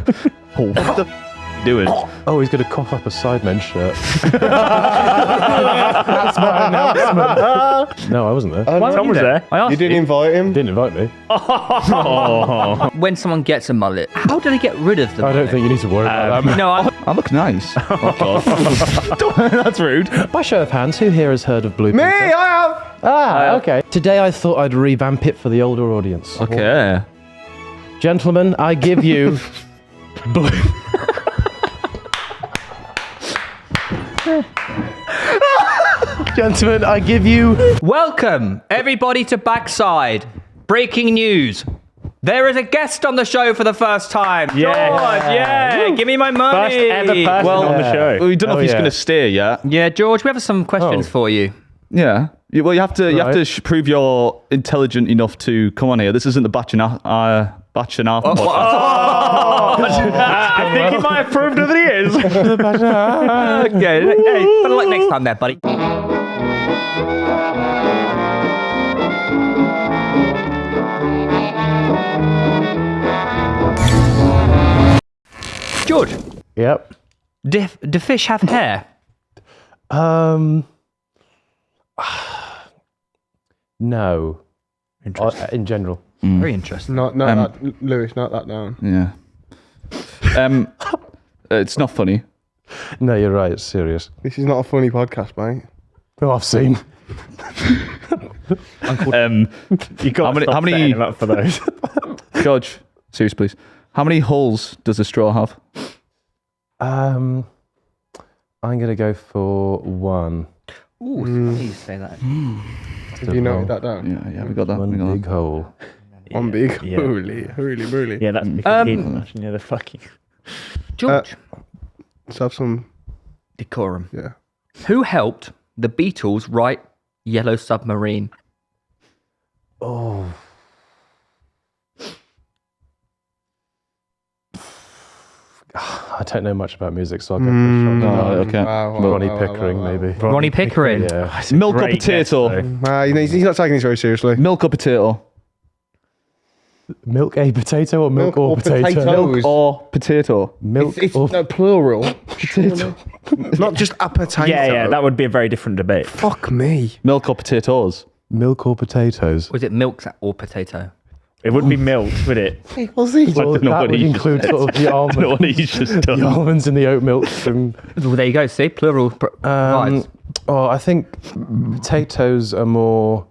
What the f*** are you doing? Oh, he's going to cough up a Sidemen shirt. That's my announcement. No, I wasn't there. Tom was there. I asked You didn't invite him? Didn't invite me. when someone gets a mullet, how do they get rid of the I mullet? don't think you need to worry about that. No, I look nice. That's rude. By show of hands, who here has heard of Blue Me, Peter? I have! Okay. Today I thought I'd revamp it for the older audience. Okay. Gentlemen, I give you Blue. Gentlemen, I give you. Welcome, everybody, to Backside. Breaking news. There is a guest on the show for the first time. Yeah. George, yeah. Give me my money. First ever person on the show. We don't know if he's yeah. going to stay yet. Yeah, George, we have some questions Oh. for you. Yeah. Well, you have to Right. prove you're intelligent enough to come on here. This isn't the batch and a half podcast. I think he might have proved that he is. Okay, hey, better luck next time there, buddy. George, Yep. do fish have hair? No. In general. Very interesting. Not that, Lewis, not that down. Yeah. It's not funny. No, you're right. It's serious. This is not a funny podcast, mate. Oh, I've seen. You got How many- setting him up for those. George, serious, please. How many holes does a straw have? I'm going to go for one. Ooh, it's funny you say that. Have you noted that down? Yeah, we got that. One we got big that. hole. One big. Yeah. Holy moly. Yeah, that's because he's imagine the fucking. George, Let's have some, decorum. yeah. Who helped the Beatles write Yellow Submarine? Oh. I don't know much about music, so I'll go for a shot. Oh, okay. Ronnie Pickering, maybe. Ronnie Pickering. Yeah. Milk or Great guess, potato? though. He's not taking this very seriously. Milk or potato? Milk a potato or milk or potato? potato. Milk or potato? Milk It's or no, plural. Potato. Not just a potato. Yeah, that would be a very different debate. Fuck me. Milk or potatoes? milk or potatoes? Was it milk or potato? It wouldn't be milk, would it? What's he? Well, don't know that what would he include said. sort of the I don't know almond, what he's just done. the almonds and the oat milk. And, Well, there you go. See, plural provides. I think potatoes are more.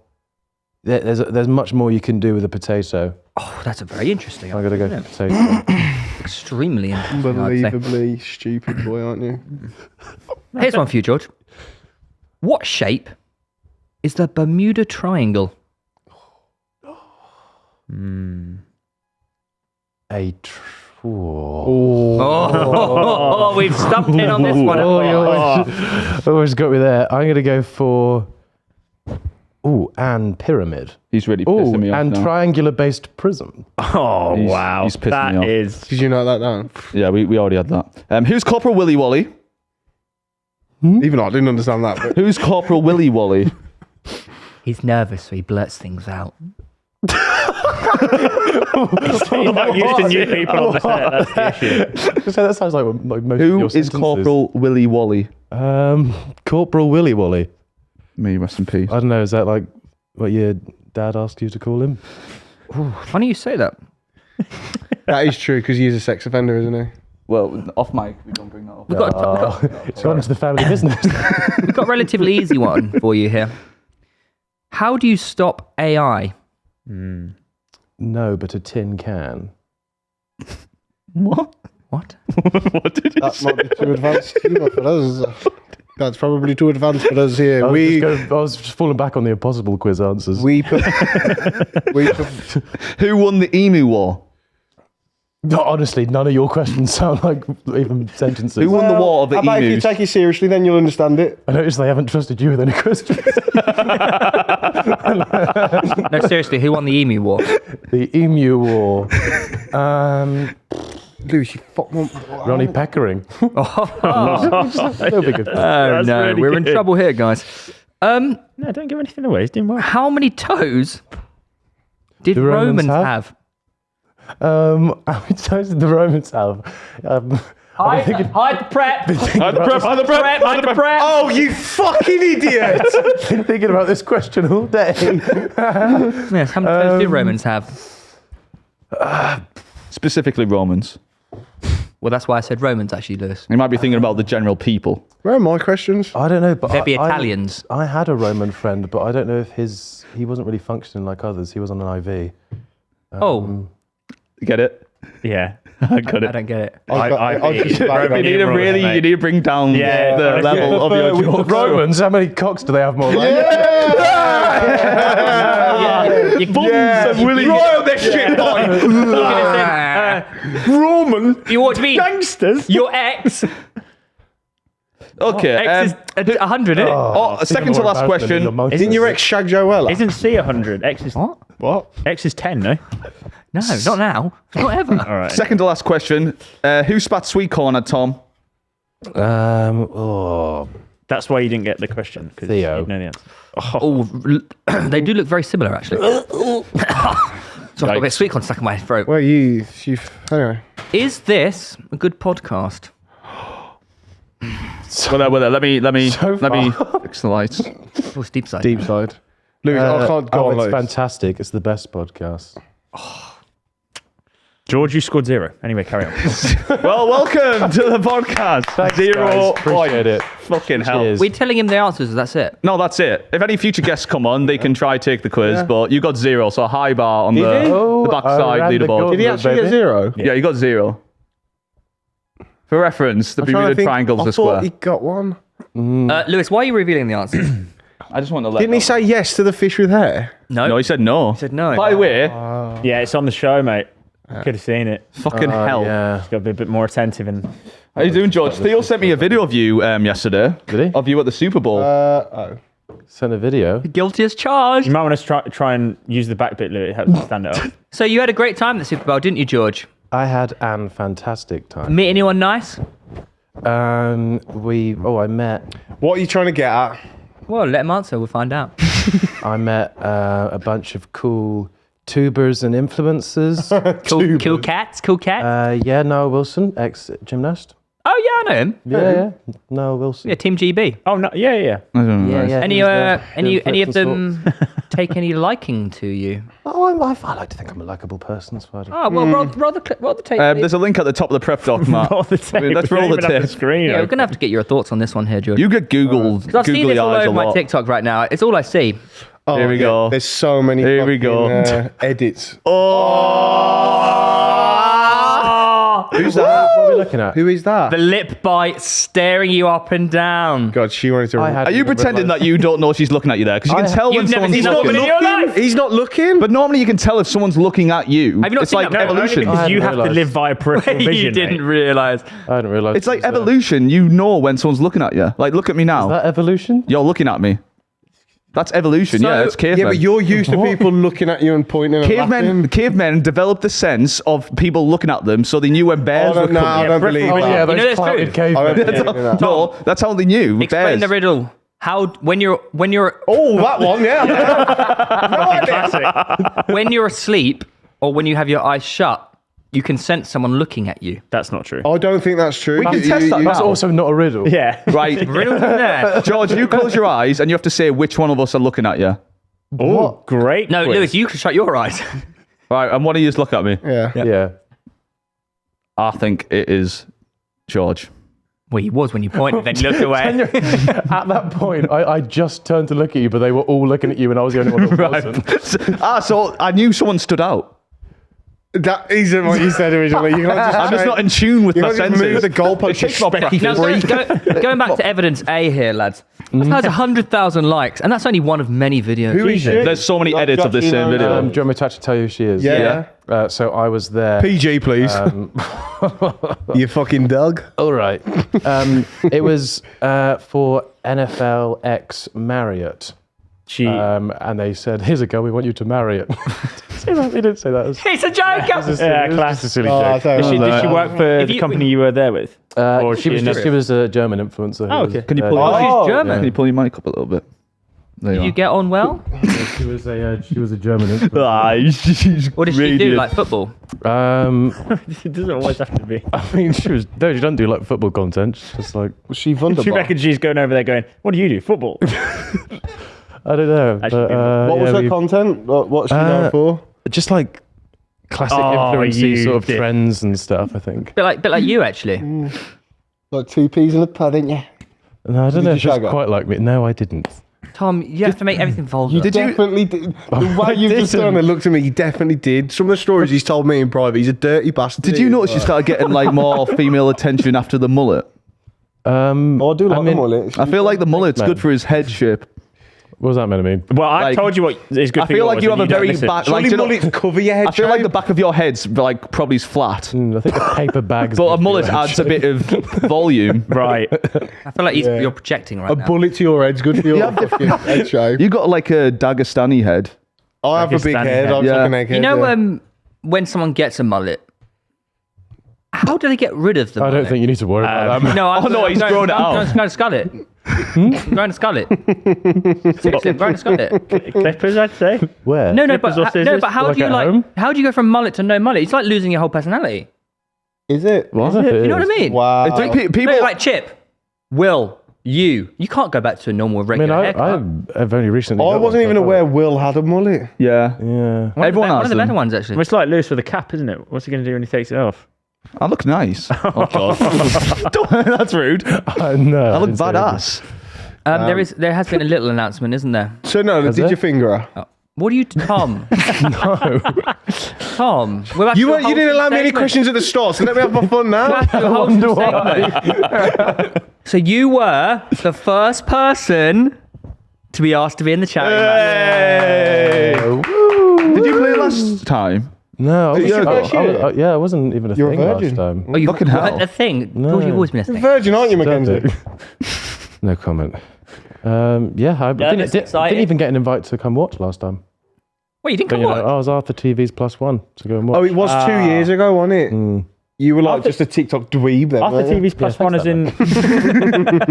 There's much more you can do with a potato. Oh, that's a very interesting. I'm gonna go idea, for isn't it? potato. Extremely interesting. I'd say. Unbelievably stupid boy, aren't you? Here's one for you, George. What shape is the Bermuda Triangle? Oh, we've stumped in on this one. Oh, you always got me there. I'm gonna go for. And pyramid. He's really pissing me off and now. triangular-based prism. Oh, wow. he's pissing me off. That is... Did you note that down? Yeah, we already had that. Who's Corporal Willy Wally? Even I didn't understand that. But Who's Corporal Willy Wally? He's nervous, so he blurts things out. He's not used to new people on the set. That's the issue. So that sounds like most of Who your is sentences. Corporal Willy Wally? Corporal Willy Wally. May rest in peace. I don't know. Is that like what your dad asked you to call him? Funny you say that. that is true because he's a sex offender, isn't he? Well, off mic, we don't bring that up. It's gone into the family business. We've got a relatively easy one for you here. How do you stop AI? No, but a tin can. What? What? What did he That say? might be too advanced for us. That's probably too advanced for us here. I was just falling back on the impossible quiz answers. We put Who won the Emu War? No, honestly, none of your questions sound like even sentences. Who won the War of the How about if you Emus? take it seriously, then you'll understand it. I noticed they haven't trusted you with any questions. No, seriously, who won the Emu War? The Emu War. Lewis, you fuck one. Ronnie Pickering. No big good. Oh, That's no, really we're in good. trouble here, guys. No, don't give anything away. He's doing well. How many toes did Do Romans Romans have? have? How many times did the Romans have? Hide the prep. Hide the prep. Oh, you fucking idiot! I've been thinking about this question all day. Yes, how many times do Romans have? Specifically Romans. Well, that's why I said Romans, actually, Lewis. You might be thinking about the general people. Where are my questions? I don't know, but They'd be Italians. I had a Roman friend, but I don't know if he wasn't really functioning like others. He was on an IV. Get it? Yeah, I got I it. don't get it. You need to bring down the level of your With the jokes. Romans, how many cocks do they have more like? Royal this shit, boy. Roman You ought to be gangsters. your ex. Okay. X is 100, isn't it? Second to last question. Isn't your ex Shag Joella? Isn't C 100? X is What? X is 10, no? No, not now. Not ever. All right. Second to last question. Who spat sweet corn at Tom? That's why you didn't get the question. 'Cause Theo. you'd know the answer. Oh, they do look very similar, actually. So I've got a bit of sweet corn stuck in my throat. Well, you anyway. Is this a good podcast? Well, let me So fix the lights. Oh, it's deep side. Deep side. Louis, I can't go on it's Louis. fantastic. It's the best podcast. George, you scored 0. Anyway, carry on. Well, welcome to the podcast. Thanks, 0 guys. Appreciate it. Fucking hell. Cheers. We're telling him the answers, that's it. No, that's it. If any future guests come on, they can try take the quiz, but you got 0, so a high bar on the backside I ran the leaderboard. Did he actually get 0? Yeah, you got 0. For reference, the Bermuda Triangle's I a thought square. he got 1. Lewis, why are you revealing the answers? I just want to let Didn't he say yes to the fish with hair? No, he said no. He said no. By the way, Yeah, it's on the show, mate. Could have seen it. fucking hell. Yeah. Got to be a bit more attentive and. How you doing, George? Theo sent me a video of you yesterday. Did he? Of you at the Super Bowl. Sent a video. Guilty as charged. You might want to try and use the back bit, Louis. It helps you stand it up. So you had a great time at the Super Bowl, didn't you, George? I had an fantastic time. Meet anyone nice? I met What are you trying to get at? Well, let him answer. We'll find out. a bunch of cool tubers and influencers. Cool cats. Noah Wilson, ex-gymnast. Oh, yeah, I know him. Yeah. Noah Wilson. Yeah, Team GB. Oh, no. Yeah. I don't know. Yeah. Any he was there doing any of flips and them take any liking to you? Oh, I like to think I'm a likable person. So I don't. Oh, well, roll the tape. There's a link at the top of the prep doc, Matt. Roll the tape. Let's roll the Even have tape. screen. yeah, we're going to have to get your thoughts on this one here, George. You get Googled, I've seen googly this all eyes a over my lot. TikTok right now. It's all I see. Oh, Here we go. There's so many Here we go. edits. Who's that? What are we looking at? Who is that? The lip bite staring you up and down. God, she wanted to... I had Are you pretending that you don't know she's looking at you there? Because you can tell when You've never someone's seen that looking. woman in your life. He's not looking? But normally you can tell if someone's looking at you. Have you not It's seen like that? No, evolution. Because you hadn't have to realised. live via peripheral vision. You didn't realise. I didn't realise. It's like evolution. You know when someone's looking at you. Like, look at me now. Is that evolution? You're looking at me. That's evolution. So- yeah, it's cavemen. Yeah, but you're used to people looking at you and pointing and laughing. Cavemen developed the sense of people looking at them, so they knew when bears were No, I coming. don't believe Oh that. yeah, You know those that's clouted true. I don't cavemen. believe that. No, that's how they knew. Explain bears. the riddle. How when you're Oh, that one, yeah. Classic. when you're asleep or when you have your eyes shut, you can sense someone looking at you. That's not true. I don't think that's true. We can test that That's now. also not a riddle. Yeah. Right. Riddle in there. George, you close your eyes and you have to say which one of us are looking at you. Oh, great. No, quiz. Lewis, you can shut your eyes. Right, and one of you just look at me. Yeah. I think it is George. Well, he was when you pointed, then you looked away. At that point, I just turned to look at you, but they were all looking at you, and I was the only one that wasn't. So I knew someone stood out. That isn't what you said originally. You can't just I'm just not in tune with you my can't just senses. move the goalpost, you It takes my specky Now, freak. going back to evidence A here, lads. This has 100,000 likes, and that's only one of many videos. Who is she? There's so many edits of this same video. Do you want me to actually tell you who she is? Yeah. So I was there. PG, please. You fucking dog. All right. It was for NFL X Marriott. She. And they said, "Here's a girl. We want you to marry it." They didn't say that. It's a joke! Yeah, It was just class. a silly Oh, I joke. thought it was Did she work for If the you- company you were there with? Or She was a German influencer. Oh, okay. Can you pull your Oh, she's mic? German. Can you pull your mic up a little bit? There Did you are. get on well? She was a German influence. What did she do, like football? It doesn't always have to be. I mean, she doesn't do like football content. She's just like, Was she wunderbar? She reckons she's going over there going, what do you do? Football? I don't know. Actually, But, What was yeah, her content? What's she known for? just like classic influencey sort of trends and stuff, I think. Bit like you, actually. Like 2 peas in a pod, didn't you? No, I don't Did know you if she's shag her? quite like me. No, I didn't. Tom, you have to make everything vulgar. You definitely did. The way you've just done it looked at me, you definitely did. Some of the stories he's told me in private, he's a dirty bastard. Did you notice you started getting like more female attention after the mullet? Oh, I do like the mullet. I feel like the mullet's man. good for his head shape. What was that meant to mean? Well, I Like, told you what is good I for feel like yours you and have a don't very listen. bad. Surely Like, do you know- mullets cover your head. I feel like the shape. back of your head's like probably flat, I think the paper bags. but a mullet adds a bit of volume. Right. I feel like you're projecting right A now. bullet to your head's good for your fucking head shape. You got like a Dagestani head. I have a big Pakistani head. head. I was Yeah. like an egghead. You know, yeah. when someone gets a mullet, how do they get rid of the I mullet? don't think you need to worry about that. No, Oh, no, he's grown it out. I'm going to skull it. I'm going to skull it. Seriously, I'm going to skull it. Clippers, I'd say. Where? No, Clippers or scissors? how Like do you at like? home? How do you go from mullet to no mullet? It's like losing your whole personality. Is it? What? You know what I mean? Wow. I think people No, like Chip, Will, you can't go back to a normal I mean, regular haircut. I've only recently. I got wasn't one, even so I aware Will had a mullet. Yeah. Yeah. Everyone one has of the them. better ones, actually. Well, it's like Lewis with a cap, isn't it? What's he going to do when he takes it off? I look nice. Oh God. That's rude. No. I look badass. There has been a little announcement, isn't there? So no, did there? you finger her? What do you, Tom? No. Tom, we're about to You do a didn't wholesome allow me any segment. questions at the start, so let me have my fun now. We're about to do a wholesome segment. So you were the first person to be asked to be in the charity match. Hey. Did you play last time? No. I was, you a virgin? yeah, I wasn't even a You're a thing last virgin. time. Oh, you Fucking hell. a thing? No. You've always been a thing. Virgin, aren't you, Don't Mackenzie? do. No comment. Yeah, I that's didn't exciting. even get an invite to come watch last time. Wait, you didn't But come you know, watch? I was after TV's +1 to go and watch. Oh, it was 2 years ago, wasn't it? Mm. You were like After- just a TikTok dweeb then. After weren't you? TV's plus one as in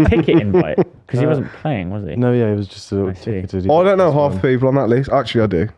ticket invite. Because he wasn't playing, was he? No, yeah, it was just a see. ticketed. I don't know half +1. the people on that list. Actually, I do.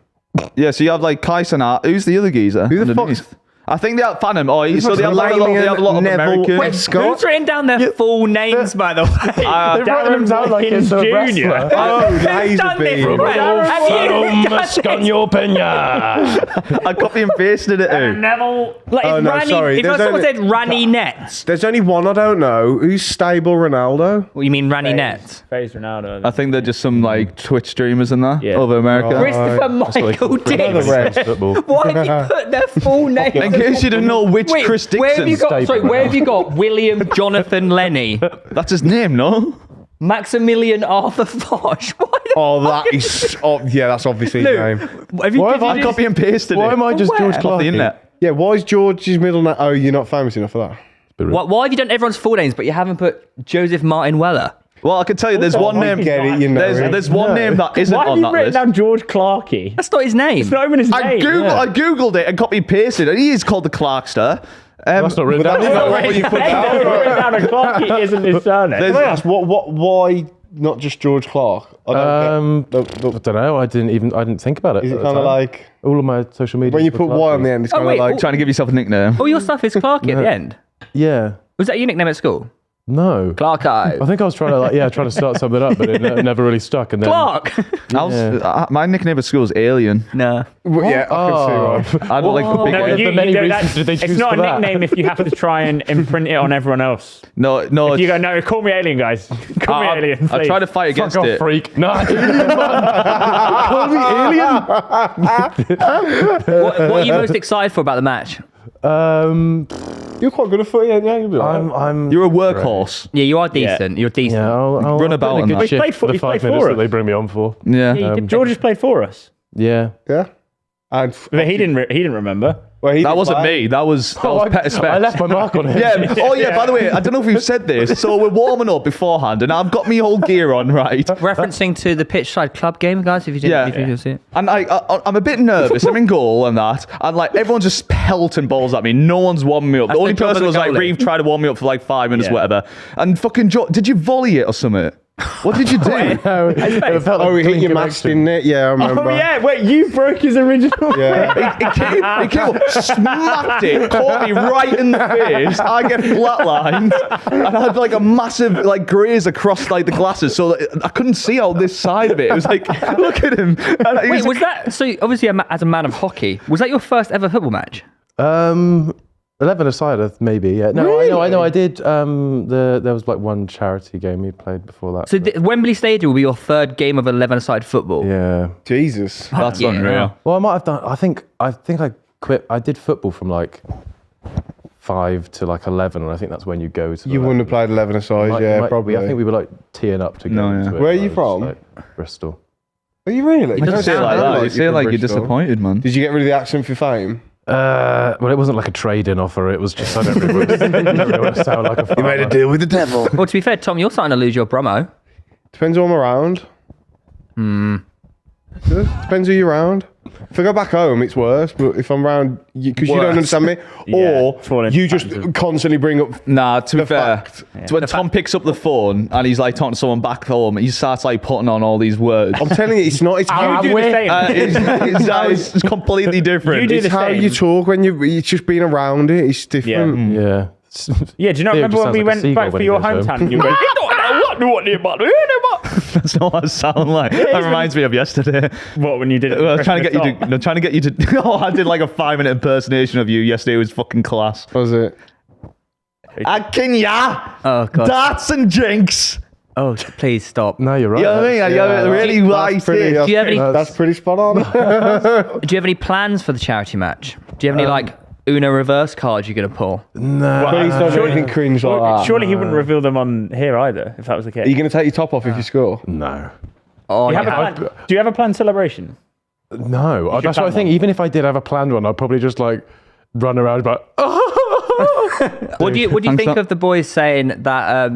Yeah, so you have like Kaisen. Who's the other geezer? Who the underneath? fuck's- I think they have Phantom. Oh, so fuck's they have, like, they have a lot of Neville American. Westcott? Who's written down their full names, by the way? They've written them down like it's a Watkins Jr. wrestler. Oh, Who's done this? Laserbeam. Have you done this? I copy and pasted it out. Neville. Like, Oh, if no, Ranny, sorry, if there's someone only- said Ranny Nets, There's only one I don't know. Who's stable Ronaldo? what you mean Ranny Nets? Phase Ronaldo. I think they're just some like Twitch streamers in there Yeah. over America. Christopher Michael Dix. Football. Why have you put their full names? In case you didn't know which Wait, Chris where have Dixon. you got? Sorry, Staple where now. have you got William Jonathan Lenny, That's his name, no? Maximilian Arthur Foch? Why the Oh, that is. Oh, yeah, that's obviously his name. have you? Why did have you I just- copy and pasted Why it am I just Where? George Off Clarke? off the internet. Yeah, why is George's middle name? Oh, you're not famous enough for that. why have you done everyone's full names, but you haven't put Joseph Martin Weller? Well, I can tell you, there's one I name. get it, you know. There's one name that isn't Why have on you that written list. down George Clarke? That's not his name. It's not even his I name. googled it and copy and pasted it. He is called the Clarkster. That's not written down. That's not what you put down. Written down and Clarke isn't his surname. Can I ask why not just George Clarke? I don't get. I don't know. I didn't think about it. Is at it the kind of time. like all of my social media? when you put Y on the end? It's Oh, kind of wait, like Trying to give yourself a nickname. All your stuff is Clarky at the end. Yeah. Was that your nickname at school? No. Clark I think I was trying to start something up, but it never really stuck. And then Clark. My nickname at school is Alien. No. yeah, I can see why. I don't like the big No, head. for many don't- reasons did they it's choose not for a that? nickname if you have to try and imprint it on everyone else. No. If you go, no, call me Alien, guys. Call me Alien, I please. try to fight against Fuck off, it. freak. No. Call me alien. What are you most excited for about the match? You're quite good at footy, aren't you? You'll be all right. I'm. You're a workhorse. Yeah, you are decent. You're decent. Yeah, I'll Run put about in a on good that. He's shift played for the he's 5 played minutes for that us. they bring me on for. Yeah. Yeah, you did George has played for us. Yeah. Yeah. And But he didn't remember. well, he That didn't wasn't play. me. That was Petter Speck. I left my mark on it. Yeah. Oh yeah. By the way, I don't know if we've said this. So we're warming up beforehand, and I've got my whole gear on, right? Referencing to the Pitchside Club game, guys, if you didn't, Yeah. if you didn't see it. And I'm a bit nervous. I'm in goal and that, and like everyone's just pelting balls at me. No one's warming me up. That's The only the job of person the was like, goalie. Reev tried to warm me up for like 5 minutes, Yeah. whatever. And fucking did you volley it or something? What did you do? No, it felt Oh, like he hit your blink mast, connection. didn't it? Yeah, I remember. Oh yeah, wait, you broke his original. Yeah. He came up, smacked it, caught me right in the face. I get flatlined, and I had like a massive like graze across like the glasses, so that I couldn't see out this side of it. It was like, look at him. And he Wait, was that so? Obviously, as a man of hockey, was that your first ever football match? 11-a-side, maybe. Yeah. No, Really? I know. I did. There was like one charity game we played before that. So Wembley Stadium will be your third game of 11-a-side football. yeah. Jesus. That's Yeah. unreal. Well, I might have done. I think I quit. I did football from like 5 to like 11, and I think that's when you go to. You wouldn't have played 11 aside, yeah, probably. I think we were like teeing up to go. No, into yeah. it, Where are and you I was from? like, Bristol. Are you really? doesn't You say it like that. You say it like you're disappointed, man. Did you get rid of the accent for fame? Well, it wasn't like a trade-in offer. It was just I don't really want to sound like a farmer. deal with the devil. Well, to be fair, Tom, you're starting to lose your promo. Depends who I'm around. Depends who you're around. If I go back home, it's worse. But if I'm around, because you don't understand me, or falling you just patterns. constantly bring up. Nah, to be fair, fact. it's when Tom picks up the phone and he's like talking to someone back home, he starts like putting on all these words. I'm telling you, it's not. It's how You do the same. It's completely different. You do it's the how same. you talk when it's just being around it. It's different. Yeah. Yeah, do you not Theo remember just when we sounds like a went seagull back for when he your goes home. hometown? You went, That's not what I sound like. That reminds me of yesterday. what, when you did it? I was trying to get you to. No, trying to get you to. Oh, I did like a 5-minute impersonation of you yesterday. It was fucking class. Was it? Akinya, Oh God. darts and jinx. Oh, please stop. No, you're right. You know what I mean? I really like That's pretty, it. Do you have any- that's pretty spot on. Do you have any plans for the charity match? Do you have any like Uno reverse cards you're gonna pull? No. Please don't do Surely- anything cringe like that. Surely he wouldn't reveal them on here either, if that was the case. Are you going to take your top off if you score? No. Oh, Do you have yeah. a plan? Do you have a planned celebration? No. That's what plan I think. one. Even if I did have a planned one, I'd probably just like run around like. What do you Thanks, think Tom. of the boys saying that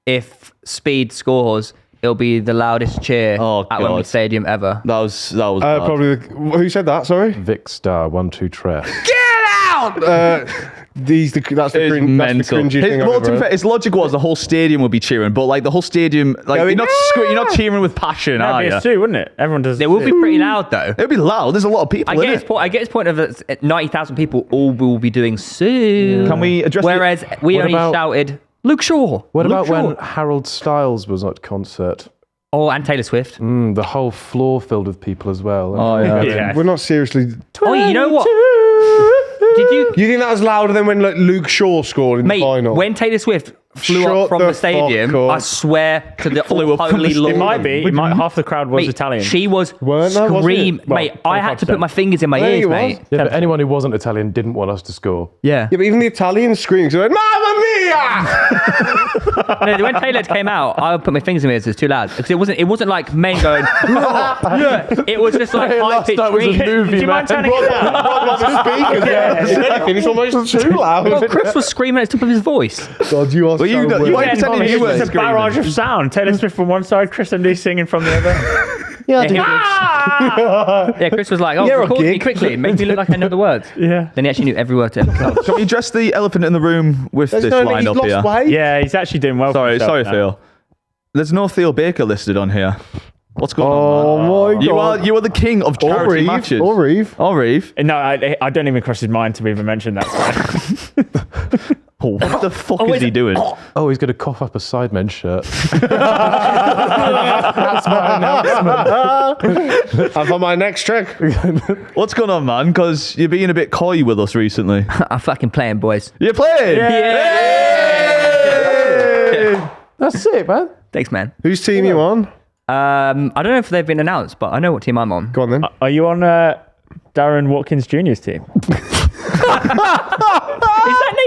if Speed scores, it'll be the loudest cheer Oh, at Wembley God. Stadium ever? That was bad. Probably. Who said that? Sorry. Vic Star 1-2 Tre. That's the It's cringe. That's the mental. cringy thing. I've Well, to ever be fair, heard. his logic was the whole stadium would be cheering, but like the whole stadium, like Going, you're not cheering with passion, That'd are be you? a Sue, wouldn't it? Everyone does. It will be pretty loud though. It'd be loud. There's a lot of people. I in get his it. point. I get his point of that 90,000 people all will be doing Sue. Can we address? Whereas we What only about- shouted Luke Shaw. What Luke about Shaw. when Harold Styles was at concert? Oh, and Taylor Swift. The whole floor filled with people as well. Oh yeah. Yeah. We're not seriously. Oh, you know what? Did you, You think that was louder than when like, Luke Shaw scored in mate? the final? When Taylor Swift flew Shut up from the the stadium, fuck up. I swear to the Flew up from holy the- Lord. It might be. It might, half the crowd was Mate, Italian. She was Weren't they, was it? scream, Well, mate. I had to 25%. put my fingers in my I think ears, it was. mate. Yeah, but anyone who wasn't Italian didn't want us to score. Yeah. Yeah, but even the Italians screamed. Like, Mamma mia! No, when Taylor came out, I would put my fingers in my ears. It was too loud because it wasn't like men going. Yeah. It was just like high last pitched night was a screams. movie, Do you mind man. turning it down? Speakers, yeah. It's almost too loud. Well, Chris was screaming at the top of his voice. God, you are so you know- weird. you might Yeah, pretending it's you were just a screaming. barrage of sound. Taylor Swift from one side, Chris and Lee singing from the other. Yeah, Chris was like, "Oh, You're a record me gig. quickly, make me look like I know the words." Yeah. Then he actually knew every word to every card. Can we address the elephant in the room with There's this no, he's lineup lost here? weight. Yeah, he's actually doing well. for Sorry, himself sorry, now. Theo. There's no Theo Baker listed on here. What's going Oh on, my man? God. You are the king of Or charity Reev. matches. Or Reev. Or Reev. No, I don't even cross his mind to even mention that. Oh, what the fuck Oh, is he doing? Oh, he's going to cough up a Sidemen shirt. That's my announcement. And for my next trick. What's going on, man? Because you're being a bit coy with us recently. I'm fucking playing, boys. You're playing? That's sick, man. Thanks, man. Whose team you on? I don't know if they've been announced, but I know what team I'm on. Go on then. Are you on Darren Watkins Jr.'s team?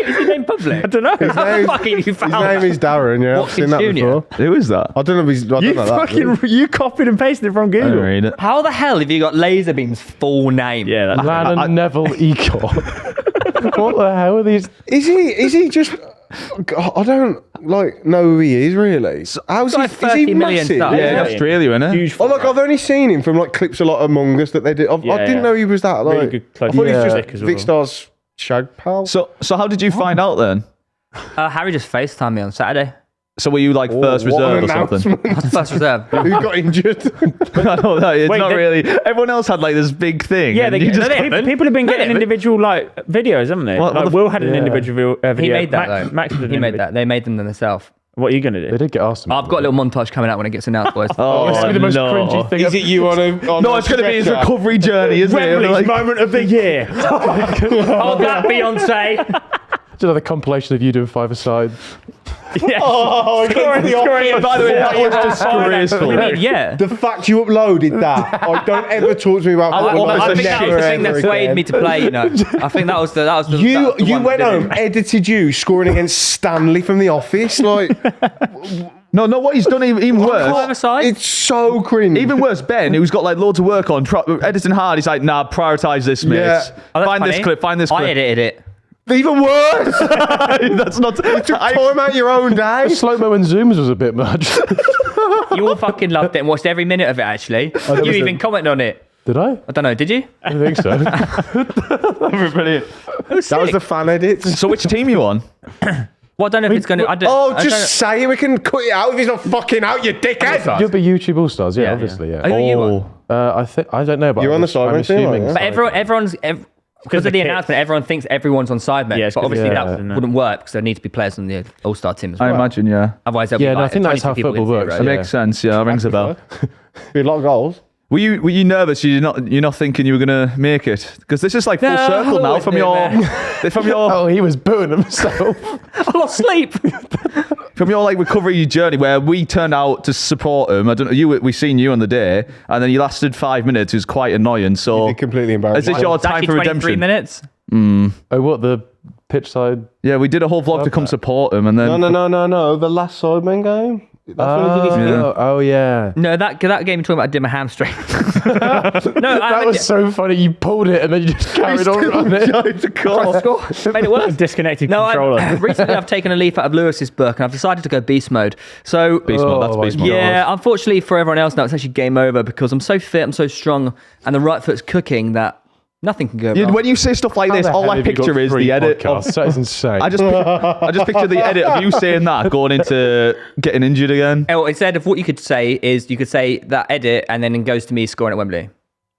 Is his name public? I don't know. How the name- fuck are you His found? name is Darren, yeah. I've Watkins seen that Jr. before. Who is that? I don't know if he's. I You don't know that. fucking you copied and pasted it from I Google. don't read it. How the hell have you got Laserbeam's full name? Yeah, that's Lannon Neville Econ. What the hell are these? Is he just. I don't know who he is really. How's Got he? like 30 Is he million massive? subs. Yeah, in Yeah. Australia, innit? huge. Oh look, I've only seen him from like clips a lot Among Us that they did. I Yeah, didn't yeah. know he was that. Like, Really good close I thought he was music as just well. Vic Star's shag pal. So how did you find out then? Harry just FaceTimed me on Saturday. So were you like first What reserve an or something? announcement. First reserve. Who got injured? I know that it's Wait, not they- really. Everyone else had like this big thing. Yeah, and they, you just people have been getting individual like videos, haven't they? What Like the- Will had an individual video. He made that though. Max did an He made individual. that. They made them themselves. What are you gonna They do? did get asked. I've got a little montage coming out when it gets announced, boys. Oh, It's gonna be the most no. cringy thing. Is it you on a? No, it's going to be his recovery journey, isn't it? Like, moment of the year. Hold that, Beyonce. It's another compilation of you doing five-a-side. Yes. Oh, Scoring by the way, that was disgraceful. I mean, yeah. the fact you uploaded that. Don't ever talk to me about football. I I That's think that was never, the thing that ever swayed again. me to play. You know, I think that was the You that was the one went that did home, it. edited you scoring against Stanley from The Office. Like, No, what he's done even worse. Five side. it's so cringe. Even worse, Ben, who's got like loads of work on, editing hard. He's like, nah, prioritize this, mate. Yeah. Oh, that's Find this funny. clip. Find this I clip. edited it. even worse. That's not. Time out your own day. Slow-mo and zooms was a bit much. You all fucking loved it and watched every minute of it. Actually, you even commented on it. Did I? I don't know. Did you? I don't think so. Brilliant. That was the fan edits. So, which team you on? Well, I don't know if it's going to. Oh, just say it. We can cut it out if he's not fucking out, you dickhead. You'll be YouTube All Stars, yeah, Yeah, obviously, yeah. Who are you on? I don't know, but You're on the I'm Sidemen team, assuming. aren't you? But everyone's because of the kit. announcement, everyone thinks everyone's on Sidemen. Yeah, it's but 'cause obviously yeah. that wouldn't work because there need to be players on the All-Star team as I well. imagine, yeah. Otherwise, there'll Yeah, be no, I like think that's 22 how people football against works, zero. That Yeah. makes sense. Yeah, rings a bell. Be a lot of goals. Were you nervous? You're not thinking you were gonna make it? Because this is like full No, circle now I from wouldn't your Oh, he was booing himself. I lost sleep. from your like recovery journey where we turned out to support him. I don't know. We seen you on the day, and then you lasted 5 minutes. It was quite annoying. So You're completely is embarrassing. this your It's time actually for 23 redemption? minutes. Oh, what, the pitch side? Yeah, we did a whole vlog to come support him, and then No. The last Sidemen game. That's when he did his thing. Oh, yeah. No, that game you're talking about, I did my hamstring. No, That was so funny. You pulled it and then you just carried on running it. made it worse. Disconnected No, controller. recently I've taken a leaf out of Lewis's book and I've decided to go beast mode. So beast mode. That's Oh, beast my mode. yeah, unfortunately for everyone else now, it's actually game over because I'm so fit, I'm so strong, and the right foot's cooking that nothing can go wrong. When you say stuff like this, all I picture is the edit. That is insane. I just picture the edit of you saying that going into getting injured again. Oh, instead of what you could say is you could say that edit and then it goes to me scoring at Wembley.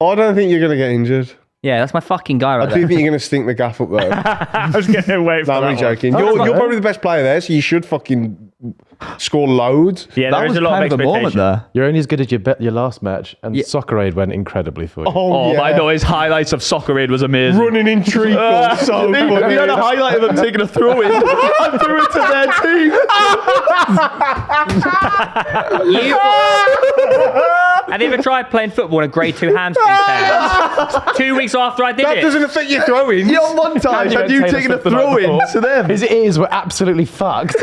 I don't think you're going to get injured. Yeah, that's my fucking guy right I do there. think you're going to stink the gaff up though. I was going to wait for No, I'm that only one. joking. You're probably the best player there, so you should fucking score loads. Yeah, That there was is a lot kind of of a moment expectation. there. You're only as good as your last match, and Soccer Aid went incredibly for you. Oh, yeah. I know his highlights of Soccer Aid was amazing. Running in treacle, so We funny. had a highlight of him taking a throw in and threw it to their team. Have you ever tried playing football in a grade 2 hamstring tear? 2 weeks after I did That it. doesn't affect your throwing. Your montage had you Taylor taking a Swift the night throw in before. to them. His ears were absolutely fucked.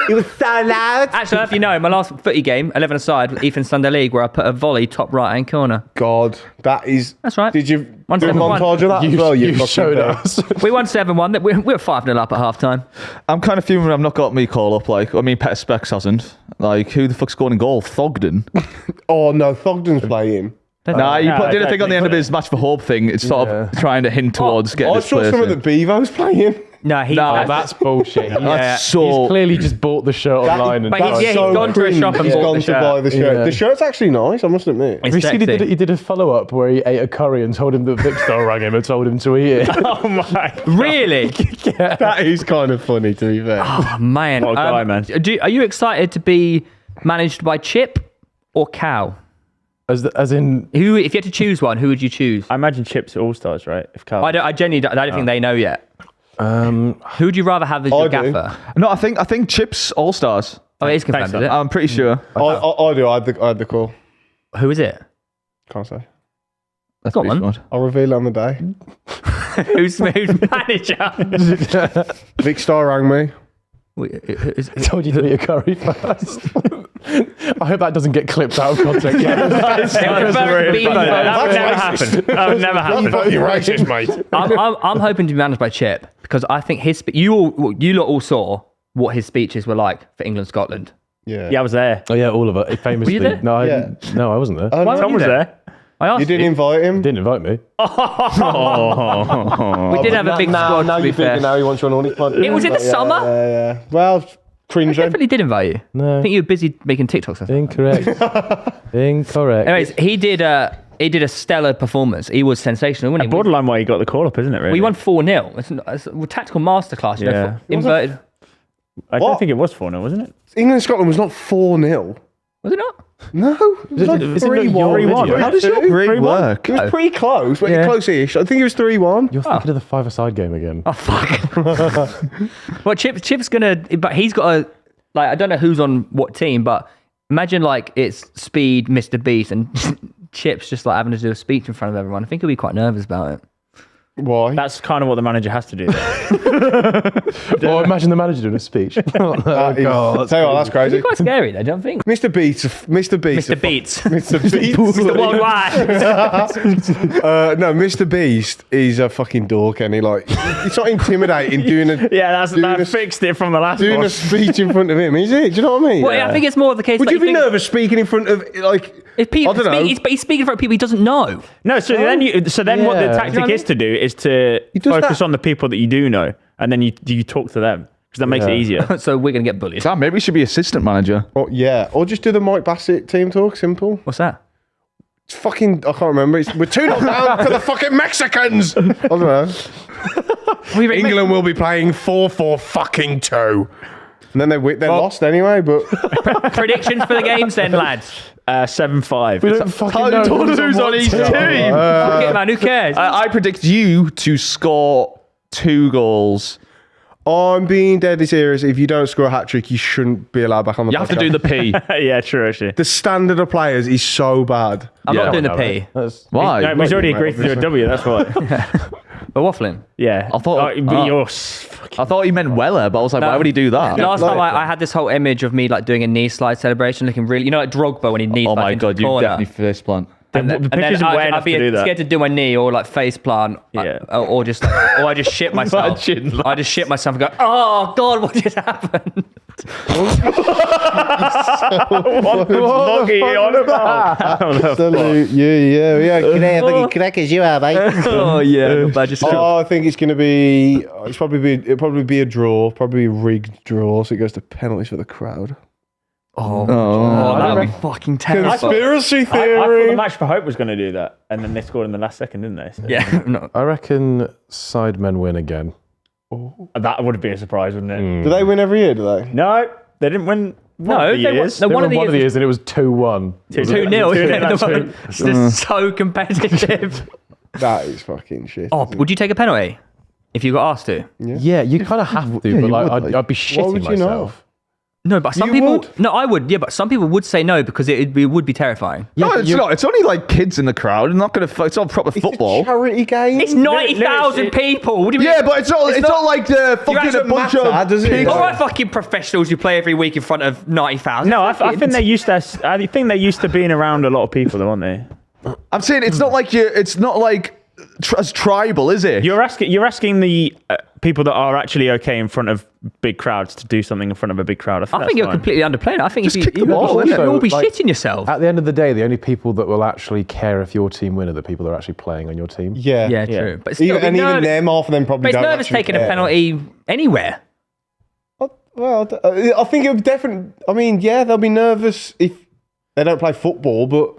It was so loud. Actually, I'll have you know, in my last footy game, 11 aside, with Ethan Sunday League, where I put a volley top right hand corner. God, that is. That's right. Did you do a 1-7-1. montage of that as well? You fucking showed bell? us. We won 7-1. We were 5-0 up at half time. I'm kind of fuming I've not got me call up. Like, I mean, Petter Specs hasn't. Like, who the fuck's scored in goal? Thogden. Oh no, Thogden's playing. Nah, he no, did a I thing on the don't end of think his Match for Hope thing. It's sort of trying to hint towards getting I his saw players some of in. the Bevo's playing. No, he. No, Oh, that's bullshit. That's so... He's clearly just bought the shirt online. And But he's gone to a shop and He's bought gone the to shirt. buy the shirt. Yeah. The shirt's actually nice, I must admit. It's Have you seen sexy. he did a follow-up where he ate a curry and told him that Vicstar rang him and told him to eat it. Oh my. Really? That is kind of funny, to be fair. Oh, man. What a guy, man. Are you excited to be managed by Chip or Cal? As in, Who, if you had to choose one, who would you choose? I imagine Chips All Stars, right? If Carl. I genuinely don't think they know yet. Who would you rather have as your I do. gaffer? No, I think Chips All Stars. Oh, it is confirmed, Thanks, is it? I'm pretty sure. I do. I had the call. Who is it? Can't say. That's Go pretty on. smart. I'll reveal it on the day. who's manager? Vicstar rang me. I told you to eat a curry first. I hope that doesn't get clipped out of context. That would never happen. That would never happen. You're racist, mate. I'm hoping to be managed by Chip because I think his you lot all saw what his speeches were like for England Scotland. Yeah. Yeah, I was there. Oh yeah, all of it. Famously. Were you there? No, I Yeah. didn't. No, I wasn't there. Oh, no. Tom was there. I asked You didn't invite him. He didn't invite me. We did have a big squad. Now To be you're thinking fair, now he wants you on all his pod. it was in the summer. Yeah. Well, cringe. Definitely did invite you. No. I think you were busy making TikToks. Incorrect. Incorrect. Anyways, he did a stellar performance. He was sensational, wasn't he? Borderline why he got the call up, isn't it? Really? We won 4-0. It's a tactical masterclass. You know, inverted. I don't think it was 4-0, wasn't it? England Scotland was not 4-0. Was it not? No, it was like Isn't it 3-1. your video? How does your brain work? It was pretty close, but close-ish. I think it was 3-1. You're thinking of the five-a-side game again. Oh fuck. Well, Chip's gonna, but he's got a like. I don't know who's on what team, but imagine like it's Speed, Mr. Beast, and Chip's just like having to do a speech in front of everyone. I think he'll be quite nervous about it. Why? That's kind of what the manager has to do. Or imagine the manager doing a speech. Tell you what, that's crazy. It's quite scary, though, don't you think? Mr. Beats. Mr. Beats. Mr. Beats. Mr. Worldwide. No, Mr. Beast is a fucking dork, and it's not intimidating doing a that fixed it from the last doing one. a speech in front of him, is it? Do you know what I mean? Well, I think it's more of the case. Would like, you be think- nervous speaking in front of If people, I don't know. he's speaking in front of people he doesn't know. No, so then what the Yeah. tactic You know what I is to do is to does focus that. on the people that you do know, and then you talk to them because that makes it easier. So we're going to get bullied. Sam, maybe we should be assistant manager. or just do the Mike Bassett team talk. Simple. What's that? It's fucking. I can't remember. We're 2-0 down to the fucking Mexicans. I don't know. England will be playing 4-4-2. And then they lost anyway. But Predictions for the games then, lads. 7-5. We don't fucking How know told who's who's on on what each team. team? Fuck it, man, who cares? I predict you to score 2 goals. I'm being deadly serious. If you don't score a hat trick, you shouldn't be allowed back on the. You have to podcast. do the P. Yeah, true, actually. The standard of players is so bad. I'm Yeah. not doing the No, P. right? That's- Why? No, he's already agreed to do a W, that's why. We're waffling. Yeah. I thought- but oh. you're fucking... I thought he meant Weller, but I was like, No. why would he do that? Last time I had this whole image of me like doing a knee slide celebration, looking really, you know, like Drogba when he knee Oh slides my into god, the you corner. definitely face plant. The picture's aware I'd enough be to do that. scared to do my knee or like face plant, Yeah. or just like, or I just shit myself. Imagine I just shit myself and go, oh god, what just happened? What are you on about? Absolute, yeah. G'day, fucking crackers you are, mate. Oh yeah, I just I think it's going to be. It'll probably be a draw, probably a rigged draw, so it goes to penalties for the crowd. oh, that'd be fucking terrible. Conspiracy I thought theory. the Match for Hope was going to do that, and then they scored in the last second, didn't they? So Yeah, no. I reckon Sidemen win again. that would be a surprise, wouldn't it? Do they win every year? Do they? No, they didn't win. No, the years. They one won of the one of the years years and it was 2-1. 2-0. It's just so competitive. That is fucking shit. Oh, would you take a penalty if you got asked to? Yeah, you kind of have to, Yeah, but you like, would, I'd be Why shitting would you not? myself. No, but some You people. would. No, I would. Yeah, but some people would say no because it would be terrifying. No, but it's you- not. It's only like kids in the crowd. It's not going to. It's not proper football. Charity game. It's 90,000 people. What do you mean? Yeah, but it's not like the fucking a doesn't bunch matter, of does it? pigs. All right, fucking professionals who play every week in front of 90,000. No, I think they're used to. I think they're used to being around a lot of people, though, aren't they? I'm saying it's not like you. It's not like as tribal, is it? You're asking the people that are actually okay in front of big crowds to do something in front of a big crowd. I think you're completely underplaying it. I think Just if kick you, the ball, you'll innit? all be Like, shitting yourself. At the end of the day, the only people that will actually care if your team win are the people that are actually playing on your team. Yeah. Yeah, Yeah. true. But still, Even them, half of them probably But it's don't nervous actually taking a care. penalty anywhere. Well, I think it would definitely. I mean, yeah, they'll be nervous if they don't play football, but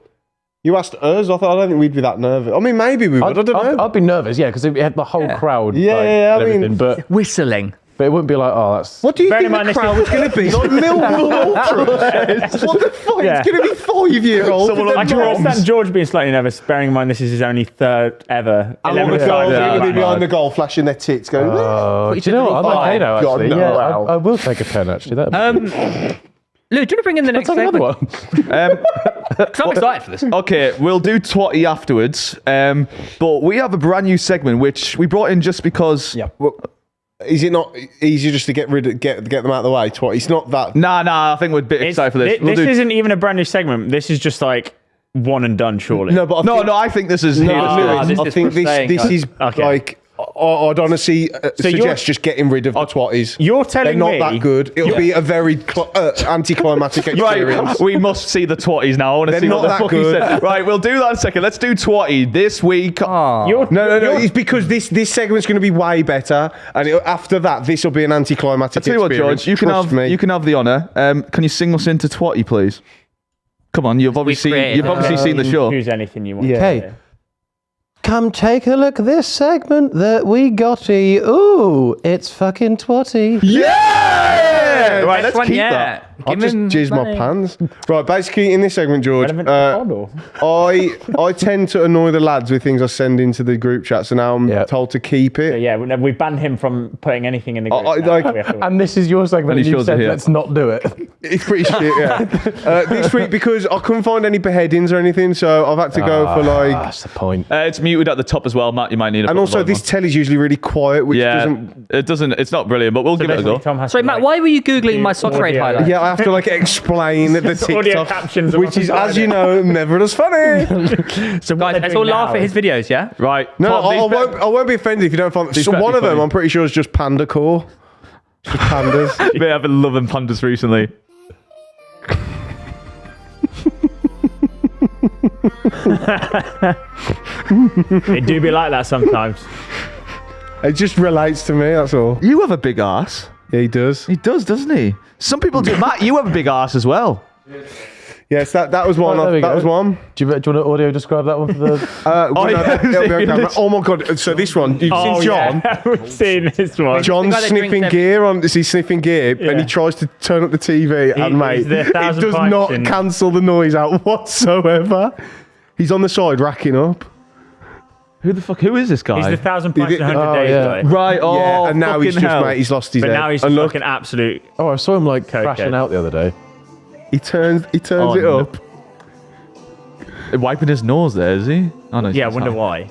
you asked us. I don't think we'd be that nervous. I mean, maybe we would. I don't know. I'd be nervous, yeah, because it had the whole crowd. Yeah, like, yeah, and I mean- everything, but Whistling. it wouldn't be like, oh, that's. What do you Bear think in mind the this crowd's going to be? Like Millwall Ultras? What the fuck? Yeah. It's going to be 5-year-olds. I can understand George being slightly nervous, bearing in mind this is his only third ever. And all the 11 girls times. are going to be Yeah. behind the goal, flashing their tits, going. Oh, you do you know what? I might pay now, God, actually. no. Yeah, Wow. I will take a pen, actually. Lou, do you want to bring in the next Take another segment? one. 'Cause I'm excited for this. Okay, we'll do twatty afterwards. But we have a brand new segment which we brought in just because. Yeah. Well, is it not easier just to get them out of the way? It's not that. Nah. I think we're a bit excited for this. This isn't even a brand new segment. This is just like one and done, surely. No, but No, I think this is. No, Ah, this I is think for staying, this is Okay. like I'd honestly you're- suggest just getting rid of the twatties. You're They're telling not me that good. It'll be a very anticlimactic experience. Right, we must see the twatties now. I want to They're see what not the that fuck he good. said. Right, we'll do that in a second. Let's do twatty this week. You're, No. you're- It's because this segment's going to be way better, and after that, this will be an anticlimactic Tell you what, experience. George, you Trust me. can have the honour. Can you sing us into twatty, please? Come on, you've obviously created seen the show. choose anything you want. Yeah. Okay. Come take a look at this segment that we gotty. Ooh, it's fucking twatty. Yeah! Right, let's Next one, keep yeah. that. I'll Give just him jizz my money. pants. Right, basically in this segment, George, Relevant to the pod, I tend to annoy the lads with things I send into the group chat, so now I'm Yep. told to keep it. Yeah, we banned him from putting anything in the group. I- chat. like- We have to- And this is your segment. And And he you shows it said, here. let's not do it. It's pretty shit, yeah. This week, because I couldn't find any beheadings or anything, so I've had to go for like... That's the point. It's muted at the top as well, Matt. You might need to And put also, the this volume telly's usually really quiet, which on. Yeah, doesn't... it doesn't. It's not brilliant, but we'll give it a basically, go. Tom has Sorry, to, Matt, like, why were you Googling my soccer aid audio. highlights? Yeah, I have to like explain the audio TikTok, captions which is, as you know, never as funny. So what Guys, they're let's all doing laugh now at his videos, yeah? Right. No, Tom, I these won't. I won't be offended if you don't find. So better one be of them, funny. I'm pretty sure, is just panda core. Just pandas. I've been loving pandas recently. It do be like that sometimes. It just relates to me. That's all. You have a big ass. Yeah, he does. He does, doesn't he? Some people do. Matt, you have a big ass as well. Yes, that was one. Right, there we that go. was one. Do you want to audio describe that one for the... It'll be on camera. Oh my god! So this one, you've seen John. Yeah, we've seen this one. John's guy that sniffing drinks gear on. Is he sniffing gear? Yeah. And he tries to turn up the TV, and mate, he's the it 1,000 does pints not in. cancel the noise out whatsoever. He's on the side racking up. Who the fuck? Who is this guy? He's the 1,000 pints in did- 100 oh, days yeah. guy. Right. Oh, Yeah, and now he's fucking just hell. mate, he's lost his But head. now he's and just look, fucking absolute. Oh, I saw him like Cokehead. crashing out the other day. he turns Oh, it no. up. Wiping his nose there, is he? Oh, no, Yeah, I he's wonder not. why.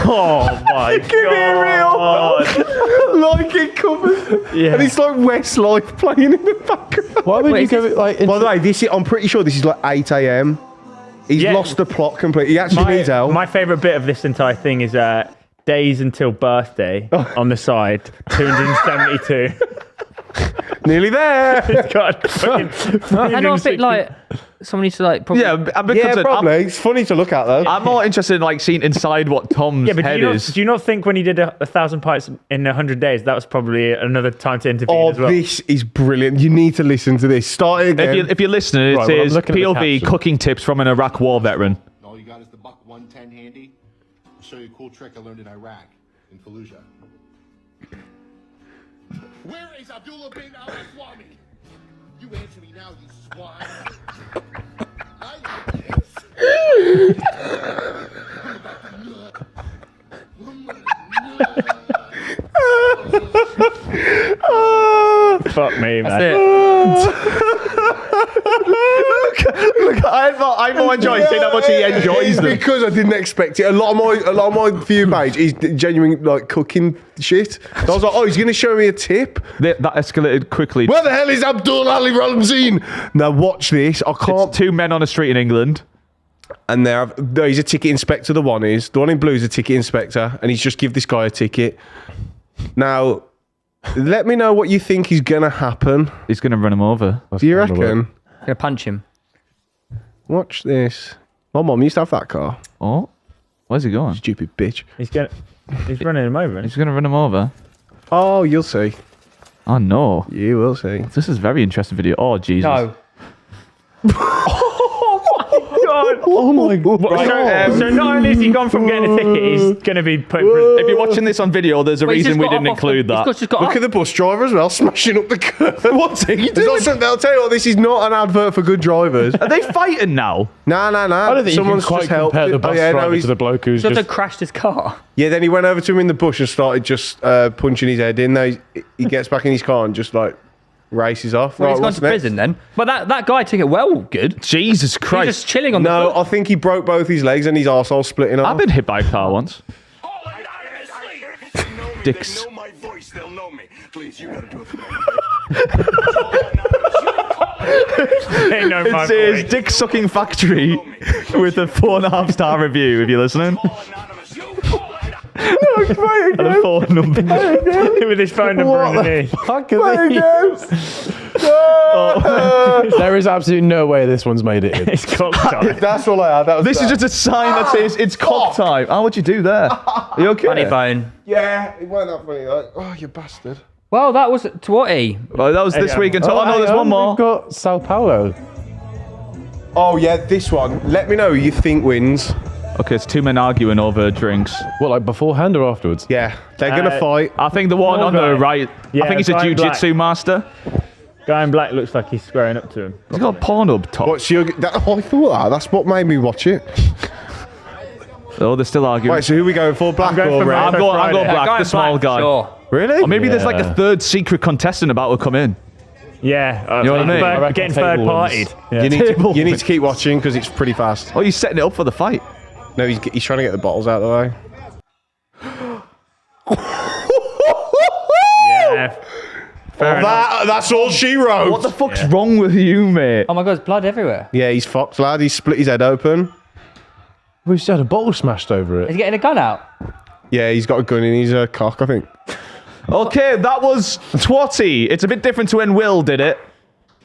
Oh my god! Like it covers. Yeah. And it's like Westlife playing in the background. Why would Wait, you is go like... By the way, I'm pretty sure this is like 8 a.m. He's Yeah. lost the plot completely. He actually needs help. My favourite bit of this entire thing is days until birthday on the side, 272. Nearly there. It's got fucking I know a bit 360. like someone needs to like probably. Yeah, I'm a bit Yeah, concerned. probably. It's funny to look at though. I'm more interested in like seeing inside what Tom's Yeah, but head is. do you not think when he did 1,000 pints in 100 days, that was probably another time to intervene Oh, as well? this is brilliant. You need to listen to this. Start it again. If you're listening, it Right, well, I'm says looking at the POV caption. cooking tips from an Iraq war veteran. All you got is the buck 110 handy. I'll show you a cool trick I learned in Iraq, in Fallujah. Where is Abdullah bin al-Islami? You answer me now, you swine. I like this. I'm about to nut. I'm about to nut. Fuck me, man. That's it. Look, I'm more enjoying seeing how much he enjoys It's them. because I didn't expect it. A lot of my view page is genuine like cooking shit. So I was like, oh, he's gonna show me a tip. That escalated quickly. Where the hell is Abdul Ali Ramzeen? Now watch this. I can't. It's two men on a street in England. And no, he's a ticket inspector. The one in blue is a ticket inspector, and he's just give this guy a ticket. Now, let me know what you think is gonna happen. He's going to run him over. Do you reckon? Gonna punch him. Watch this. My mum used to have that car. Oh, where's he going? Stupid bitch. He's running him over. He's going to run him over. Oh, you'll see. Oh, no. You will see. This is a very interesting video. Oh, Jesus. No. Oh my god. So not only has he gone from getting a ticket, he's going to be put in prison. If you're watching this on video, there's a Wait, he's reason just we got didn't up off the- include that. He's just got Look up. at the bus driver as well, smashing up the curb. What's he There's doing? also, I'll tell you what, this is not an advert for good drivers. Are they fighting now? No. I don't think Someone's you can quite just helped. compare the bus driver he's- to the bloke who's So just... have crashed his car. Yeah, then he went over to him in the bush and started just punching his head in. Now he gets back in his car and just like races off. Well, Right, he's gone what's to next? prison then. But that guy took it well good. Jesus He's Christ. just chilling on the No, foot. I think he broke both his legs and his arsehole splitting off. I've been hit by a car once. Dicks. They know my voice, they'll know me. Please, you gotta do it for me. They know my It says voice. Dick Sucking Factory with a 4.5-star review, if you're listening. And the phone number. With his phone number underneath. Fuck are these? There is absolutely no way this one's made it in. It's cock time. That's all I had. That was This is just a sign that says it's cock time. How would you do there? Are you okay? Funny bone. Yeah, it weren't that funny. Like, oh, you bastard. Well, that was Twatty. Well, that was this week. And no, there's hang one more. We've got Sao Paulo. Oh, yeah, this one. Let me know who you think wins. Okay, it's two men arguing over drinks. What, like beforehand or afterwards? Yeah, they're going to fight. I think the one Small on the guy. right, Yeah, I think he's a guy in black. jiu-jitsu master. Guy in black looks like he's squaring up to him. He's got a Pornhub top. What's your... I thought that. That's what made me watch it. Oh, they're still arguing. Wait, so who are we going for? Black going or for red? I'm going Friday. black, Guy the in small black, guy. Sure. Really? Or maybe there's like a Yeah. third secret contestant about to come in. Yeah. You know what I mean? I reckon Getting table third wins. partied. Yeah. You need to keep watching because it's pretty fast. Oh, he's setting it up for the fight. No, he's trying to get the bottles out of the way. Yeah. Fair enough. That's all she wrote. What the fuck's wrong with you, mate? Oh my God, there's blood everywhere. Yeah, he's fucked, lad. He's split his head open. We just had a bottle smashed over Is it. he getting a gun out? Yeah, he's got a gun in his cock, I think. Okay, that was Twatty. It's a bit different to when Will did it.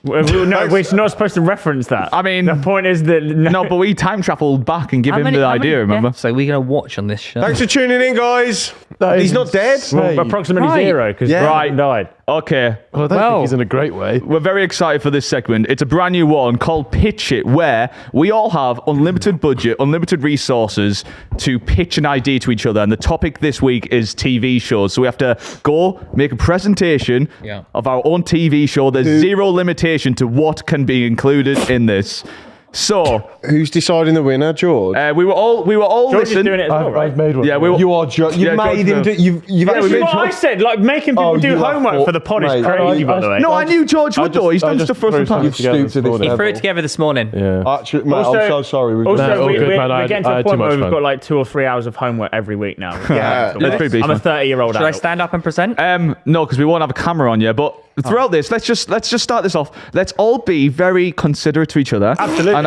No, we're not supposed to reference that. I mean, the point is that no, but we time traveled back and give him the idea, remember? So we're going to watch on this show. Thanks for tuning in, guys. That He's is not dead. insane. approximately Right. 0 because Yeah. Brian died. Okay, Well, I don't Well- think he's in a great way. we're very excited for this segment. It's a brand new one called Pitch It, where we all have unlimited budget, unlimited resources to pitch an idea to each other. And the topic this week is TV shows. So we have to go make a presentation of our own TV show. There's zero limitation to what can be included in this. So Who's deciding the winner, George? we were all George is listening. doing it as well, right? I've made one. Yeah, we were. You are George. You Yeah, made George him do. You've This we is made what I said. Like making people Oh, do you have homework thought- for the pod is mate, crazy, I- by the way. No, I knew George would though. He's done stuff for us very sometimes. together You've stooped to this morning. He threw it together this morning. Yeah. Actually, mate, Also- I'm so sorry. We've Also, No, all we're good, man. getting to I a had too point much where we've fun. got like 2 or 3 hours of homework every week now. Yeah, Let's be I'm a beefing. 30-year-old Should I adult. stand up and present? No, because we won't have a camera on you. But throughout this, let's just start this off. Let's all be very considerate to each other. Absolutely. And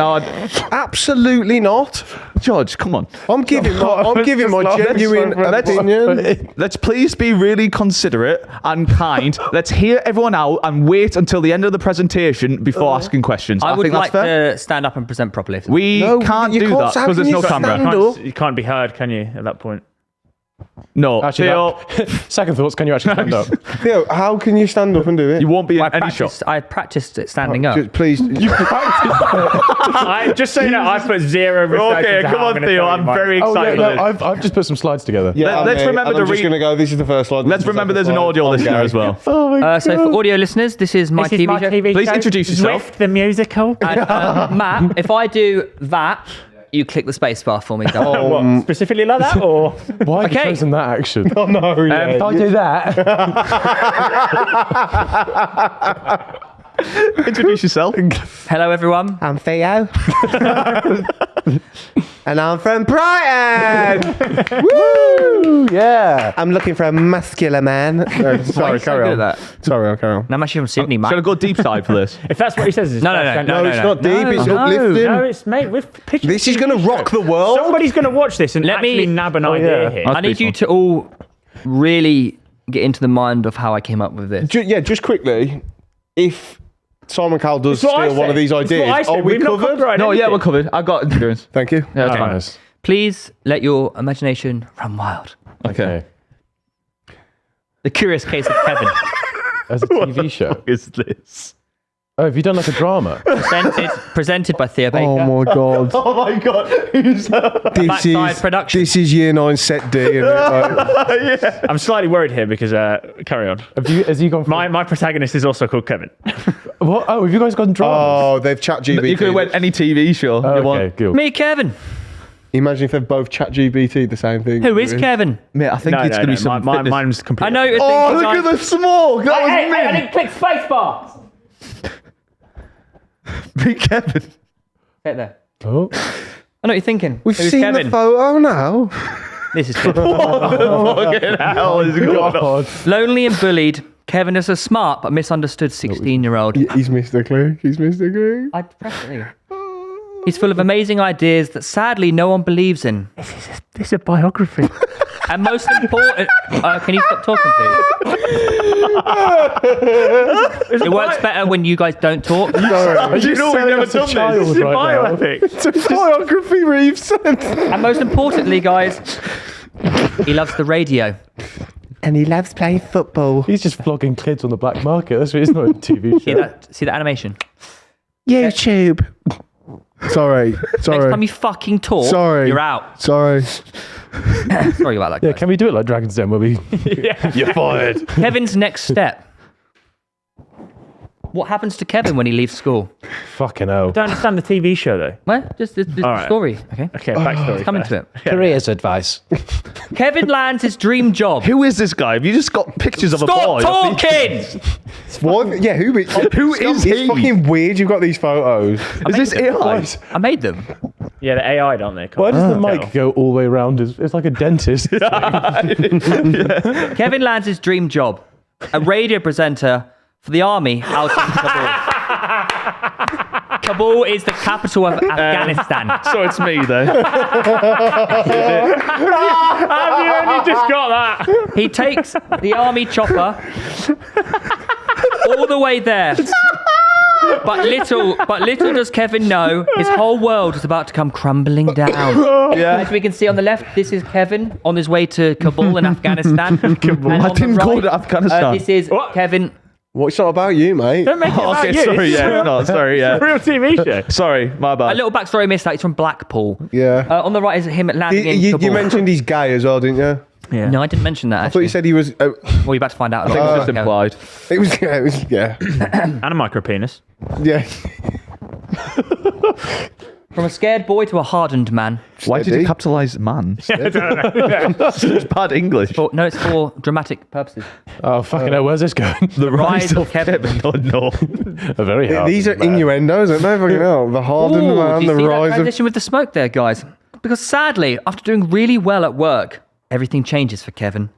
absolutely not. George, come on. I'm giving my genuine opinion. Let's please be really considerate and kind. Let's hear everyone out and wait until the end of the presentation before asking questions. I would think like that's fair. to stand up and present properly. We No, can't you do can't that stand because there's no up. camera. Stand up. You can't be heard, can you, at that point? No, Actually, Theo, second thoughts, can you actually stand up? Theo, how can you stand up and do it? you won't be in I any shot. practiced it standing up. Just, please. Just so you know, I put 0 research Okay, into come how on, gonna Theo. tell you I'm my- very Oh, yeah, excited. no, for this. I've just put some slides together. Yeah, Let's mate, remember and to I'm just read- going to go. This is the first slide. Let's remember there's an audio listener as well. So for audio listeners, this is my This is TV my show. TV Please show. introduce yourself. Zwift the musical. And, Matt, if I do that, you click the space bar for me. What, specifically like that, or Why have you Okay. chosen that action? Oh, no. If I do that, Introduce yourself. Hello, everyone. I'm Theo. And I'm from Brighton. Woo! Yeah. I'm looking for a muscular man. No, Why sorry, are you so carry good on. at that? Sorry, I'll carry on. No, I'm actually from Sydney, Shall I mate. go deep side for this? if that's what he says, it's No, best no, and- No, it's not deep. It's no. uplifting. No, it's mate. We've pitched. This is going to rock the world. Somebody's going to watch this and Let me- actually nab an idea here. I need you to all really get into the mind of how I came up with this. Just quickly, if Simon Cowell does It's what I steal one said. of these It's what ideas, I said. are we We've not covered? copyrighted No, yeah, anything. we're covered. I've got experience. Thank you. Yeah, that's fine. nice. Please let your imagination run wild. Okay. The Curious Case of Kevin. As a TV show. What is this? Oh, have you done like a drama? presented by Theo Baker. Oh my god. Oh my god. Who's Backside production. This is year 9 set D. Isn't it? Like, I'm slightly worried here because carry on. Has you gone for My protagonist is also called Kevin. what? Oh, have you guys gone dramas? oh, they've chat You GBT. could have went any TV show you okay, want. cool. Me, Kevin. Imagine if they've both chat GBT the same thing. Who is Kevin? Mate, I think No, it's no, going to no. be some My, fitness. mine's completely. I know you're Oh, thinking. look at the smoke. That was I mint. didn't click spacebar. Me, Kevin. Get there. Oh. I know what you're thinking. We've Who's seen Kevin? the photo now. This is Kevin. Fucking hell is going on? God. Lonely and bullied, Kevin is a smart but misunderstood 16-year-old. He's missed the clue. He's missed the clue. I pressed it. He's full of amazing ideas that sadly no one believes in. This is a biography. And most important, can you stop talking, please? It works better when you guys don't talk. Sorry. You know we've never done this. It's a bioepic. It's a biography, Reev said. And most importantly, guys, he loves the radio. And he loves playing football. He's just flogging kids on the black market. That's what it's not a TV show. See that animation? YouTube. Sorry. Next time you fucking talk, Sorry. you're out. Sorry. Sorry about that, Yeah, guys. can we do it like Dragon's Den where we... You're fired. Kevin's next step. What happens to Kevin when he leaves school? Fucking hell. Don't understand the TV show though. Well, just the right. story, okay? Okay, backstory. Come into it. Careers advice. Kevin lands his dream job. Who is this guy? Have you just got pictures of a boy? Stop talking! What? Yeah, who is It's he? fucking weird you've got these photos. Is this AI? I made them. Yeah, the AI, don't they? Why does the Tell. mic go all the way around? It's like a dentist. Kevin lands his dream job. A radio presenter for the army out in Kabul. Kabul is the capital of Afghanistan. So it's me then. Have you only just got that? He takes the army chopper all the way there. But little does Kevin know, his whole world is about to come crumbling down. As we can see on the left, this is Kevin on his way to Kabul in Afghanistan. Kabul. I didn't go to Afghanistan. This is Kevin. Well, it's not about you, mate. Don't make it about Okay, you. sorry, yeah. No, sorry, yeah. It's a real TV show. Sorry, my A bad. little backstory missed that he's from Blackpool. Yeah. On the right is him landing in You Kabul. mentioned he's gay as well, didn't you? Yeah. No, I didn't mention that. I thought you said he was. Well, you're about to find out. I think it was just implied. It was. Yeah. And a micro penis. Yeah. From a scared boy to a hardened man. Why did Steady. you capitalise man? I don't know. It's bad English. No, it's for dramatic purposes. Oh, fucking hell, where's this going? The Rise of Kevin. Oh, no. A very hard These are man. innuendos, aren't they? Fucking hell. The hardened Ooh, man, do you the see that rise of. transition with the smoke there, guys? Because sadly, after doing really well at work, everything changes for Kevin.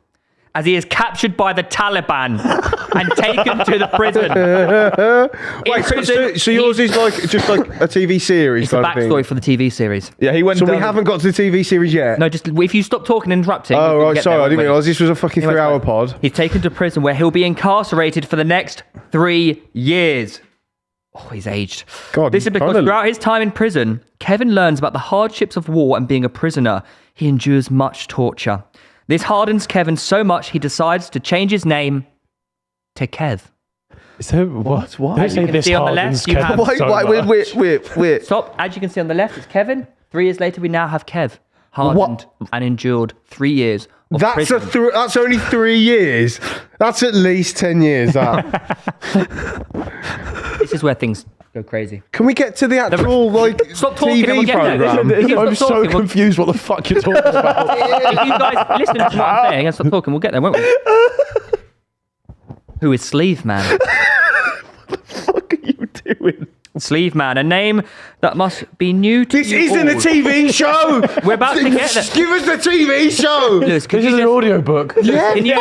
As he is captured by the Taliban and taken to the prison. Wait, so yours is like just like a TV series It's the type of backstory thing? for the TV series. Yeah, he went So we down- haven't got to the TV series yet? No, just if you stop talking and interrupting. Oh, we'll right, get sorry, there, I didn't won't we? realise this was a fucking Anyways, 3-hour guys, pod. He's taken to prison where he'll be incarcerated for the next 3 years. Oh, he's aged. God, This is because kinda- throughout his time in prison, Kevin learns about the hardships of war and being a prisoner. He endures much torture. This hardens Kevin so much he decides to change his name to Kev. Is there, what? Why? Don't As say you can this see on the hardens left, you Kevin have- Wait, so wait, much. wait. Stop. As you can see on the left, it's Kevin. 3 years later, we now have Kev. Hardened and endured 3 years of prison. That's only 3 years. That's at least 10 years. That. This is where things go crazy. Can we get to the actual Stop talking and we'll TV get there. program? If you I'm stop so talking, we'll- confused what the fuck you're talking about. if you guys listen to what I'm saying and stop talking, we'll get there, won't we? Who is Sleeve Man? What are you doing? Sleeve Man, a name that must be new to This you isn't a all. TV show. We're about to get there. Give us the TV show. Lewis, can This you is an just, audio book. can you,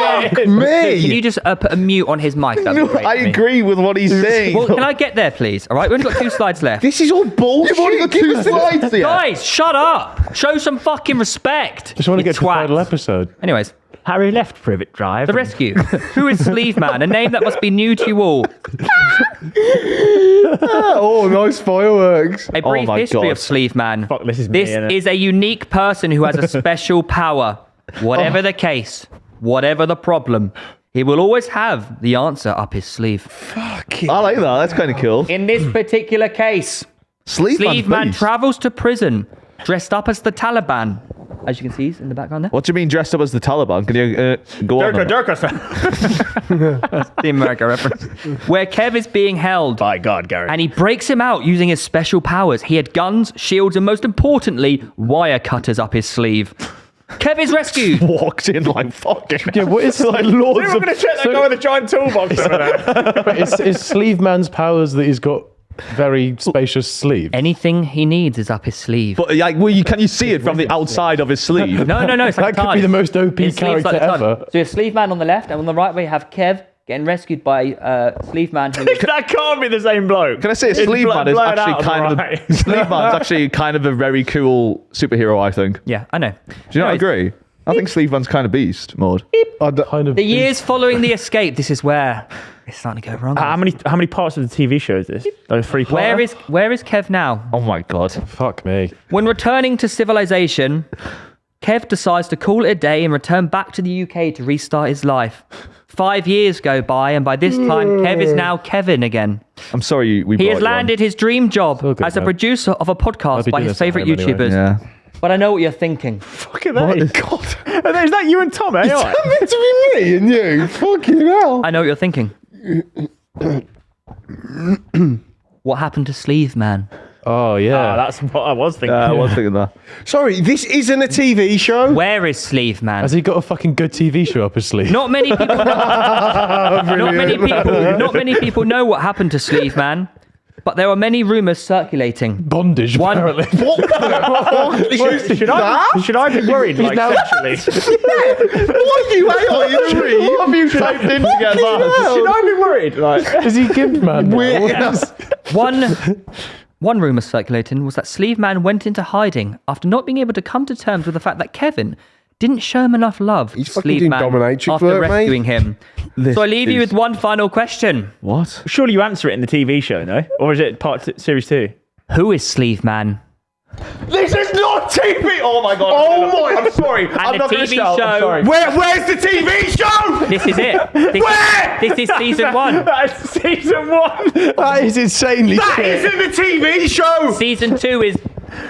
Me. can you just put a mute on his mic? That'd be great I for me. agree with what he's saying. Well, can I get there, please? All right, we've only got 2 slides left. This is all bullshit. You've only got 2 slides here. Guys, shut up! Show some fucking respect. Just want to you get to the final twats. episode. Anyways, Harry left Privet Drive. the rescue. Who is Sleeve Man? A name that must be new to you all. Oh, nice fireworks. A brief my history God. of Sleeve Man. Fuck, this is me, This innit? is a unique person who has a special power. Whatever the case, whatever the problem, he will always have the answer up his sleeve. I like that. That's kind of cool. In this particular case, Sleeve Man travels to prison dressed up as the Taliban. As you can see, he's in the background there. What do you mean dressed up as the Taliban? Can you go on? The America reference. Where Kev is being held. By God, Garratt. And he breaks him out using his special powers. He had guns, shields, and most importantly, wire cutters up his sleeve. Kev is rescued. Walked in like fucking. Yeah, what is like loads We were of. going to check that guy with a giant toolbox over there. But is Sleeve Man's powers that he's got very spacious sleeves? Anything he needs is up his sleeve. But like, can you see it from the outside of his sleeve? No, it's like That could be the most OP His sleeve's character like a ton. ever. So you have Sleeve Man on the left, and on the right we have Kev getting rescued by Sleeve Man. Who That can't be the same bloke. Can I say It's Sleeve Man is blurred actually out, kind right. of Sleeve Man's actually kind of a very cool superhero, I think. Do yeah, I know. you not agree? I think Sleeve Man's kind of beast, Maud. Kind of. The years following the escape, this is where it's starting to go wrong. How many parts of the TV show is this? Like 3 parts. Where is Kev now? Oh my god. Fuck me. When returning to civilization, Kev decides to call it a day and return back to the UK to restart his life. 5 years go by, and by this time, Kev is now Kevin again. I'm sorry we He brought has you on. landed his dream job good, as a man. producer of a I'll podcast be by doing his this at favourite home anyway. YouTubers. Yeah. But I know what you're thinking. Fuck are they? God. Is that you and Tom, eh? Meant to be me and you. Fucking hell. I know what you're thinking. What happened to Sleeve Man? Oh yeah. That's what I was thinking. I was thinking that. Sorry, this isn't a TV show. Where is Sleeve Man? Has he got a fucking good TV show up his sleeve? Not many people know, not many people know what happened to Sleeve Man, but there are many rumours circulating. Bondage, One- apparently. Should I be worried, like, sexually? What are you What have you typed in together? Should I be worried? Like, Is he Gimp Man? now? One rumour circulating was that Sleeve Man went into hiding after not being able to come to terms with the fact that Kevin didn't show him enough love. He's to fucking Sleeve doing Man dominatrix after work, mate. rescuing him. So I leave you with one final question. What? surely you answer it in the TV show, no? Or is it series 2? Who is Sleeve Man? This is not TV! Oh my god. Oh my- I'm sorry. I'm the not going TV to shout. show- I'm sorry. Where's the TV show? This is it. This is season 1. That's season 1. That is insanely That shit. isn't the TV show. Season 2 is,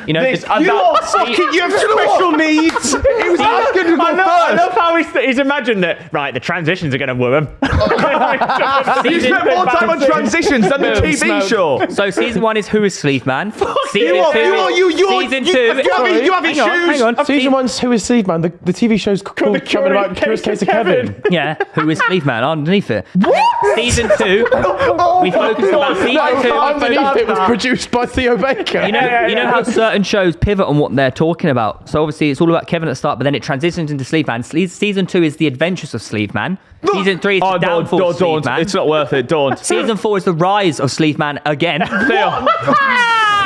you know, This- the- You are fucking. You have special needs. He was asking to go I love first. how he's imagined that, right, the transitions are going to woo him. You spent more time on transitions than the TV show. So season 1 is Who is Sleeve Man? Season You are. 2 Season 2. You have issues. Hang on. Season 1's Who is Sleeve Man? The TV show's called The coming about Curious Case of Kevin. Yeah, Who is Sleeve Man underneath it. Season 2, we focus about season 2. Underneath it was produced by Theo Baker. You know how certain shows pivot on what they're talking about. So obviously it's all about Kevin at the start, but then it transitions into Sleeve Man. Season 2 is the adventures of Sleeve Man. Season 3 is the downfall of Sleeve Man. It's not worth it. Don't. Season 4 is the rise of Sleeve Man again.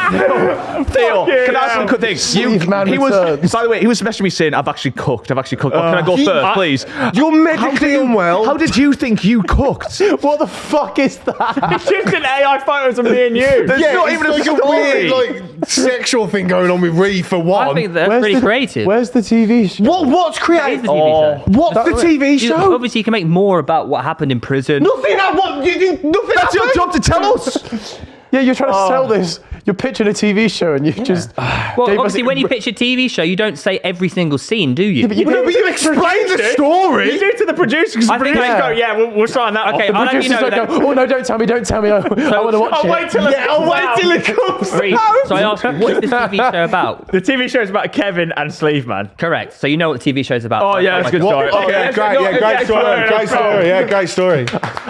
Theo, can I ask you a quick thing? Sleeve Man He was, returns. by the way, he was messaging me saying, I've actually cooked. Oh, can I go first, please? You're medically unwell. How did you think you cooked? What the fuck is that? It's just an AI photos of me and you. There's not it's even like a story. weird, sexual thing going on with Reev for one. I think that's pretty creative. Where's the TV show? What's It is creative? a TV show. What's the TV You- show? Obviously, you can make more about what happened in prison. Nothing. Nothing. That's your job to tell us. Yeah, you're trying to sell this. You're pitching a TV show and you just... Well, Gave us obviously, a- when you pitch a TV show, you don't say every single scene, do you? but you No, but you explain the story. You do it to the producers because the I think- producers go, yeah, we'll sign that Okay, off. I'll let you Producers know don't that. go, oh no, don't tell me, I want to watch I'll it. wait till it comes out. Reev, so I asked you, what is this TV show about? The TV show is about Kevin and Sleeve Man. Correct. So you know what the TV show is about. Oh, yeah, that's a good story. Oh, yeah, great. Yeah, great story. Great story. Yeah, great story.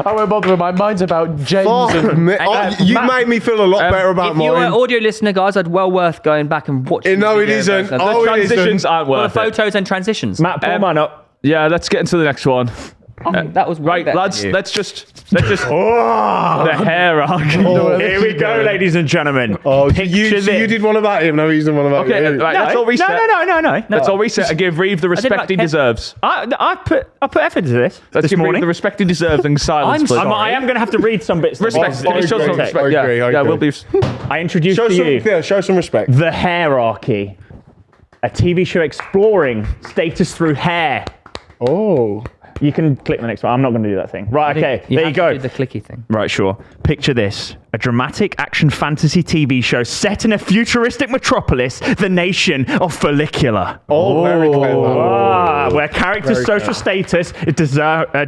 I won't bother with mine. Mine's about James and... You made me feel a lot better about If you're an mine. audio listener, guys, I'd well worth going back and watching. No, the it video isn't. version. Oh, it Transitions isn't. aren't Well, worth the it. photos and transitions. Matt, pull mine up. Yeah, let's get into the next one. That was way Right, better lads, than you. let's just the hair arc. Here we go, ladies and gentlemen. Oh, so Picture you this. did one about him. No, he's done one about Okay, you. right, let's all reset. No. Let's all reset and give Reev the respect about he Kev- deserves. I put effort into this Let's this give Reev morning. the respect he deserves and silence, I'm please. sorry. I am going to have to read some bits. Respect. I Show agree. some respect. I Yeah, agree, I yeah, agree. we'll be. I introduced Show to some, you yeah, show some respect. The Hierarchy, a TV show exploring status through hair. Oh. You can click the next one. I'm not going to do that thing. Right, okay, there you have go. to do the clicky thing. Right, sure. Picture this. A dramatic action fantasy TV show set in a futuristic metropolis, the nation of Follicular. Oh, very clever. Where characters' Very social status is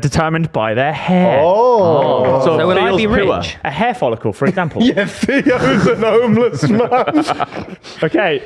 determined by their hair. Oh. So will I feels be pure. rich? A hair follicle, for example. Yeah, Theo's an homeless man. Okay.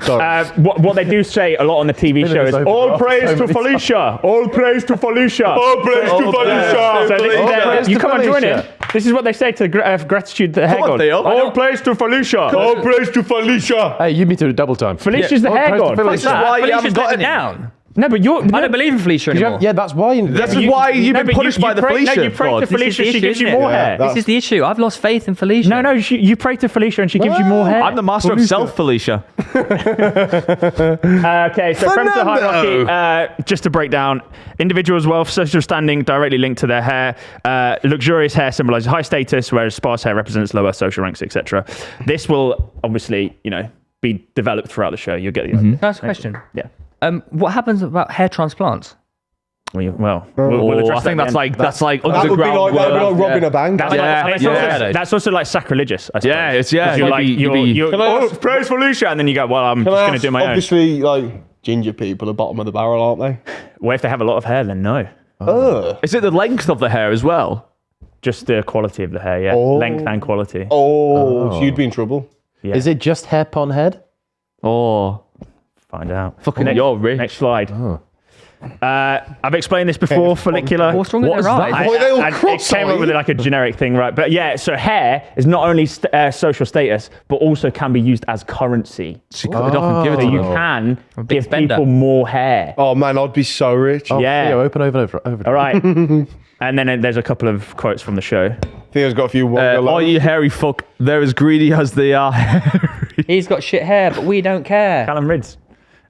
Sorry. What they do say a lot on the TV show is over all the praise so to many Felicia. All praise to Felicia. All praise to Felicia. So this is praise you to come on, join Felicia. in. This is what they say to gratitude, the hair on, god. Theo. All praise to Felicia. All praise to Felicia. Hey, you need to do double time. Felicia's the hair praise to god. Felicia. This is why you Felicia's haven't got letting any. down. No, but I don't believe in Felicia anymore. Yeah, that's why. This is why you've been punished by the Felicia. No, you pray to God. Felicia, This is the she gives issue, you isn't more it? hair. This is the issue. I've lost faith in Felicia. No, you pray to Felicia and she gives you more hair. I'm the master of self, Felicia. Okay, so friends of the hierarchy, just to break down, individuals' wealth, social standing directly linked to their hair. Luxurious hair symbolizes high status, whereas sparse hair represents lower social ranks, etc. This will obviously, be developed throughout the show. You'll get the idea. Can I ask a question? Yeah. What happens about hair transplants? We'll Oh, address I think that that's like That would be underground. like robbing a bank. That's also like sacrilegious, I suppose. Yeah, You're praise Felicia, and then you go, well, I'm just going to do my own. Obviously, like ginger people are bottom of the barrel, aren't they? Well, if they have a lot of hair, then no. Is it the length of the hair as well? Just the quality of the hair, yeah. Oh. Length and quality. So you'd be in trouble. Yeah. Is it just hair pon head? Oh, Find out. fucking you're rich. Next slide. I've explained this before, follicular. What's wrong with their eyes? Why are they all It cross-eyed? came up with like a generic thing, right? But yeah, so hair is not only social status, but also can be used as currency. She cut it off and give it So to you them. can big give spender. people more hair. Oh man, I'd be so rich. Yeah. Theo, open over. All right. And then there's a couple of quotes from the show. Theo's got a few. All you hairy fuck, they're as greedy as they are hairy. He's got shit hair, but we don't care. Callum Rids.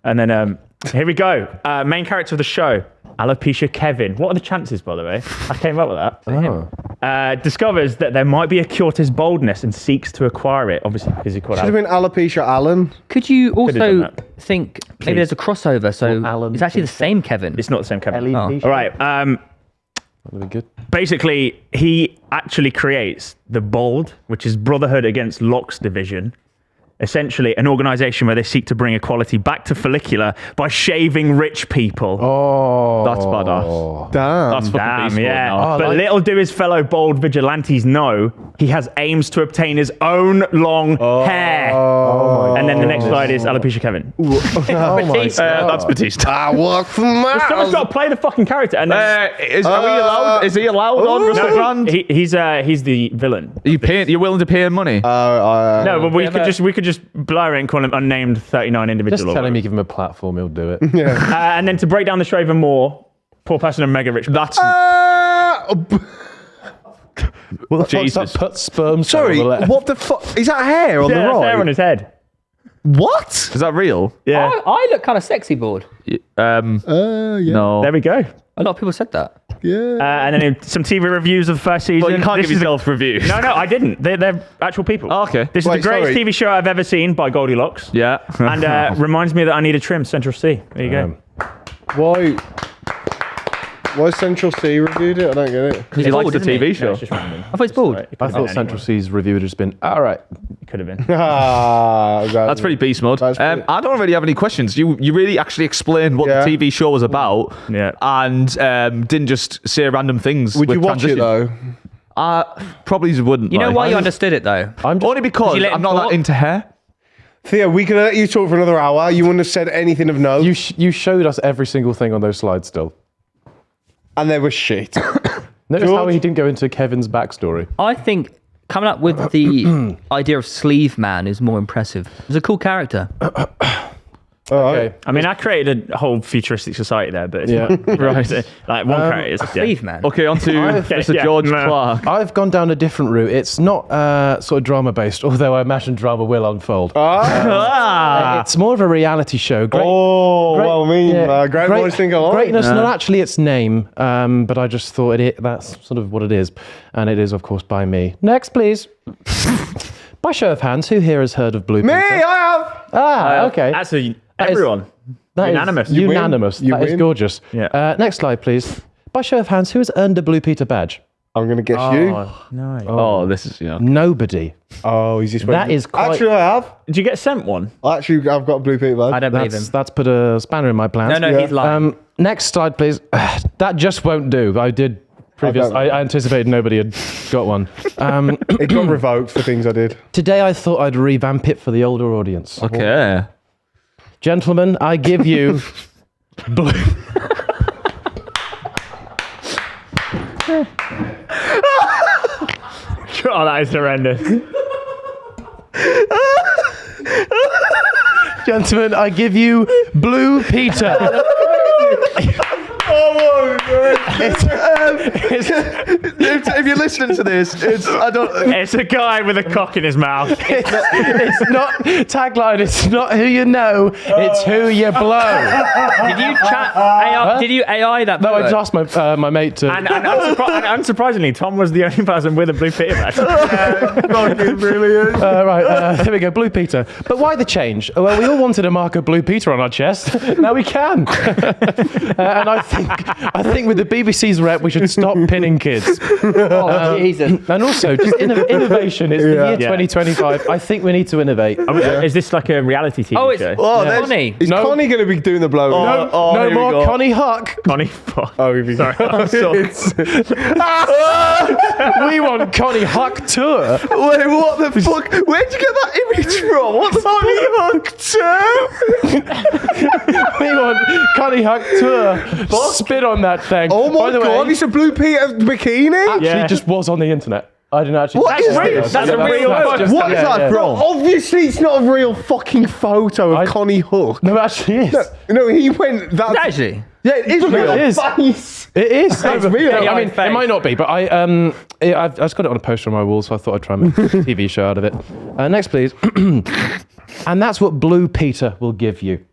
And then here we go. Main character of the show, Alopecia Kevin. What are the chances, by the way? I came up with that. Discovers that there might be a cure to his baldness and seeks to acquire it. Obviously, because he called Should have been alopecia Allen. Could you done also that. think maybe there's a crossover? So Alan it's actually the same Kevin. It's not the same Kevin. L.E.P. All right. That'd be good. Basically, he actually creates the Bold, which is Brotherhood Against Locks Division. Essentially, an organization where they seek to bring equality back to follicular by shaving rich people. Oh, That's badass. Damn. That's fucking Damn, beast mode yeah. now. But little do his fellow bold vigilantes know, he has aims to obtain his own long hair. And then the next slide is Alopecia Kevin. That's Batista. I work for Someone's got to play the fucking character. And then, Are we allowed? Is he allowed on Russell Brand? he's the villain. You're willing to pay him money? No, but we could just blur it and call him unnamed 39 individual. Just tell him you give him a platform, he'll do it. And then to break down the show even more, poor person and mega rich. That's Jesus. Put sperm cell Sorry, on the left. what the fuck? Is that hair on the that's hair on right? his head. What? Is that real? Yeah. I look kind of sexy bald. No. There we go. A lot of people said that. And then some TV reviews of the first season. Well, you can't This give is yourself reviews. No, I didn't. They're actual people. Oh, okay. This is Wait, the greatest sorry. TV show I've ever seen by Goldilocks. Yeah. And reminds me that I need a trim, Central C. There you go. Why Central C reviewed it? I don't get it. He likes the isn't he? TV No, show. it's just random. I thought it's bald. I thought Central C's review had just been, all right. It could have been. That's pretty beast mode. That's pretty- I don't really have any questions. You really actually explained what Yeah. the TV show was about, Yeah. and didn't just say random things. Would with you watch transition. it though? Probably wouldn't. You know like. why you understood it though? Only because you let I'm him not talk? that into hair. Theo, we could let you talk for another hour. You wouldn't have said anything of note. You showed us every single thing on those slides still. And they were shit. Notice how George? he didn't go into Kevin's backstory. I think coming up with the idea of Sleeve Man is more impressive. It's a cool character. Okay. I mean, I created a whole futuristic society there, but it's Yeah. not, right. Like one character is Sleeve Man. Okay, on to Mr. yeah, George no. Clarke. I've gone down a different route. It's not sort of drama based, although I imagine drama will unfold. It's more of a reality show. Great, Great voice think along. greatness, not actually its name, but I just thought that's sort of what it is. And it is, of course, by me. Next, please. By show of hands, who here has heard of Blue Me, Peter? I have. Okay. Actually, That is- everyone. That is Unanimous. Unanimous. You That is win. gorgeous. Yeah. Next slide, please. By show of hands, who has earned a Blue Peter badge? I'm going to guess you. No. Oh, this is Nobody. Oh, is this That is quite- Actually, I have. Did you get sent one? Actually, I've got a Blue Peter badge. I don't believe him. That's put a spanner in my plans. No, he's lying. Next slide, please. That just won't do. I did previous. Okay. I anticipated nobody had got one. It got revoked for things I did. Today, I thought I'd revamp it for the older audience. Okay. Gentlemen, I give you blue. Oh, that is horrendous. Gentlemen, I give you Blue Peter. If you're listening to this, It's a guy with a cock in his mouth. It's not tagline. It's not who you know. It's who you blow. Did you chat AI? Did you AI that? No, I photo? just asked my mate to. And unsurprisingly, Tom was the only person with a blue Peter badge. Fucking brilliant. Right, there we go, Blue Peter. But why the change? Well, we all wanted a mark of Blue Peter on our chest. Now we can. And I think with the BBC's rep, we should stop pinning kids. Oh, Jesus. And also, just innovation. It's the year 2025. I think we need to innovate. Is this like a reality TV Oh, it's show? Connie. Is Connie going to be doing the blow? No more Connie Huck. Connie, fuck. Oh, here we go. We want Connie Huck tour. Wait, what the fuck? Where'd you get that image from? What the fuck? We want Connie Huck tour. Spit on that thing. Oh my By the God, way, it's a Blue Peter bikini? actually Yeah. just was on the internet. I didn't actually. What is this? That's a real just- What is that from? Obviously, it's not a real fucking photo of Connie Hook. No, it actually is. No, he went. That's Actually. Yeah, it is real. It is. face. It is. It's real. I AI mean, face. it might not be, but I've just got it on a poster on my wall, so I thought I'd try and make a TV show out of it. Next, please. And that's what Blue Peter will give you.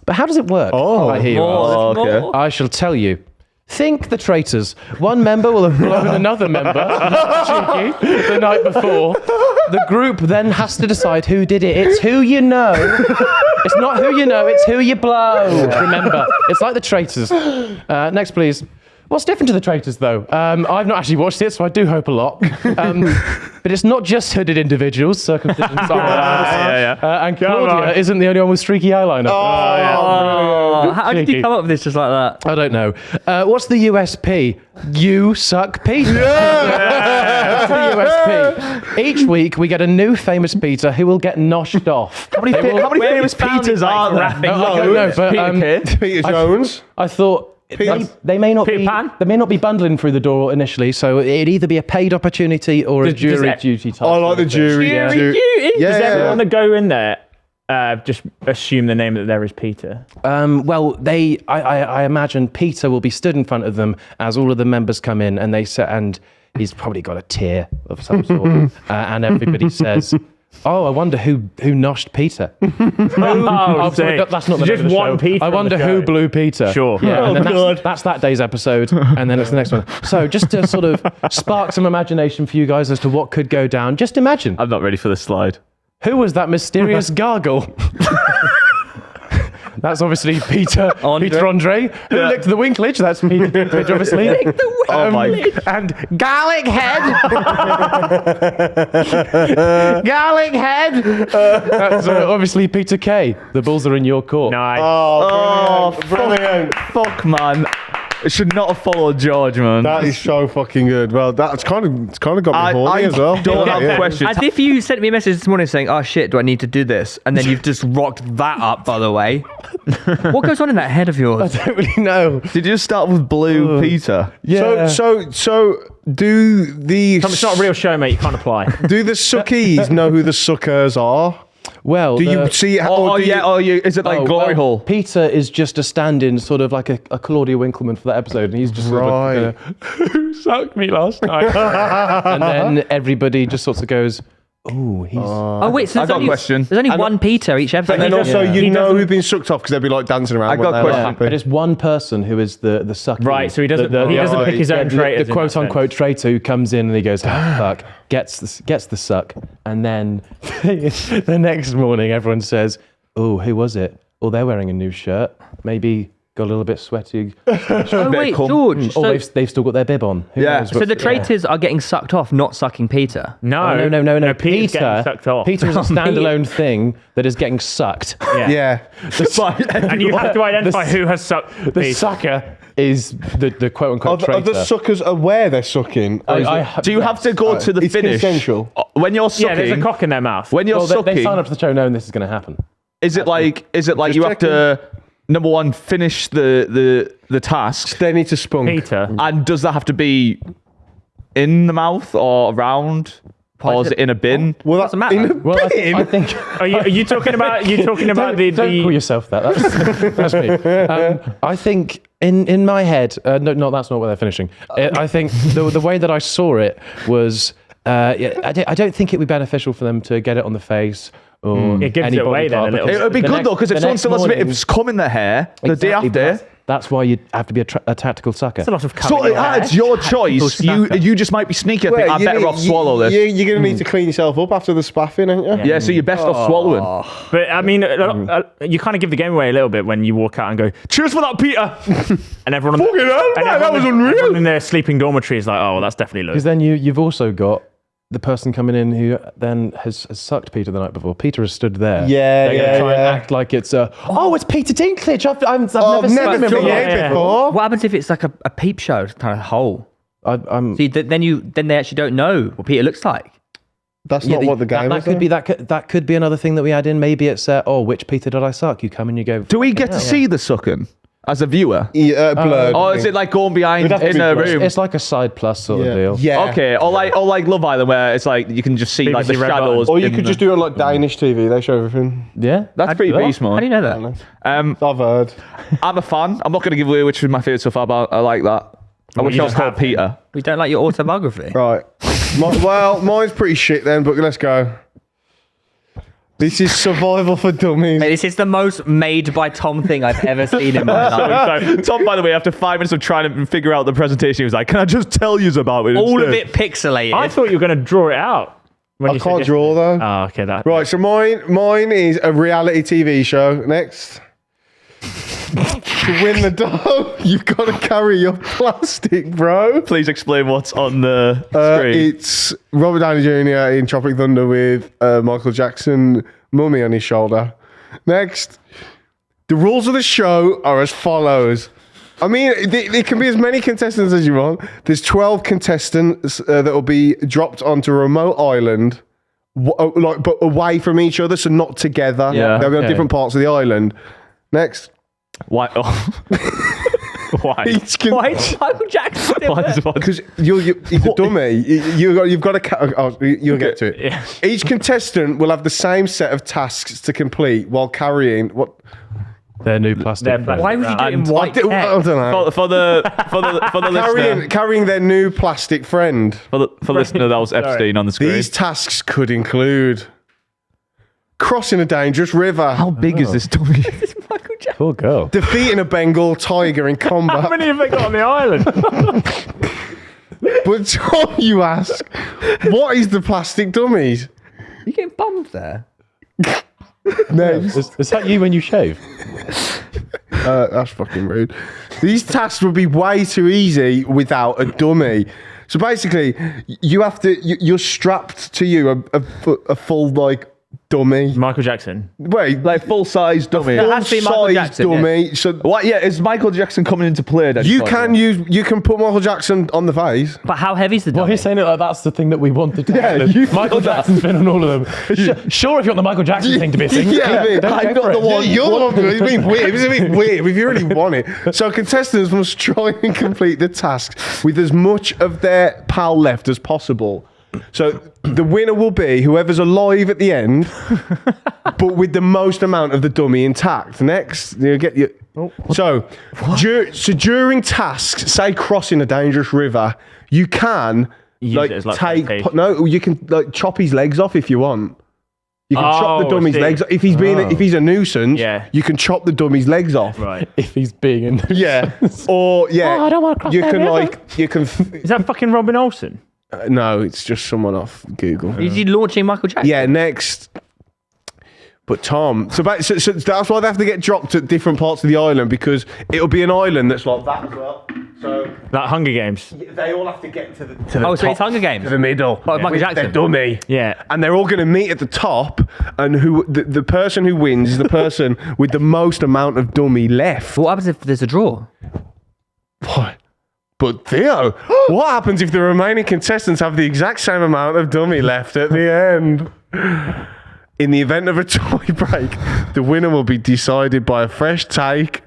But how does it work? Oh. I hear you ask. okay. I shall tell you. Think the traitors. One member will have blown another member cheeky, the night before. The group then has to decide who did it. It's who you know. It's not who you know, it's who you blow. Remember, it's like the traitors. Next, please. What's different to the traitors, though? I've not actually watched it, so I do hope a lot. But it's not just hooded individuals, circumcision. And Claudia isn't the only one with streaky eyeliner. Oh, how did you come up with this just like that? I don't know. What's the USP? You suck Peter. That's the USP. Each week we get a new famous Peter who will get noshed off. How many famous Peters are there? I don't know, but Peter Jones. I thought they may not Peter be Pan? they may not be bundling through the door initially, so it'd either be a paid opportunity or a jury duty type. I like the jury. Yeah. Does Yeah. everyone that go in there just assume the name that there is Peter? Well, I imagine Peter will be stood in front of them as all of the members come in, and and he's probably got a tear of some sort, and everybody says, "Oh, I wonder who noshed Peter." Sorry, that's not the name just of the one show. Peter. I wonder who blew Peter. Sure. Yeah, and then God. that's that day's episode, and then it's the next one. So just to sort of spark some imagination for you guys as to what could go down, just imagine. I'm not ready for this slide. Who was that mysterious gargle? That's obviously Peter Andre. Who licked the winklage? That's Peter Dinklage, obviously. Oh my. And garlic head. Garlic head. That's obviously Peter Kay. The balls are in your court. Nice. Oh, Brilliant. fuck, man. It should not have followed George, man. That is so fucking good. Well, it's kind of got me horny as well. don't have questions. As if you sent me a message this morning saying, "Oh shit, do I need to do this?" And then you've just rocked that up. By the way, what goes on in that head of yours? I don't really know. Did you start with Blue Peter? Yeah. So do the It's not a real show, mate. You can't apply. do the suckies know who the suckers are? Well, Do you see? Is it like Glory Hole? Peter is just a stand-in, sort of like a Claudia Winkleman for that episode, and he's just sort of who sucked me last night? And then everybody just sort of goes, "Oh, he's." Oh wait, so I got a question. There's only one Peter each episode. And then also, He you know doesn't- who've been sucked off because they'd be like dancing around. I got a weren't they? question. Like, But it's one person who is the sucker. Right, so he doesn't pick his own traitors. The quote-unquote traitor who comes in and he goes, "Oh, fuck," gets the suck, and then the next morning everyone says, "Oh, who was it? Oh, they're wearing a new shirt. Maybe got a little bit sweaty. Oh wait, cum. George. Or So, they've still got their bib on. Who Yeah. knows so what's- the traitors are getting sucked off, not sucking Peter. No, No. Peter's getting sucked off. Peter is a standalone thing that is getting sucked. Yeah. And you have to identify who has sucked The Peter. sucker is the quote-unquote Are traitor. the suckers aware they're sucking? Or is it- Do you have to go to the it's finish? consensual. When you're sucking, Yeah, there's a cock in their mouth. when you're Well, sucking, they sign up to the show knowing this is going to happen. is it like you have to number one finish the tasks, They need to spunk. Peter. and does that have to be in the mouth or around? Or is it in a bin? Well, Doesn't matter. Well, I think. Are you talking about Don't call the yourself that. That's me. I think in my head, no, that's not what they're finishing. I think the way that I saw it was, I don't think it'd be beneficial for them to get it on the face. Or It gives any it away body then a part, little because It would be the good next- though, because if the someone next still has a bit morning- of cum in their hair the day Exactly, after. but That's why you have to be a tactical sucker. It's a lot of So cutting your hair. it's your choice. snacker. You just might be sneaky. I think I'm better off swallow this. You're going to need to clean yourself up after the spaffing, aren't you? Yeah, so you're best off swallowing. But I mean, you kind of give the game away a little bit when you walk out and go, "Cheers for that, Peter!" And everyone, Fucking hell, and man, that was everyone unreal. in their sleeping dormitory is like, "Oh, well, that's definitely Lewis." Because then you've also got the person coming in who then has sucked Peter the night before. Peter has stood there. Yeah, They're going to yeah, try and yeah. act like it's it's Peter Dinklage. I've never I've seen never him in seen my life. it before. What happens if it's like a peep show kind of hole? I'm, See, then they actually don't know what Peter looks like. That's not what the game that is. could be that could be another thing that we add in. Maybe it's which Peter did I suck? You come and you go. Do we get to see the sucking as a viewer? Blurred. Or is it like going behind It'd have to in be a blurred. room? It's like a side plus sort of deal. Yeah. Okay, or like Love Island, where it's like you can just see like the BBC Red shadows. Or you in could the- just do it like Danish TV. They show everything. Yeah. That's pretty beast, How do you man. know that? I've heard. I'm a fan. I'm not going to give away which was my favourite so far, but I like that. I wish you I was just called have- Peter. We don't like your autobiography. Right. Well, mine's pretty shit then, but let's go. This is Survival for Dummies. Mate, this is the most made by Tom thing I've ever seen in my life. So, Tom, by the way, after 5 minutes of trying to figure out the presentation, he was like, "Can I just tell you about it?" All of instead?" it pixelated. I thought you were going to draw it out. When I you can't suggested draw it. though. Oh, okay. That Right, so mine is a reality TV show. Next. To win the dough, you've got to carry your plastic, bro. Please explain what's on the screen. It's Robert Downey Jr. in Tropic Thunder with Michael Jackson mummy on his shoulder. Next. The rules of the show are as follows. I mean, there can be as many contestants as you want. There's 12 contestants that will be dropped onto a remote island, but away from each other, so not together. Yeah. They'll be on Okay. different parts of the island. Next. Why? Oh. Why? Why is Michael Jackson still there? Because he's a dummy. You've got to. You'll get to it. Yeah. Each contestant will have the same set of tasks to complete while carrying what. Their new plastic. Their plastic. Why would you do it in And- white I text? don't know. For the listener, Carrying their new plastic friend. for the listener, that was Epstein on the screen. These tasks could include crossing a dangerous river, How big is this dummy? Michael Jackson. Poor girl. defeating a Bengal tiger in How combat. many have they got on the island? But Tom, you ask, what is the plastic dummies? You getting bummed there? Next. Is that you when you shave? That's fucking rude. These tasks would be way too easy without a dummy. So basically, you're strapped to you a full like dummy. Michael Jackson. Wait, Like full size dummy. It has to be Michael full-size Jackson, yeah. dummy. So What? Yeah, is Michael Jackson coming into play? Then you can put Michael Jackson on the face. But how heavy is the Well, dummy? he's saying it like that's the thing that we wanted to Yeah, happen. you Michael thought that. Jackson's been on all of them. Sure, if you want the Michael Jackson thing to be a thing. Yeah, I mean, don't I'm go not for the it. one- You're the one who's being weird. It's a bit weird if you really want it. So contestants must try and complete the tasks with as much of their pal left as possible. So the winner will be whoever's alive at the end, but with the most amount of the dummy intact. Next, you get you. So during tasks, say crossing a dangerous river, you can Use like it as, like, take flotation. you can like chop his legs off if you want. You can chop the Oh, I dummy's see. legs. If he's if he's a nuisance, Yeah. you can chop the dummy's legs off. Right. If he's being in. Yeah. Or yeah. Oh, I don't wanna cross you that can river. like you can. Is that fucking Robin Olsen? No, it's just someone off Google. Is he launching Michael Jackson? Yeah. Next. But Tom, so that's why they have to get dropped at different parts of the island, because it'll be an island that's like that as well. So Like Hunger Games. they all have to get to the Oh, so top, it's Hunger Games. to the middle. Like Michael with Jackson. their dummy. Yeah. And they're all going to meet at the top, and the person who wins is the person with the most amount of dummy left. What happens if there's a draw? What? But Theo, what happens if the remaining contestants have the exact same amount of dummy left at the end? In the event of a tie break, the winner will be decided by a fresh take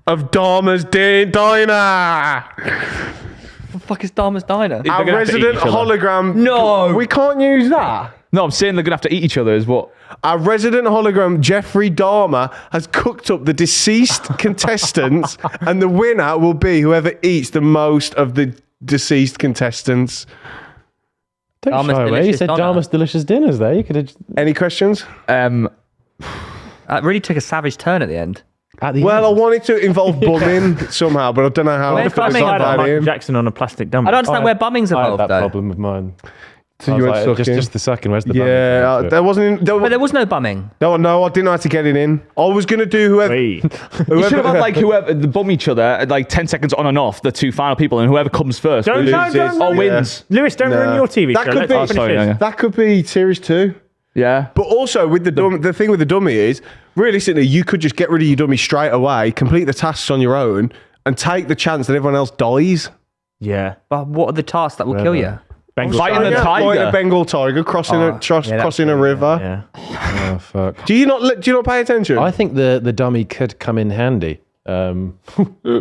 of Dharma's Diner. fuck is Dharma's Diner? Our gonna have to resident eat each other. hologram. No. We can't use that. No, I'm saying they're gonna have to eat each other. Is what? Our resident hologram, Jeffrey Dahmer, has cooked up the deceased contestants, and the winner will be whoever eats the most of the deceased contestants. Don't Dharma's shy away. You delicious said dinner. Dharma's delicious dinners there. You could have Any questions? It really took a savage turn at the end. at the Well, I end. wanted to involve bumming somehow, but I don't know how. Where's to put bumming? that Michael in. Jackson on a plastic dummy. I don't understand where bumming's I had involved that though. problem with mine. So I you was went like, sucking. just the second. Where's the Yeah, there wasn't. But there was no bumming. No, I didn't know how to get it in. I was gonna do whoever. Wait. You should have had like whoever they bum each other like 10 seconds on and off, the two final people, and whoever comes first Don't- loses don't- or don't- wins. Lewis, don't ruin your TV That show. could Let's be- finish sorry, this. yeah. That could be series 2. Yeah. But also with the thing with the dummy is realistically you could just get rid of your dummy straight away, complete the tasks on your own, and take the chance that everyone else dies. Yeah. But what are the tasks that will kill you? Bengal Fighting the tiger. tiger. Like a Bengal tiger crossing crossing a river. Yeah. Oh fuck. Do you not pay attention? I think the dummy could come in handy.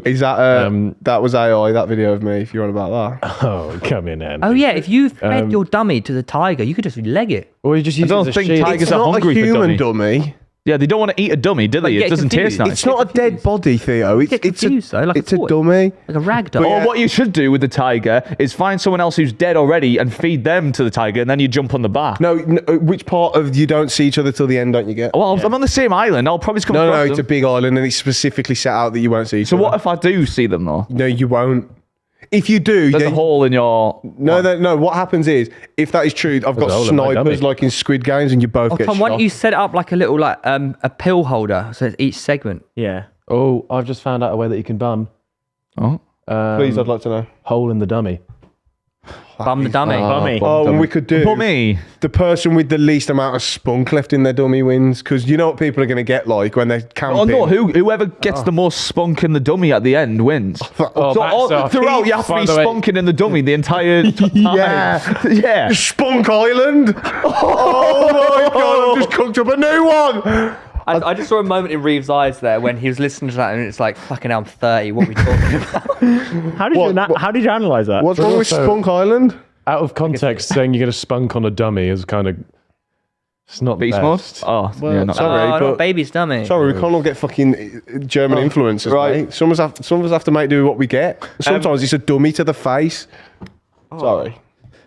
Is that that was AI, that video of me, if you're on about that. Oh, come in handy. Oh yeah, if you fed your dummy to the tiger, you could just leg it. Or you just use I don't it as a think shield. tigers It's are not a hungry for human dummy. dummy. Yeah, they don't want to eat a dummy, do they? Like, It get doesn't taste confused. nice. It's not a dead body, Theo. It's confused, though, like a it's a toy. dummy. Like a rag doll. Yeah. Or what you should do with the tiger is find someone else who's dead already and feed them to the tiger, and then you jump on the back. No, which part of you don't see each other till the end, don't you get? Well, I'm on the same island. I'll probably just come No, across it's a them. big island and it's specifically set out that you won't see each So other. what if I do see them though? No, you won't. If you do, There's a then... hole in your. No. What happens is, if that is true, I've got a hole in my snipers dummy. like in Squid Games, and you both Oh, get Tom, shot. why don't you set it up like a little a pill holder so it's each segment? Yeah. Oh, I've just found out a way that you can bum. Oh. Please, I'd like to know. Hole in the dummy. Bum the dummy. Bummy. Oh, and we could do But me. the person with the least amount of spunk left in their dummy wins, because you know what people are going to get like when they're camping. Oh no! Whoever gets the most spunk in the dummy at the end wins. Oh, So that's off. throughout, you have to By be the way- spunking in the dummy the entire time. Yeah. Spunk Island. Oh my god! I've just cooked up a new one. I just saw a moment in Reev's eyes there when he was listening to that, and it's like, fucking hell, I'm 30. What are we talking about? How did you analyze that? What's wrong with also- Spunk Island? Out of context, saying you're going to spunk on a dummy is kind of. It's not the Beast mode? best. Oh, Well, yeah, not sorry. Oh, but- not baby's dummy. Sorry, we can't all get fucking German influences, right. mate. Some of us have to make do with what we get. Sometimes it's a dummy to the face. Sorry.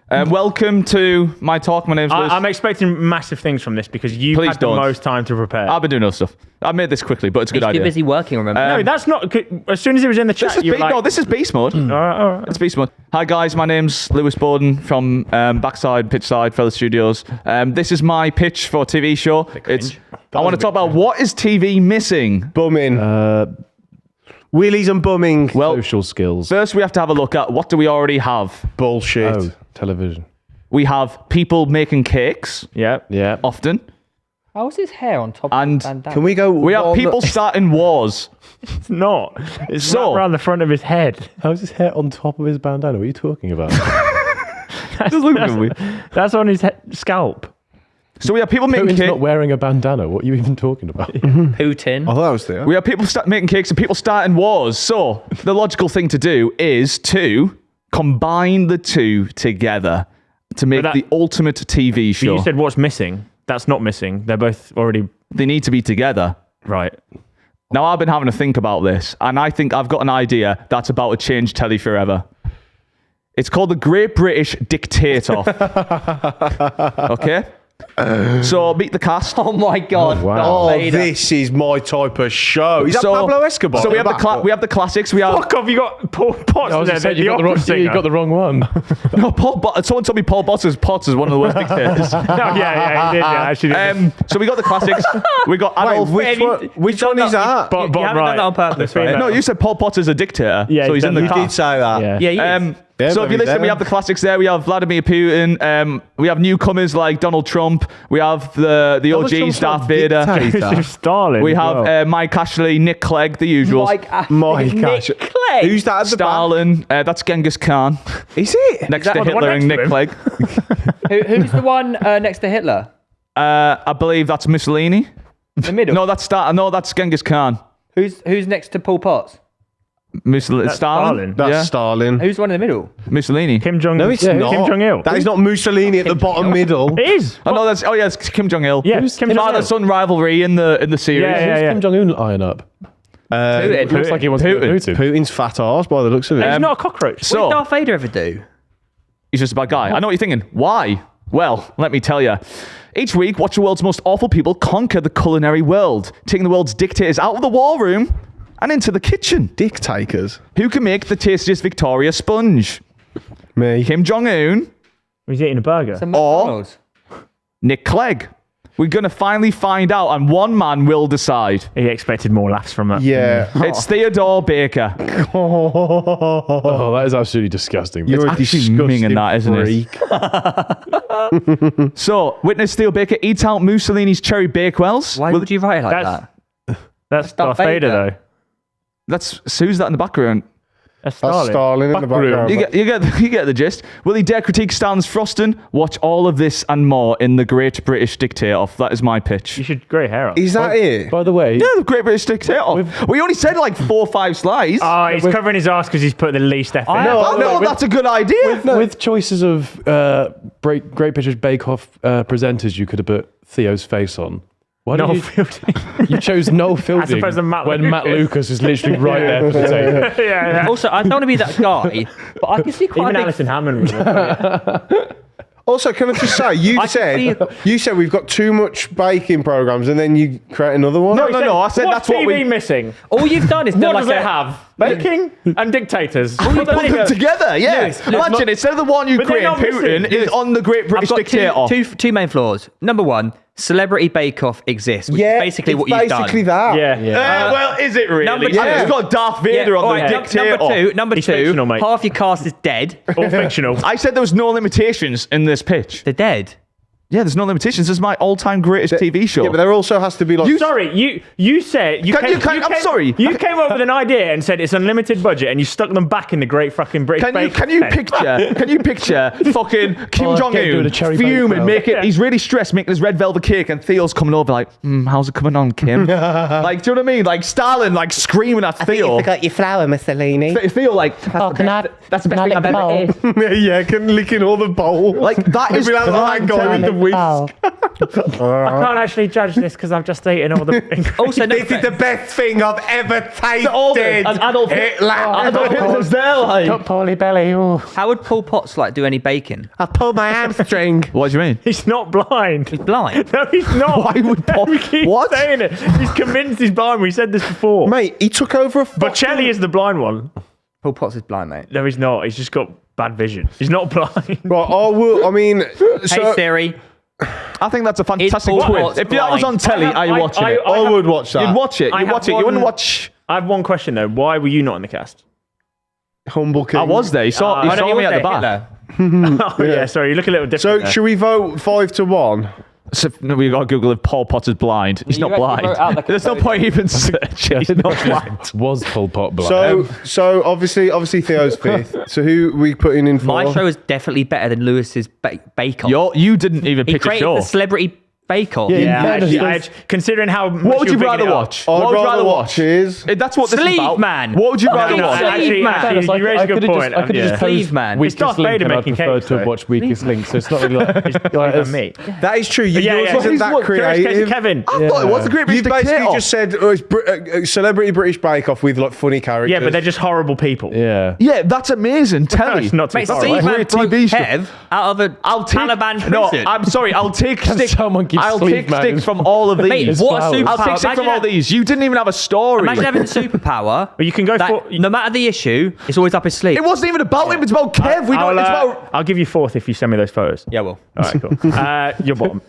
Welcome to my talk. My name's Lewis. I'm expecting massive things from this because you've Please had don't. the most time to prepare. I've been doing other stuff. I made this quickly, but it's a He's good too idea. busy working, remember? no, that's not. As soon as it was in the chat, This is you were like, no, this is beast mode. all right. It's beast mode. Hi guys, my name's Lewis Borden from Backside, Pitchside, Fellow Studios. This is my pitch for a TV show. I want to talk about what is TV missing. Bumming. Wheelies and bumming. Well, Social skills. first we have to have a look at what do we already have. Bullshit. Oh, television. We have people making cakes Yeah. Yeah. often, How's his hair on top and of the bandana? Can we go? we have one- people starting wars. It's not. It's So- right around the front of his head. How's his hair on top of his bandana? What are you talking about? That's, Just look at me. that's on his scalp. So we have people making Putin's cakes. not wearing a bandana. What are you even talking about? Putin. I thought that was there. We have people making cakes and people starting wars. So the logical thing to do is to combine the two together to make But that- the ultimate TV So show. you said what's missing? That's not missing. They're both already They need to be together. right. Now I've been having to think about this, and I think I've got an idea that's about to change telly forever. It's called the Great British Dictator. Okay? So meet the cast. Oh my God. wow. Darth Oh, Vader. this is my type of show. Is that Pablo Escobar? So we have at back? we have the classics. We have Fuck off! You got Paul Potts I was there. just saying, the you got the wrong. opera singer. You got the wrong one. no Paul. Someone told me Paul Potts is one of the worst dictators. No, yeah, he did. Yeah, actually. So we got the classics. We got Adolf. Wait, which one is that? Bottom you haven't right. done that on purpose, The right? female. No, you said Paul Potter's a dictator. Yeah, so he's in the You cast. did say that. Yeah. Yeah, he is. Yeah, So if you maybe listen, we there. have the classics there. We have Vladimir Putin. We have newcomers like Donald Trump. We have the Donald OGs, Trump's Darth not Vader. dictator. Stalin. We as have well. Mike Ashley, Nick Clegg, the usuals. Mike Ashley. My Nick gosh. Clegg. Who's that at the back? Stalin. That's Genghis Khan. Is it? Next that to the one Hitler and next Nick to Clegg. Who's the one next to Hitler? I believe that's Mussolini. In the middle. No, that's Genghis Khan. Who's next to Paul Potts? Mussolini. Stalin. That's Stalin. Who's the one in the middle? Mussolini. Kim Jong. No, it's not. Kim Jong Il. That is not Mussolini at the bottom middle. It is. Oh no, it's Kim Jong Il. Yeah, Kim Jong-il. Father-son rivalry in the series. Yeah. Kim Jong Un eyeing up? Putin. Looks like he wants to Putin. Putin. Putin's fat arse by the looks of it. He's not a cockroach. What did So Darth Vader ever do? he's just a bad guy. I know what you're thinking. Why? Well, let me tell you. Each week, watch the world's most awful people conquer the culinary world, taking the world's dictators out of the war room and into the kitchen. Dictators. Who can make the tastiest Victoria sponge? Me. Kim Jong Un, He's eating a burger. Some McDonald's. Nick Clegg. We're going to finally find out, and one man will decide. He expected more laughs from that. Yeah. It's Theodore Baker. Oh, that is absolutely disgusting. You're a actually disgusting minging that, isn't it? freak. So, witness Theo Baker eats out Mussolini's cherry bakewells. Why would you write it like That's- that? That's Darth Vader, though. Who's that in the background? That's That's Stalin. Stalin in the background. You get the gist. Will he dare critique Stalin's frosting? Watch all of this and more in The Great British Dictator-Off. That is my pitch. You should grey hair up. Is that it? By the way, Yeah, The Great British Dictator-Off. We only said like 4 or 5 slides. Oh, he's covering his ass because he's put the least effort. I know that's a good idea. with choices of Great British Bake Off presenters, you could have put Theo's face on. Why Noel did Fielding. you chose Noel Fielding opposed to Matt when Matt Lucas. Lucas is literally right there for the take? yeah. Also, I don't want to be that guy, but I can see quite Even a big... Alison Hammond was it. Also, can I just say, you I can said we've got too much baking programs, and then you create another one. No, I said What's that's what TV we missing. All you've done is What done does like it have? Baking and dictators. Put put them together. Yeah, imagine instead of the one But they're Ukraine, not Putin missing. is on The Great I've British got Dictator-Off. two main flaws. Number one, Celebrity Bake Off exists, which is basically it's what you've done. basically that. Yeah. Well, is it really? Number two- I've just got Darth Vader all on The right, Dictator-Off. Number He's two, fictional, mate. half your cast is dead. Or fictional. I said there was no limitations in this pitch. They're dead. Yeah, there's no limitations. This is my all-time greatest TV show. Yeah, but there also has to be like. Sorry, you said I'm sorry. You came up with an idea and said it's unlimited budget, and you stuck them back in the great fucking British. Can you picture fucking Kim getting Jong doing Un a cherry fuming, bakewell. he's really stressed, making his red velvet cake, and Theo's coming over like, how's it coming on, Kim? Like, do you know what I mean? Like Stalin, like screaming at I think you Theo. forgot your flour, Mussolini. Theo, like, Oh, can I? that's the best thing I've ever eaten. yeah, licking all the bowls. Like that is It'd be like that guy with the whisk. I can't actually judge this because I've just eaten all the. Also, no, This is the best thing I've ever tasted. And Adolf Hitler's there, like. Got poorly belly. Oh. how would Paul Potts like do any baking? I pulled my hamstring. What do you mean? He's not blind. He's blind. No, he's not. Why would Paul- We keep What? saying it. He's convinced he's blind. We said this before. Mate, he took over a Bocelli is the blind one. Paul Potts is blind, mate. No, he's not. He's just got bad vision. He's not blind. Right, I mean, Hey so Siri. I think that's a fantastic Paul twist. Potts If that was on telly, are you watching it? I would watch that. You'd watch it. I You'd have watch it. You one- wouldn't watch. I have one question though. Why were you not in the cast? Humble King. I was there. You saw, you I know saw you me were at the there, back. Oh yeah, sorry. You look a little different. So there. should we vote 5-1? So, no, we got to Google if Paul Potter's blind. He's not You wrote blind. out the There's no point even searching. He's not blind. Was Pol Pot blind? So obviously Theo's fifth. So who we putting in for? My show is definitely better than Lewis's Bake Off. You didn't even He pick a created show. the Celebrity Bake Off. yeah, fairness, considering how much What would you you're rather bigging it up. watch? I'd What would you rather watch is. That's what this is Sleeve about. Man. What would you rather No, watch? actually, Man. you raised a good point. I could have just Sleeve posed Man. Weakest Darth link Vader and I making prefer cakes, to though. watch Weakest Link, so it's not really like... Than me. That is true. Yours Yeah. isn't that creative. Kevin. I thought it was a great You British basically Dictator. just said it's Celebrity British Bake Off with like funny characters. Yeah, but they're just horrible people. Yeah. Yeah, that's amazing. Telly. It's not too Mate, far Steve away. Man Great broke TV show. Kev out of a Taliban prison. No, I'm sorry. I'll take stick. someone give I'll Sleeve take Man stick his- from all of Mate, these. what a flowers. superpower. I'll take stick from all Imagine these. You didn't even have a story. Imagine having a superpower. But you can go that for. no matter the issue, it's always up his sleeve. It wasn't even about him. It's about Kev. We don't. It's about. I'll give you fourth if you send me those photos. Yeah, well. All right, cool. Your bottom.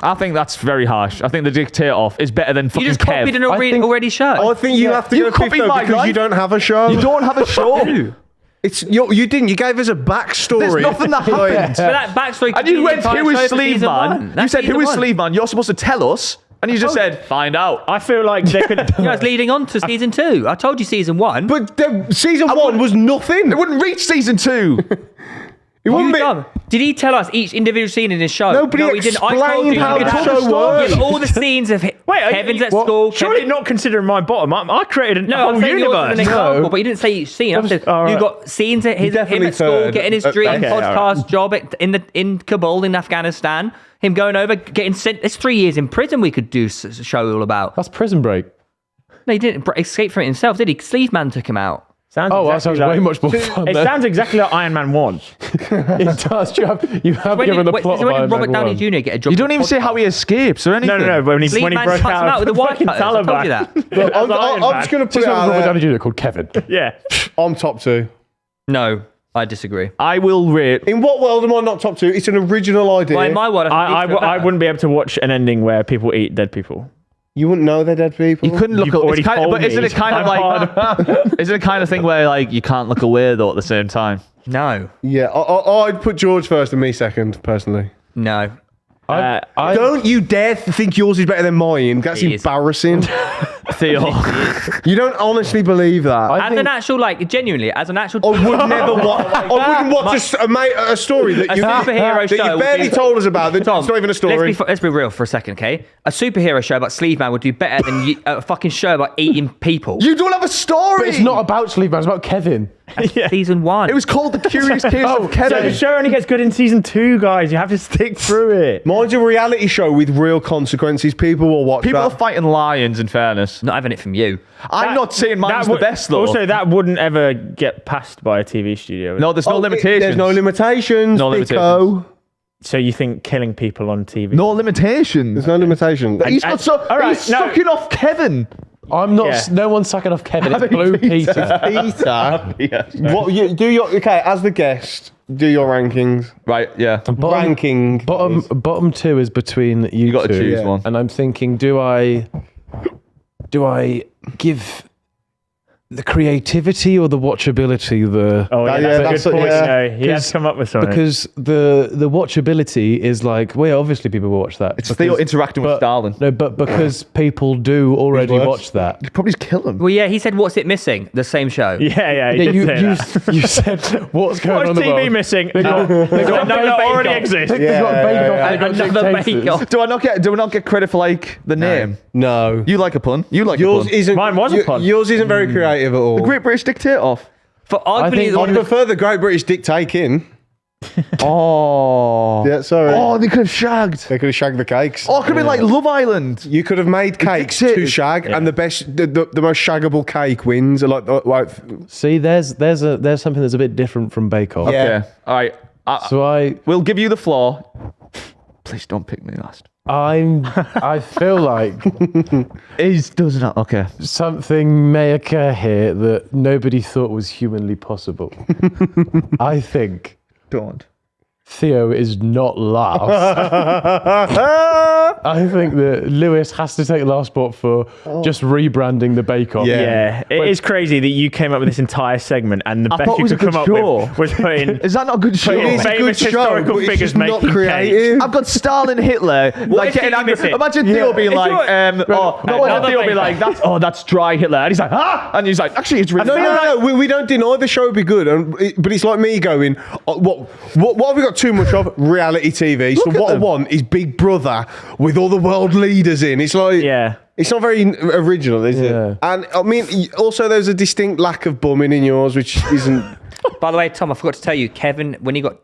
I think that's very harsh. I think the Dictator-Off is better than fucking You just Kev. copied an I think- already show. I think you have to You go fifth copied though, my because life. you don't have a show. You don't have a show. It's you didn't. You gave us a backstory. There's nothing that happened. But that backstory. And you went, who is is Sleeve Man? You said, who is Sleeve Man? You're supposed to tell us. And you just said, find out. I feel like they could. You know, it's leading on to season 2. I told you season 1. But season 1 was nothing. It wouldn't reach season 2. It wouldn't be. Dumb. Did he tell us each individual scene in his show? No, but he he didn't. I explained told you how you could the have show the works. Yeah, but all the scenes of Kevin's at What? school. Surely Kevin, not considering my bottom. I created a no, whole I'm saying yours universe. as an example, but he didn't say each scene. I said, all right. you got scenes at him definitely at school, third. getting his dream Okay, all podcast job in Kabul in Afghanistan. Him going over, getting sent. It's 3 years in prison. We could do a show all about. That's Prison Break. No, he didn't escape from it himself, did he? Sleeve Man took him out. Sounds Oh, that exactly sounds way like- much more fun. It then. sounds exactly like Iron Man 1. It does. You have When given did, the plot of when Iron did Robert Man Downey 1. Jr. get a job? You don't even say how he escapes or anything. No. When he Sleeve Man broke cuts him out out with the fucking white I told you Taliban. that. Look, I'm Iron just going to put There's it out Robert Downey there. Jr. called Kevin. Yeah. I'm top 2. No, I disagree. I will rate. In what world am I not top 2? It's an original idea. Well, in my world, I wouldn't be able to watch an ending where people eat dead people. You wouldn't know they're dead people. You couldn't look. You've It's already kind of, told but isn't me. it kind of like? Is it a kind of thing where like you can't look away though at the same time? No, Yeah, I'd put George first and me second, personally. no. Don't you dare think yours is better than mine. That's It is. embarrassing. Theo. You don't honestly believe that. I As think- an actual, genuinely, as an actual. I would never watch. I wouldn't watch a story that you superhero that show you would barely be- told us about. That Tom, it's not even a story. Let's be real for a second, okay? A superhero show about Sleeve Man would do better than a fucking show about eating people. You don't have a story. But it's not about Sleeve Man, it's about Kevin. Season 1. It was called The Curious Case of So Kevin. the show only gets good in season 2, guys. You have to stick through it. Mine's a reality show with real consequences. People will watch People are that. fighting lions. In fairness, Not having it from you. I'm not saying mine's That the best though. Also, that wouldn't ever get passed by a TV studio. no, there's no limitations. There's no limitations. No Pico. So you think killing people on TV? No limitations. There's no limitations. He's got so. all right, he's no. sucking off Kevin. I'm not. Yeah. No one's sucking off Kevin. It's Blue Peter. Peter. What you do your as the guest? Do your rankings. Right? Yeah. Ranking. Bottom two is between you gotta two. choose one. And I'm thinking, do I give the creativity or the watchability the? Oh, yeah, yeah, that's that's a good a- point. yeah. No, he has to come up with something. Because the watchability is like, well, obviously people will watch that. It's Theo interacting with Stalin. No, but because people do already words. watch that. You'd probably just kill him. Well, yeah, he said, "What's it missing?" The same show. yeah, he Yeah, did say that. you said what's going What's on in the TV world? missing? They got Something that Bake already Off. exists. They've got Yeah, Bake yeah, Off, yeah. they've got Another dictators. Bake Off. Do we not get credit for like the name? No. You like a pun. You like Yours a pun. isn't. Mine was a pun. Yours isn't very creative at all. Great British Dictator off. For arguably, think- I prefer the Great British Dick taking. Oh. Yeah, sorry. Oh, they could have shagged. They could have shagged the cakes. Oh, it could have been like Love Island. You could have made cakes to dictated. shag, and the best, the most shaggable cake wins. Like See, there's something that's a bit different from Bake Off. Yeah. Okay. All right. So We'll give you the floor. Please don't pick me last. I feel like He does not. Okay. something may occur here that nobody thought was humanly possible. I think Don't. Theo is not last. I think that Lewis has to take last spot for just rebranding the Bake Off. Yeah, it is crazy that you came up with this entire segment and the I best thought it you was a could come good up show. with was putting Is that not a good show? It is. it's a good Famous show, historical but it's figures just not making creative. I've got Stalin, Hitler, like if getting you angry. miss it? Imagine Theo being If like, you're- imagine Theo being like, that's dry Hitler, and he's like, and he's like, actually, it's really. No. We don't deny the show would be good, but it's like me going, what have we got too much of? Reality TV. So at what I them. want is Big Brother with all the world leaders in. It's like, Yeah. it's not very original, is Yeah. it? And I mean, also there's a distinct lack of bumming in yours, which isn't. by the way, Tom, I forgot to tell you, Kevin, when he got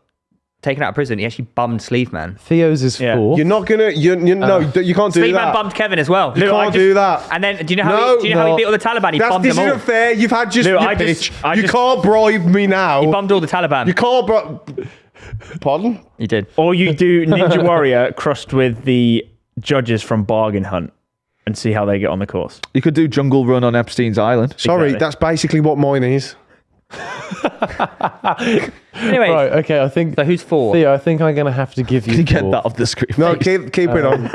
taken out of prison, he actually bummed Sleeve Man. Theo's is Yeah. 4. You're not gonna. No, you can't do Sleeve Man that. bummed Kevin as well. You can't do that. And then, do you know how No, he beat all the Taliban? He bummed This them all. isn't fair. You've had just Lou, your I pitch. just- I You just- can't bribe me now. He bummed all the Taliban. You can't Pardon? He did. Or you do Ninja Warrior crossed with the judges from Bargain Hunt and see how they get on the course. You could do Jungle Run on Epstein's Island. Sorry, Exactly. that's basically what mine is. Anyway, Right, okay, I think so who's 4? Theo, I think I'm going to have to give you Can you get 4. that off the screen? No, keep it on.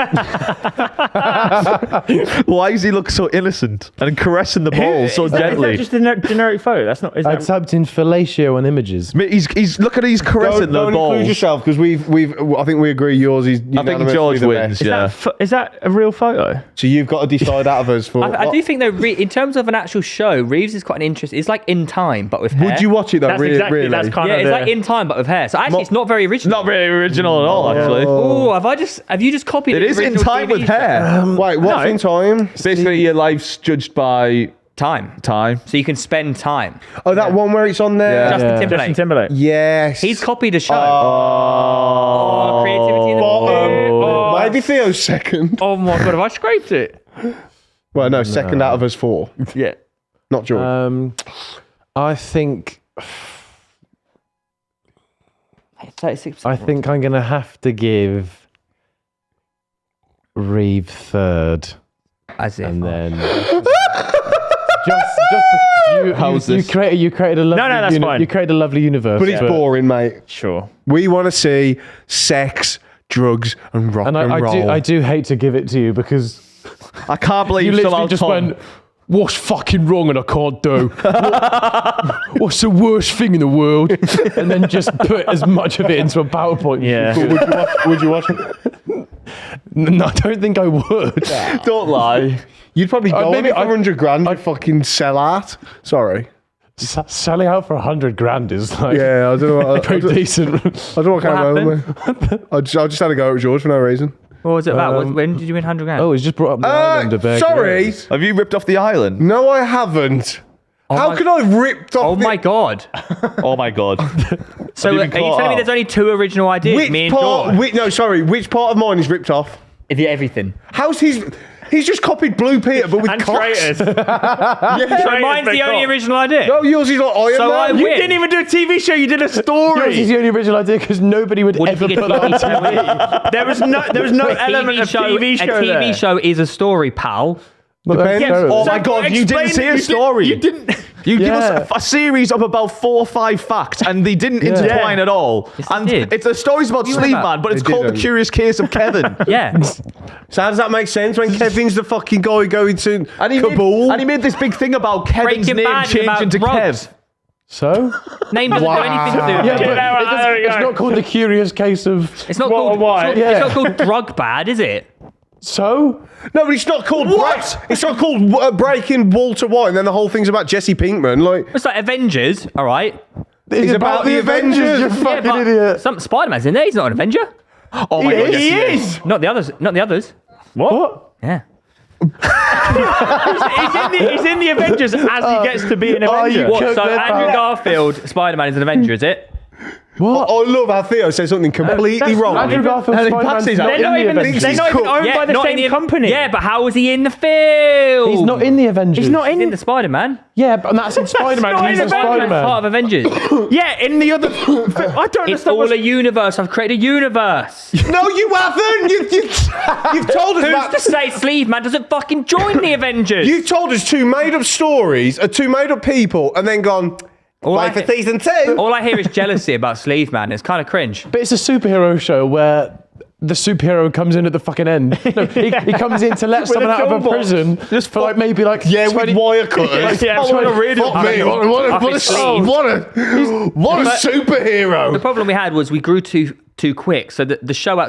Why does he look so innocent and caressing the ball so Is that gently? just a generic photo? That's not. Is I that, typed in fellatio on images. He's look at he's caressing Don't the include ball. yourself because I think we agree yours is. I think unanimously George the wins. best. Yeah. is that a real photo? So you've got to decide out of us for. I do think though, in terms of an actual show, Reeves is quite an interest. It's like In Time, but with hair. Would you watch it though? That's Really? exactly. That's kind Yeah, of like In Time but with hair. So actually, it's not very original. Not really original at all, actually. Oh, have you just copied It the is In original Time TV with show? hair. Wait, what's In Time? Basically, your life's judged by Time. time. So you can spend time. Oh, that one where it's on there? Justin Justin Timberlake. Timberlake. Yes. He's copied a show. Oh, Creativity in the Bottom. Maybe Theo's second. Oh my god, have I scraped it? Well, no, second out of us 4. Yeah. Not George. I think 36%. I'm going to have to give Reev third, As if. and then just How's you this? created a lovely that's fine. You created a lovely universe, but it's boring, mate. Sure. We want to see sex, drugs, and rock And and roll. I do hate to give it to you because I can't believe you literally somehow just Tom- went, what's fucking wrong and I can't do? What's the worst thing in the world? And then just put as much of it into a PowerPoint. Yeah. Would you watch it? No, I don't think I would. Don't lie. You'd probably go maybe maybe for 100 grand. I'd fucking sell out. Sorry. Selling out for 100 grand is like Yeah, I don't know. What, pretty decent. I don't know what kind of moment. I just had to go at George for no reason. What was it about? When did you win 100 grand? Oh, it's just brought up the island of Bear Sorry. Grylls. Have you ripped off the island? No, I haven't. How could I have ripped off Oh the- my god. Oh my god. So you are been you caught telling me out? there's only 2 original ideas? Which Me and part? George? No, sorry. Which part of mine is ripped off? Everything. How's his... He's just copied Blue Peter, but with And cocks. traitors. So mine's the only original idea. No, yours is like Iron So Man. I You win. didn't even do a TV show. You did a Yours is story. the only original idea because nobody would What do ever you think put it's that on a TV. There was no element of TV show. A TV there. show is a story, pal. But that's Depends. terrible. Oh my So god, you didn't explain say it. a story. You didn't. You give Yeah. us a series of about 4 or 5 facts, and they didn't intertwine Yeah. at all. Yes, they and did. it's a story's about You Sleeve remember? Man, but it's They called The didn't. Curious Case of Kevin. Yeah. So how does that make sense when Kevin's the fucking guy going to And he, Kabul? made, and he made this big thing about Kevin's Breaking name Bad is about changing to drugs. Kev. So? Name doesn't do anything to do with Yeah, it. but there we it's go. not called the curious case of... It's not What called. or why? It's not called drug bad, is it? So? No, but it's not called What? It's not called Breaking Walter White, and then the whole thing's about Jesse Pinkman. Like, It's like Avengers, all right. It's about the Avengers. you fucking idiot. Some Spider-Man's in there. He's not an Avenger. Oh my god, yes, He is. Not the others. Not the others. What? Yeah. He's in the Avengers as he gets to be an Avenger. you What? Cook So that Andrew out. Garfield, Spider-Man is an Avenger, is it? What? I love how Theo says something completely wrong. Andrew Garfield And Spider-Man's Patsy's not out. in They're not the even. Avengers. They're not even cool. owned by the not same in company. Yeah, but how was he in the film? He's not in the Avengers. He's not He's in in. the Spider-Man. Yeah, but that's in Spider-Man. not He's in in Avengers. Spider-Man. Part of Avengers. Yeah, in the other. I don't It's understand. all what's- a universe. I've created a universe. No, you haven't. You've told us Who's about. to say Sleeve Man doesn't fucking join the Avengers? You've told us 2 made-up stories, 2 made-up people, and then gone. All I Wait for he- season 2. All I hear is jealousy about Sleeve Man. It's kind of cringe. But it's a superhero show where the superhero comes in at the fucking end. No, he comes in to let someone a out of a toolbox. prison just for like maybe like Yeah, 20 with wire cutters. Yeah, Oh, what a 20 radio. Fuck me. Up his sleeve. What a superhero. The problem we had was we grew too quick, so the show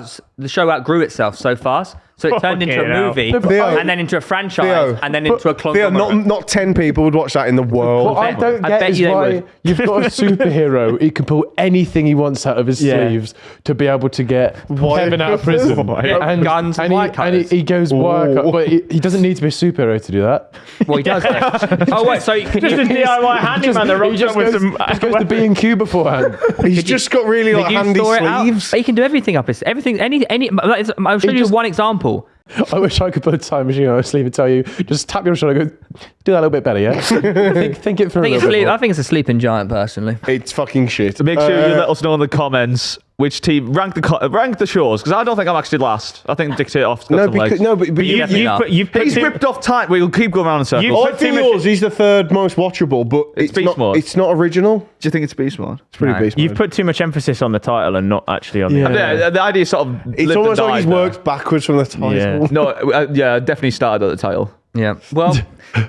outgrew itself so fast. So it turned into a Fucking hell. movie, Theo. and then into a franchise, Theo. and then into a Theo, conglomerate. not 10 people would watch that in the world. What I don't I get bet is you they why would. you've got a superhero. He can pull anything he wants out of his Yeah. sleeves to be able to get Kevin out of prison. Guns and wire and cutters. he goes wire cut, but he doesn't need to be a superhero to do that. Well, he does. Oh wait, so can Just a you, DIY handyman that he rocks just up with goes, some. just goes to B&Q beforehand. He's just got really like you handy store it out? sleeves. He can do everything up his everything. I'll show you just- one example. I wish I could put a time machine on a sleeve and tell you, just tap your shoulder and go, do that a little bit better, yeah? think it through a little bit more. I think it's a sleeping giant, personally. It's fucking shit. Make sure you let us know in the comments which team rank the shows, because I don't think I'm actually last. I think Dictate Off's got No, some legs. but You've put He's two- ripped off time. We'll keep going around in circles. You've I put think too much- yours, he's the 3rd most watchable, but It's Beast not. Mode. It's not original. Do you think it's Beast Mode? It's pretty No. beast. You've mode. put too much emphasis on the title and not actually on the. Yeah. Yeah, the idea sort of. It's lived almost and like he's died there. worked backwards from the title. Yeah. No, yeah, definitely started at the title. Yeah. Well,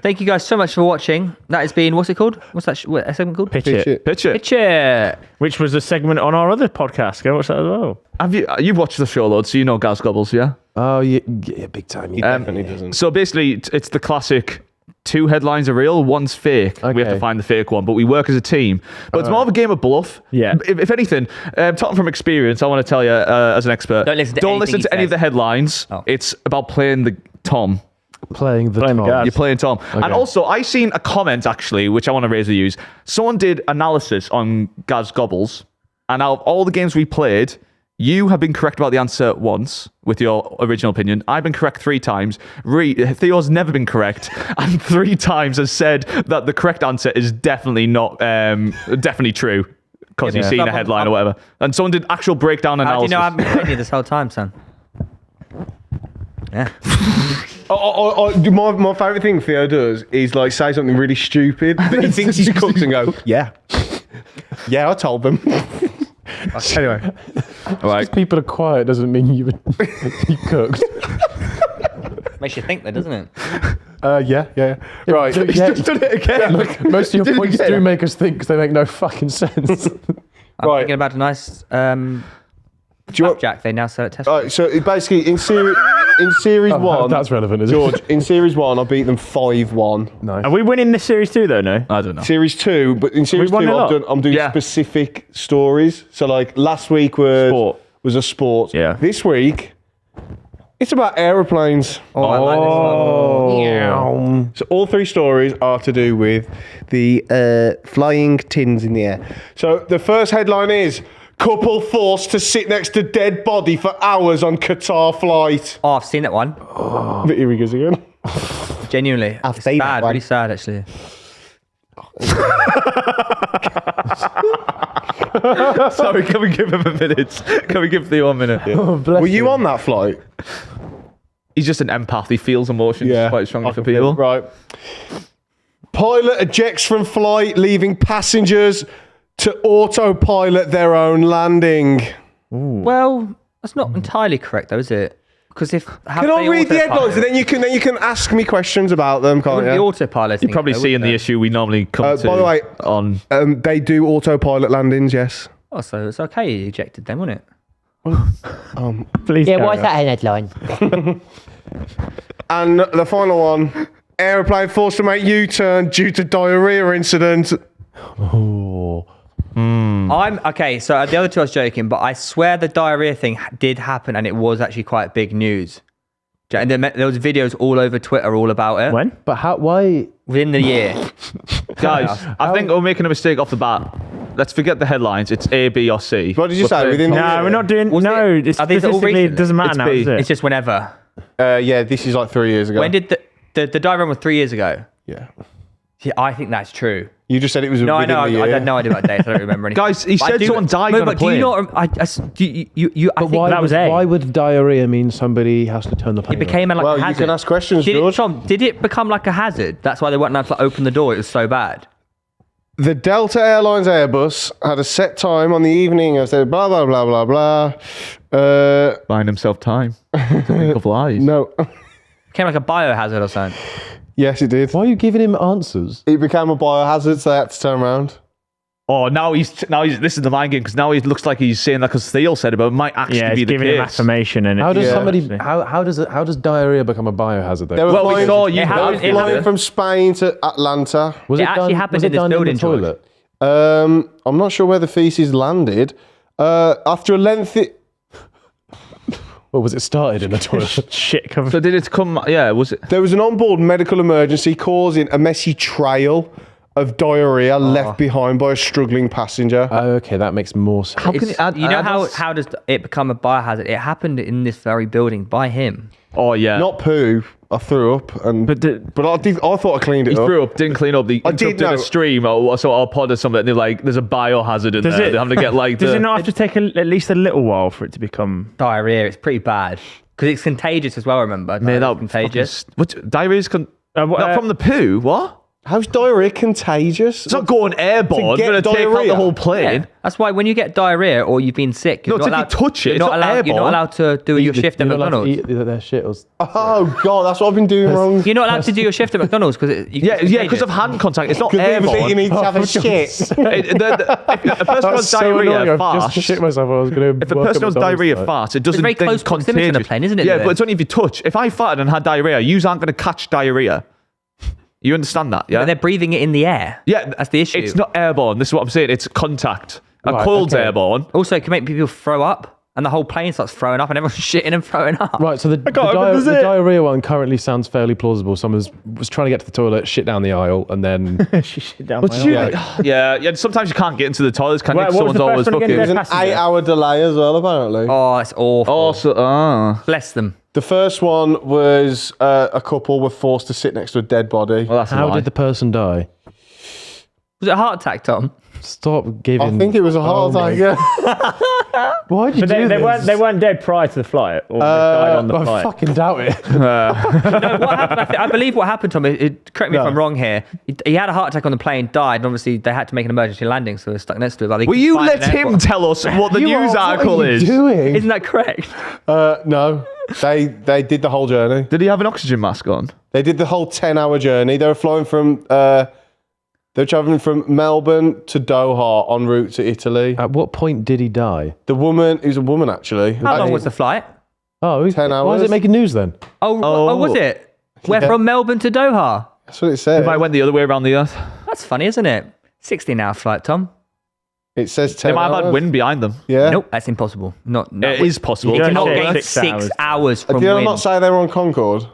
thank you guys so much for watching. That has been, what's it called? What's that what, a segment called? Pitch Pitch it. it. Pitch it. Pitch it. Which was a segment on our other podcast. Go watch that as well. Have you've watched the show loads, so you know Gobbles, yeah? Oh, yeah, big time. Yeah. Definitely doesn't. So basically, it's the classic 2 headlines are real, one's fake. We have Okay. to find the fake one, but we work as a team. But it's more of a game of bluff. Yeah. If anything, talking from experience, I want to tell you as an expert, Don't listen to anything he any of says. the headlines. Oh. It's about playing the Tom. Playing the Playing the Tom. guard. You're playing Tom. And also, I seen a comment, actually, which I want to raise with you. Someone did analysis on Gobbles, and out of all the games we played, you have been correct about the answer once with your original opinion. I've been correct 3 times. Theo's never been correct, and 3 times has said that the correct answer is definitely not, definitely true because you've seen a headline or whatever. And someone did actual breakdown How do you analysis. know I've been playing you this whole time, son? Yeah. My favourite thing Theo does is like say something really stupid that he thinks he's cooked and go, yeah. Yeah, I told them. Anyway. Right. People are quiet doesn't mean you cooked. Makes you think, though, doesn't it? Yeah. Right. Yeah. He's just done it again. Look, most of your Did it points again. do make us think because they make no fucking sense. I'm Right. thinking about a nice Do you want, Jack. They now sell at Tesco. so it basically in series one, That's relevant, is George, it? in series one, I beat them 5-1. Nice. Are we winning this series too, though? No. I don't know. Series 2, but in series 2, won a lot. I'm doing Yeah. specific stories. So like last week was a sport. Yeah. This week, it's about aeroplanes. Oh, I like this one. So all 3 stories are to do with the flying tins in the air. So the first headline is couple forced to sit next to dead body for hours on Qatar flight. Oh, I've seen that one. But here he goes again. Genuinely. I've It's seen that sad, one. really sad, actually. Sorry, can we give him a minute? Can we give Theo a minute? Were you on that flight? He's just an empath. He feels emotions quite strongly I for can feel- people. Right. Pilot ejects from flight, leaving passengers to autopilot their own landing. Well, that's not entirely correct, though, is it? Because if Can I read the headlines and then you can ask me questions about them, can't the you? autopilot. You're probably seeing the issue we normally come to by the way, on. They do autopilot landings, yes. Oh, so it's okay. You ejected them, wasn't it? Please. Yeah, carry why is on. that a headline? And the final one, aeroplane forced to make U-turn due to diarrhea incident. I'm okay. So the other 2 I was joking, but I swear the diarrhea thing did happen, and it was actually quite big news. And there was videos all over Twitter all about it When? But how? Why? within the year. Guys, I think we're making a mistake off the bat. Let's forget the headlines. It's A, B, or C. What did you We're say? playing Within the Tom. No, we're not doing. Was no, it- it's are these all statistically, it recent? doesn't matter It's now, B. is it? It's just whenever. Yeah, this is like 3 years ago. When did the diarrhea was 3 years ago? Yeah. Yeah, I think that's true. You just said it was No, I within know. the year. I don't know. I do about dates. I don't remember anything. Guys, he But I said do- someone died no, on a but do you plane. not? I But think why? that was would, A. why would diarrhea mean somebody has to turn the plane? it became like Well, a you hazard. can ask questions, did George. It, Tom, did it become like a hazard? That's why they weren't allowed to open the door. It was so bad. The Delta Airlines Airbus had a set time on the evening of the blah, blah, blah, blah, blah. Buying himself time to think of lies. No. Became like a biohazard or something. Yes, it did. Why are you giving him answers? It became a biohazard, so they had to turn around. Oh, now he's this is the mind game because now he looks like he's saying that because Theo said it, but it might actually Yeah, be it's the giving him case. affirmation and How does Yeah. somebody? How does diarrhea become a biohazard? Though? They were Well, we flying, saw you. It happened- they were it flying happened- from Spain to Atlanta. was it actually happened was in it this done building, the George? toilet? I'm not sure where the feces landed. After a lengthy... Or was it started in the toilet? shit covered. So did it come? Yeah, was it? There was an onboard medical emergency causing a messy trail of diarrhea left behind by a struggling passenger. Oh, okay, that makes more sense. How can It's- it add? you know how does it become a biohazard? It happened in this very building by him. Oh yeah. Not poo. I threw up, and But I thought I cleaned it He up. threw up, didn't clean up. They I did interrupted know. a stream or so our pod or something. And they're like, "There's a biohazard in Does there." it- They're having to get like does the. it not have to take at least a little while for it to become? Diarrhea. It's pretty bad because it's contagious as well. Remember, Man, Diarrhea's that contagious. What diarrhea's what, not from the poo? What? How's diarrhea contagious? It's not going airborne. get We're gonna take out diarrhea. the whole plane. Yeah. That's why when you get diarrhea or you've been sick, you're No, not it's if allowed, you touch it, You're it's not not allowed. You're not airborne. allowed to do your shift at You're not allowed to McDonald's. eat their shit. Or... Oh god, that's what I've been doing wrong. You're not allowed to do your shift at McDonald's because Yeah, because of hand contact. It's not Because airborne. you need to have a shit. If a person has so diarrhea annoying. I've fast, just shit myself. I was going to. if a person has diarrhea fast, it doesn't very then close proximity on contagious. a plane, isn't it, Yeah, though? but it's only if you touch. If I farted and had diarrhea, you aren't going to catch diarrhea. You understand that, yeah? But they're breathing it in the air. Yeah, That's the issue. It's not airborne. This is what I'm saying. It's contact. A Right, cold's okay. airborne. Also, it can make people throw up, and the whole plane starts throwing up, and everyone's shitting and throwing up. Right, so the diarrhea one currently sounds fairly plausible. Someone was trying to get to the toilet, shit down the aisle, and then... She shit down my arm. Yeah. Sometimes you can't get into the toilets, can you? What was Someone's the always first one again? fucking... Dead An 8-hour delay as well, apparently. Oh, it's awful. Also, Bless them. The first one was a couple were forced to sit next to a dead body. well, that's a How lie. did the person die? Was it a heart attack, Tom? Stop giving... I think it was a heart attack, yeah. Why did you But do this? they weren't dead prior to the flight, or they died on the I flight. fucking doubt it. No, what happened? I believe what happened, Tom. Correct me if I'm wrong here. He had a heart attack on the plane, died, and obviously they had to make an emergency landing, so they're stuck next to it. Like, they Will couldn't you find let an him airport. tell us what the news article What are you is? doing? Isn't that correct? No, they did the whole journey. Did he have an oxygen mask on? They did the whole 10-hour journey. They were flying from... they were travelling from Melbourne to Doha en route to Italy. At what point did he die? The woman... It was a woman, actually. How long was the flight? Oh, 10 why is hours. it making news then? Oh, was it? We're Yeah. from Melbourne to Doha. That's what it said. If I went the other way around the earth, That's funny, isn't it? 16-hour flight, Tom. It says 10 they might have had hours. wind behind them. Yeah. Nope, that's impossible. Not. It is possible. You Don't cannot say gain 6 6 hours. hours from Did I wind. not say they were on Concorde?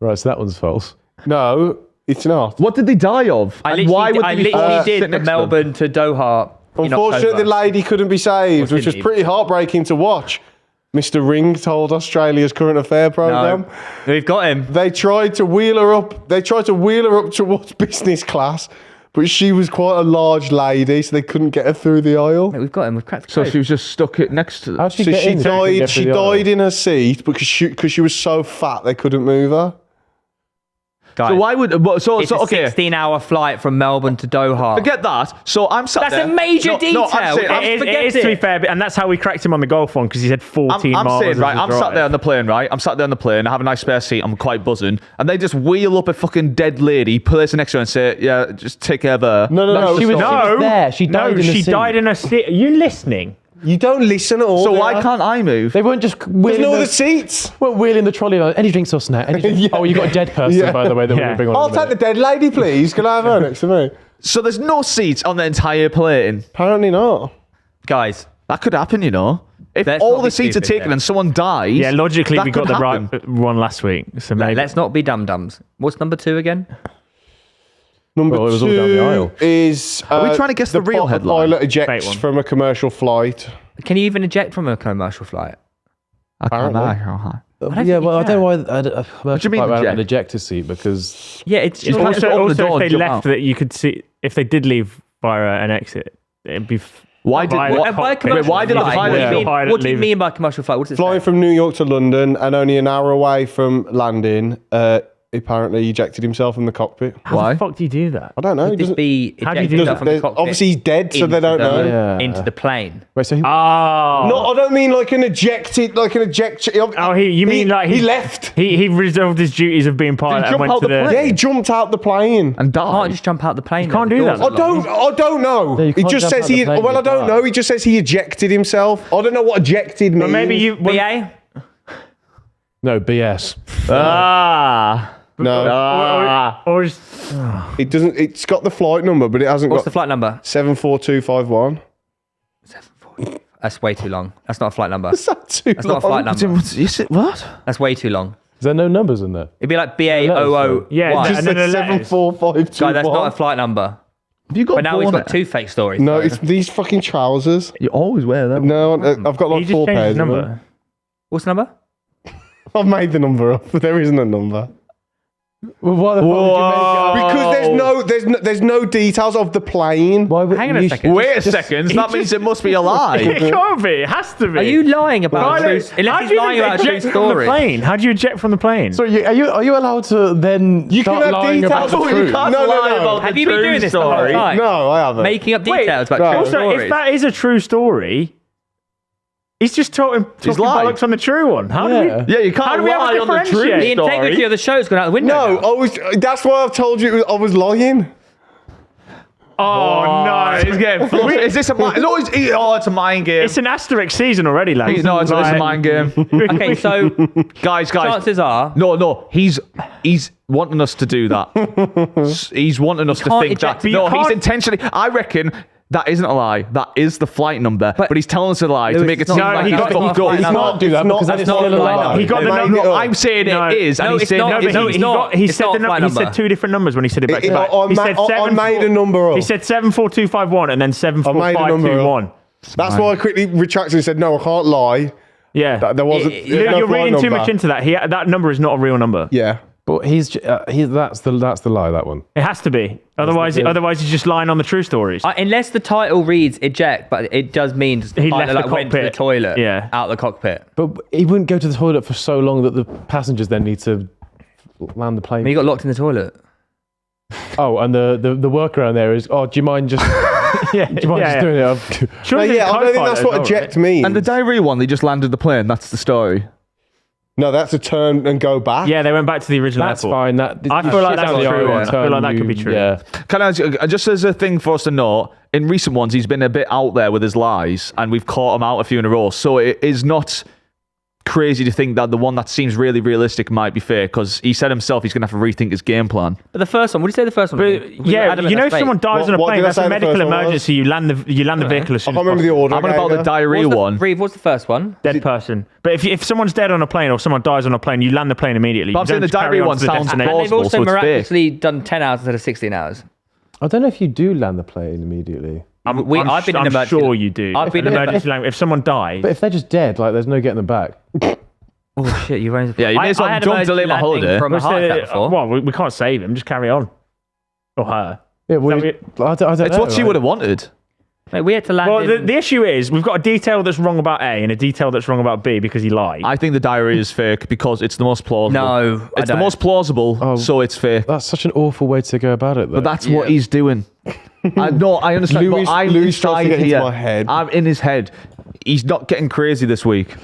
Right, so that one's false. No, it's not. What did they die of? I And literally, why would I they be literally forced to sit did the next to them? Melbourne to Doha. in Unfortunately, October. the lady couldn't be saved, which was didn't pretty heartbreaking to watch. Mr. Ring told Australia's current affair program. No, we've got him. They tried to wheel her up. They tried to wheel her up towards business class, but she was quite a large lady, so they couldn't get her through the aisle. Mate, we've got him. We've cracked the So code. she was just stuck it next to them. How'd she So get she in? died. She died in her seat because she was so fat they couldn't move her. Guys, So why would it's a okay? 16-hour flight from Melbourne to Doha. Forget that. So I'm sat That's there. a major No, detail. I'm saying, It is, to be fair, and that's how we cracked him on the golf one, because he said 14 I'm miles. saying, as right, the I'm sat drive. there on the plane, right? I'm sat there on the plane, I have a nice spare seat, I'm quite buzzing, and they just wheel up a fucking dead lady, place her next to her and say, yeah, just take care of her. No. She was No, there. She died in a she seat. died in a seat. Are you listening? You don't listen at all. So do why you? can't I move? They weren't just There's wheeling no the, other seats. weren't wheeling the trolley on. Any drinks or snack? Yeah. Oh, you got a dead person, Yeah. by the way, that we're Yeah. going to bring on. I'll in a take the minute. dead lady, please. Can I have her next to me? So there's no seats on the entire plane. Apparently not. Guys, That could happen, you know. If Let's all not the be seats are stupid taken then. and someone dies, Yeah, logically, that we got could the happen. right one last week. So maybe. let's not be dum-dums. What's number 2 again? Number Well, it was all down the aisle. is. Are we trying to guess the real headline? pilot Fake ejects one. from a commercial flight. Can you even eject from a commercial flight? I can't Apparently. lie. Yeah, well, I don't know why. What do you mean An eject? ejector seat because Yeah, it's It's like- also- open the Also, door if they and jump left, out. that you could see if they did leave via an exit, it'd be. Why did Via- what- By a commercial why did the flight, pilot what do you jump? mean- Pilot What do you leave. mean by commercial flight? What does it Flying say? from New York to London and only an hour away from landing, apparently ejected himself from the cockpit. How Why? the fuck do you do that? I don't know. He Would this doesn't- be How do you ejected do yourself that? from the there's- cockpit obviously he's dead, so they into don't the- know. Yeah. into the plane? wait, so he, Oh, No, I don't mean like an ejected, like an ejection. Oh, you mean like he left? He resolved his duties of being pilot and jump went out to the the. plane? Yeah, he jumped out the plane. and You can't died? just jump out the plane. You can't The do doors that. are locked. I don't know. Yeah, you It can't just jump says out the he. plane, Well, I you don't die. know. He just says he ejected himself. I don't know what ejected means. But maybe you. BA? no BS. Ah. No, Or just, it doesn't. It's got the flight number, but it hasn't What's the got flight number? 74251. That's way too long. That's not a flight number. Is that too That's not a flight number. What? That's way too long. Is there no numbers in there? It'd be like BA00. Yeah, Why? and Just then said the letters. 74521. Guy, that's not a flight number. Have you got But now he's born got it? 2 fake stories. No, so- it's these fucking trousers. You always wear them. No, I've got He like just 4 changed pairs. his of them. number. What's the number? I've made the number up, but there isn't a number. Well, why the fuck would you make Because there's no details of the plane. Why would Hang on a you second. Wait a second. That means it must be a lie. It can't be. It has to be. Are you lying about a true... How Unless do he's you lying about a true eject from the story. plane? How do you eject from the plane? So are you allowed to then You can start have lying about details. the You truth? can't lie about Have you been doing this the whole time? No, I haven't. Making up Wait, details about no. true Also, stories. if that is a true story, he's just talking lied. bollocks on the true one. How Yeah. do we? Yeah, you How can't do we have lie a on the true differentiate? the integrity story. of the show's gone out the window No, now. that's why I've told you I was lying. Oh, no. He's getting flustered. Is this a mind? No, it's a mind game. It's an asterisk season already, lads. No, it's a mind game. Okay, so Guys. chances are. No, he's wanting us to do that. He's wanting us to can't think eject- that. but you No, he's can't- intentionally. I reckon that isn't a lie. That is the flight number. But he's telling us a lie to Lewis, make it it's seem not like a he's flight number. fucked up. It's not a flight Can't do that number. because That's that's not not a a lie. lie. He got the They number. made it up. I'm saying No. it is, and No, he's it's saying not. it No, isn't. He It's said not the a flight he said number. two different numbers when he said it back to back. I He said made a number up. He said 74251 and then I made a number 74521. That's why I quickly retracted and said, no, I can't lie. Yeah. There wasn't. Luke, there's no you're flight reading too number. much into that. That number is not a real number. Yeah. But that's the lie. That one. It has to be. Otherwise he's just lying on the true stories. Unless the title reads eject, but it does mean just He either, left the went to the cockpit. toilet, Yeah. out the cockpit. But he wouldn't go to the toilet for so long that the passengers then need to land the plane. I mean, he got locked in the toilet. Oh, and the workaround there is, do you mind just yeah. do you mind just doing it? Surely No, the yeah, I don't think co-pilot that's as what well, eject right? means. And the diarrhea one, they just landed the plane. That's the story. No, that's a turn and go back. Yeah, they went back to the original That's airport. fine. That I feel like shit's that's on the a true island, one. I feel like that could be true. Yeah. Can I ask you, just as a thing for us to know, in recent ones, he's been a bit out there with his lies, and we've caught him out a few in a row. So it is not crazy to think that the one that seems really realistic might be fake, because he said himself he's going to have to rethink his game plan. But the first one, what did you say the first one? But yeah, you know, if someone dies on a What plane, did I that's say a the medical first one was? emergency. You land the vehicle as I soon can't as remember the possible. order. I'm on about the diarrhea one. Reev, what's the first one? Dead person. But if someone's dead on a plane or someone dies on a plane, you land the plane immediately. But You I'm saying don't the carry diarrhea on one to the sounds destination. And they've plausible, also so it's fake. miraculously done 10 hours instead of 16 hours. I don't know if you do land the plane immediately. I've been in I'm emergency. sure you do. I've been An in emergency language. If someone dies, But if they're just dead, like there's no getting them back. Oh shit, you raised. Yeah, you may as well I had don't emergency delay my landing holiday. from a heart attack before. well, we can't save him. Just carry on. Or her. Yeah, well, Is that I don't It's know, what she like- would have wanted. Mate, we had to land. Well, in, the issue is we've got a detail that's wrong about A and a detail that's wrong about B because he lied. I think the diarrhea is fake because it's the most plausible. No, I it's the don't. most plausible, Oh. so it's fake. That's such an awful way to go about it, though. But that's what he's doing. I understand. Louis- but I'm Louis tries to inside get into here. my head. I'm in his head. He's not getting crazy this week.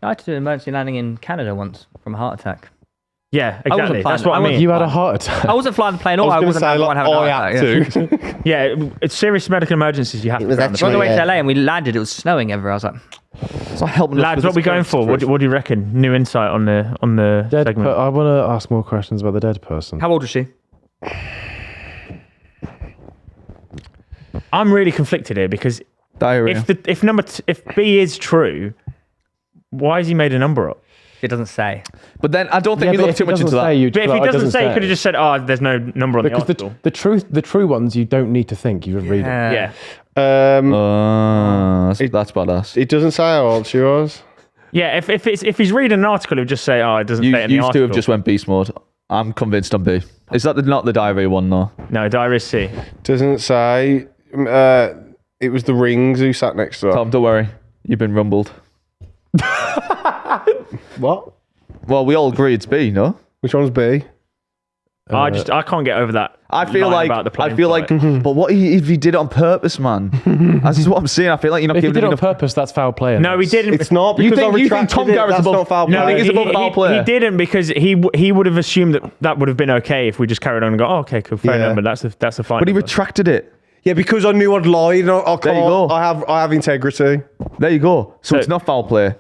I had to do an emergency landing in Canada once from a heart attack. yeah, wasn't exactly. That's planning- what I I mean. wasn't- You had a heart attack. I wasn't flying the plane, I or was I going to wasn't say, having like, one having a I heart had attack. to. Yeah, it's serious medical emergencies. You have to. was ground the actually- On the way Yeah. to LA and we landed, it was snowing everywhere. I was like, It's not helping us Lads, with what are we this going for? What do you reckon? New insight on the Dead segment. I want to ask more questions about the dead person. how old was she? I'm really conflicted here because diarrhea. if B is true, why has he made a number up? It doesn't say. But then I don't think Yeah, we but look if too it much doesn't into that. say, you But if like, he it doesn't say, he could have say. just said, "Oh, there's no number on Because the article." the true ones you don't need to think, you just read it. Yeah, That's badass. It doesn't say how old she was. yeah. If he's reading an article, he'll just say, "Oh, it doesn't You say it in the used to article." have just went beast mode. I'm convinced on B. Is that not the diarrhea one though? No, diarrhea C. Doesn't say. It was the rings who sat next to her. Tom, don't worry. You've been rumbled. What? Well, we all agree it's B, no? Which one's B? I can't get over that. I feel line like about the plane I feel like, flight. but what if he did it on purpose, man? That's just what I'm saying. I feel like you're not If you giving did it him on enough. purpose, that's foul play. No, he didn't. It's not You because think- I you think retracted Tom it. Garratt's That's above- not foul No, play. I think he's above foul play. He didn't because he would have assumed that would have been okay if we just carried on and go, "Oh, okay, cool, fair Yeah. number. That's a fine." But he number." retracted it. Yeah, because I knew I'd lied. I can't. There you go. I have integrity. There you go. So So- it's not foul play.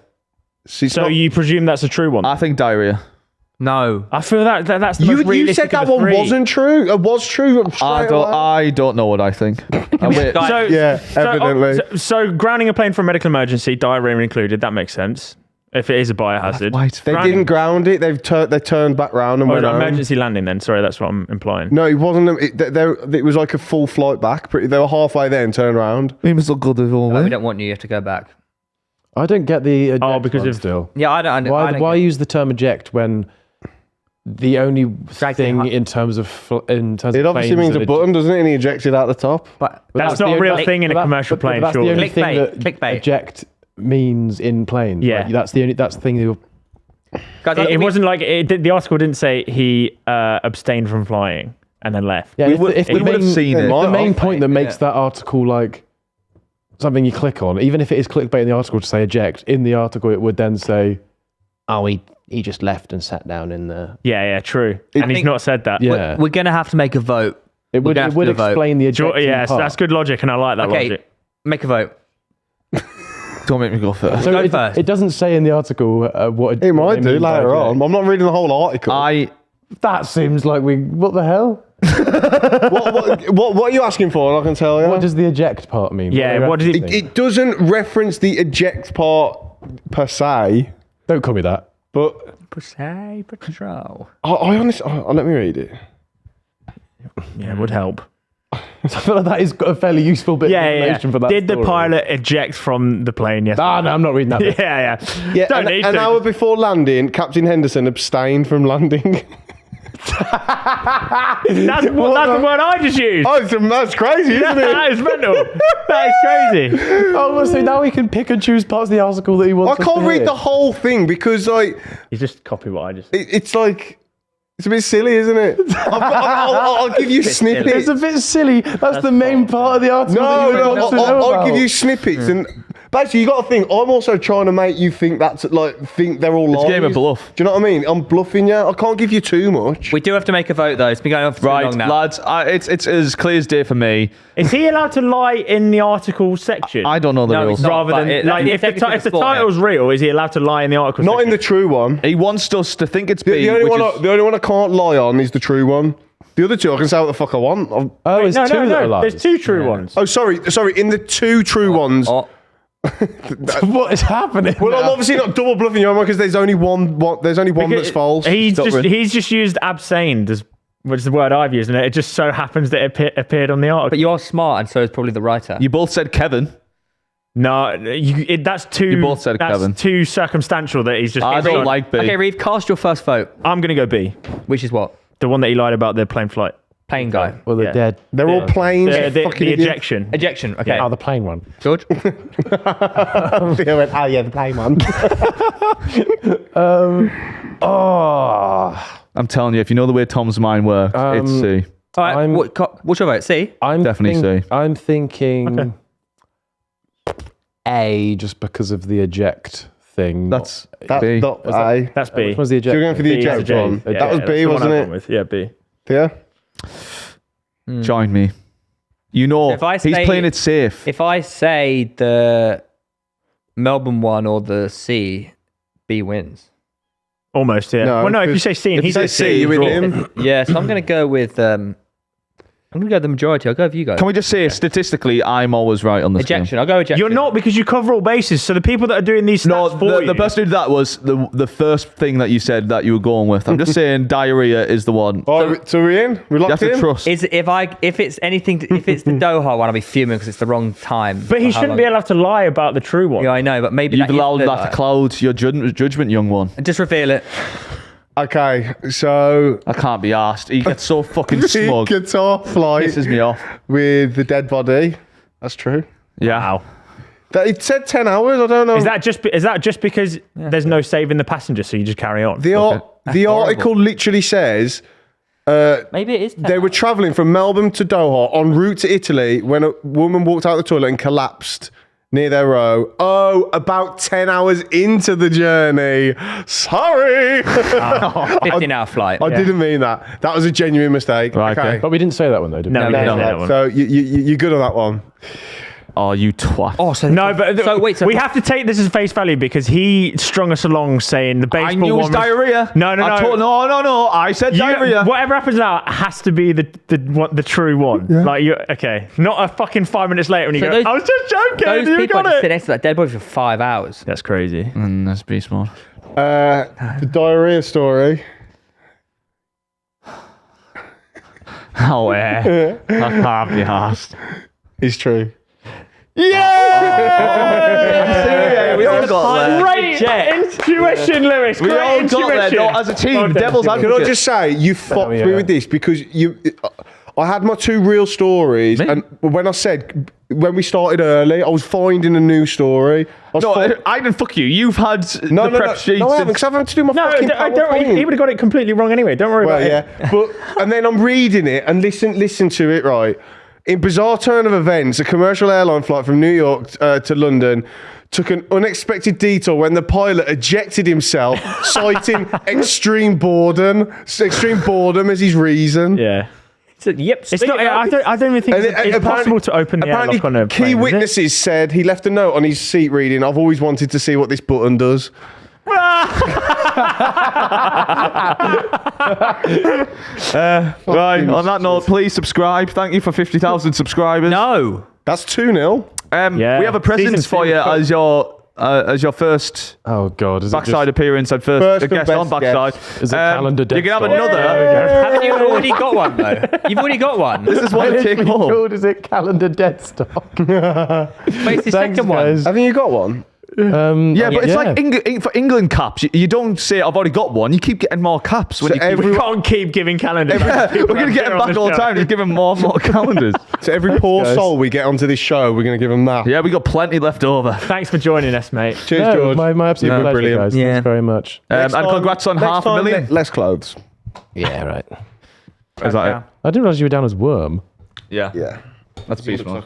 So you presume that's a true one? I think diarrhea. No. I feel that's the most You realistic said that of the one three. wasn't true. It was true. I don't know what I think. Wait, So, Yeah, evidently. So grounding a plane for a medical emergency, diarrhea included. That makes sense. If it is a biohazard, why They didn't ground it. They turned back round and Oh, went home. emergency landing then. Sorry, that's what I'm implying. No, it wasn't. It was like a full flight back. They were halfway there and turned around. he must look good as all No, we way. don't want you. You have to go back. I don't get the eject because one of- still. Yeah, I don't. I Why don't why get- use the term eject when the only Dragged it thing high. in terms of It obviously means a button, doesn't it? And he ejected out the top. But That's not a real thing in a commercial plane, That's surely. the only thing Clickbait, that clickbait. eject means in plane. Yeah. Like, that's the thing. guys, It wasn't like the article didn't say he abstained from flying and then left. Yeah, We if would- the- if we the would have main- seen it. The main Might point that makes yeah. that article like something you click on, even if it is clickbait in the article to say eject, in the article it would then say, Oh, he just left and sat down in the. Yeah, true. And he's think- not said that. yeah. We're gonna have to make a vote It would, gonna it have would to vote. explain the ejecting Yes, part. that's good logic, and I like that Okay, logic. make a vote. Don't make me go first. So Go it, first. it doesn't say in the article what It what might they do mean by later on. eject. I'm not reading the whole article. That seems like what the hell? What are you asking for? And I can tell you. What does the eject part mean? Yeah, are what does you it- referencing? It doesn't reference the eject part per se, Don't call me that. but Patrol. I honestly, let me read it. Yeah, it would help. I feel like that is a fairly useful bit of Yeah. information for that Did the story. pilot eject from the plane yesterday? Ah, no, I'm not reading that bit. Yeah. Yeah, Don't need an to. hour before landing, Captain Henderson abstained from landing. That's the word I just used. Oh, that's crazy, isn't it? That is mental. That is crazy. Oh, well, so now we can pick and choose parts of the article that he wants I us to can't read hear. the whole thing because like You just copy what I just. it's like it's a bit silly, isn't it? I'll give you snippets. It's a bit silly. That's the main part of the article. that you want us to know I'll about. give you snippets, and basically you got to think. I'm also trying to make you think think they're all lies. a game of bluff. Do you know what I mean? I'm bluffing you. I can't give you too much. We do have to make a vote though. It's been going on for too Right, long now. lads, it's as clear as day for me. Is he allowed to lie in the article section? I don't know the No, rules. it's not. Rather but than it- like, if technically the it's sport, title's real, is he allowed to lie in the article? Not in section? the true one. He wants us to think it's B. The only which one. is- The only one I can't lie on is the true one. The other two I can say what the fuck I want. Oh, it's No, two that are no. lies. There's two true ones. Oh, sorry. In the two true ones. Oh, What is happening? Well, I'm now? obviously not double bluffing you, because there's only one. There's only one that's false. He's Stop it. he's just used abstained as which is the word I've used, and it just so happens that it appeared on the article. but you are smart, and so is probably the writer. You both said Kevin. No, that's too. You both said that's Kevin. too circumstantial that he's just. I don't like B. Okay, Reev, cast your first vote. I'm gonna go B. Which is what? The one that he lied about the plane flight. Plane guy. Well, they're Yeah. dead. They're all planes. The, the, fucking the idiots. ejection. Ejection. Okay. Oh, the plain one. George. Theo went, oh yeah, the plane one. I'm telling you, if you know the way Tom's mind works, it's C. All right. I'm- What's your vote? C. I'm Definitely C. I'm thinking A, just because of the eject thing. That's That's B. not A. That's B. Which one's the So you're eject? going for the B is eject J. one. Yeah, That was yeah, B, that's the one wasn't I've it? gone with. Yeah, B. Yeah. Join me. You know, If I he's say- playing it safe. If I say the Melbourne one or the C, B wins. Almost, yeah. No, well, no, if you because say C and if he you say says C, C, you win draw. him. Yeah, so I'm going to go with. I'm going to go the majority. I'll go with you guys. Can we just say, statistically, I'm always right on this Ejection. game. I'll go ejection. You're not because you cover all bases. So the people that are doing these No, stats for you. the person who did that was the first thing that you said that you were going with. I'm just saying diarrhea is the one. All right, so we're in. We You have locked to in. trust. If it's anything, if it's the Doha one, I'll be fuming because it's the wrong time. But he for how shouldn't long- be allowed to lie about the true one. Yeah, I know, but maybe You've that is allowed the- that to cloud your judgment, young one. Just reveal it. Okay, so I can't be asked. He gets so fucking smug. guitar flight Pisses me off. with the dead body. That's true. Yeah. Wow. It said 10 hours. I don't know. Is that just because there's no saving the passenger, so you just carry on? the article literally says Maybe it is. 10 they were travelling from Melbourne to Doha en route to Italy when a woman walked out the toilet and collapsed near their row. Oh, about 10 hours into the journey. Sorry. 15-hour flight. I didn't mean that. That was a genuine mistake. Right, okay. But we didn't say that one though, did we? No, we didn't no, say no. that one. So you're good on that one. Oh, you twat. Oh, so No, but so wait. So we have to take this as face value because he strung us along saying the baseball I knew it was one diarrhea. No. No. I said diarrhea. Whatever happens now has to be the true one. Like you, okay, not a fucking 5 minutes later when you So go. those- I was just joking. those You people got had to sit it. next to that dead body for 5 hours. That's crazy. That's beast mode. The diarrhea story. Oh, yeah. I can't be asked. Is true. Yeah, we all got there. Great intuition, Lewis. We Great all got there. intuition. No, as a team, Okay. devil's Can advocate. I just say, you fucked me yeah. with this because I had my two real stories, and when we started early, I was finding a new story. No, I didn't fuck you. You've had No, the prep sheets. I haven't, because I haven't to do my No, fucking I don't. PowerPoint. He would have got it completely wrong anyway. Don't worry Well, about yeah, it. but and then I'm reading it and listen to it, right. In bizarre turn of events, a commercial airline flight from New York to London took an unexpected detour when the pilot ejected himself, citing extreme boredom as his reason. Yeah. So, yep. It's not. I don't even think it's possible to open the airlock on a plane, key is it? witnesses said he left a note on his seat reading, "I've always wanted to see what this button does." Right. On that note, please subscribe. Thank you for 50,000 subscribers. No. That's 2-0. Yeah. We have a present Season for two. you as your first Oh God, is backside it appearance and First first and guest on best backside. Is it calendar You can have desktop? another. Haven't you already got one, though? You've already got one. This is one to take home. called? Is it calendar dead stock? Wait, it's the Thanks, second one. guys. Haven't you got one? Yeah, but it's like for England caps. You don't say I've already got one. You keep getting more caps when So you keep. We can't keep giving calendars. We're going to get them back all the time. Just give them more and more calendars. So every poor soul we get onto this show, we're going to give them that. Yeah, we got plenty left over. Thanks for joining us, mate. Cheers, No, George. my absolute You've been pleasure, brilliant. guys. Yeah. Thanks very much. And congrats on Next time, 500,000. less clothes. Yeah, right. Is that it? I didn't realize you were down as Worm. Yeah. Yeah. That's peaceful.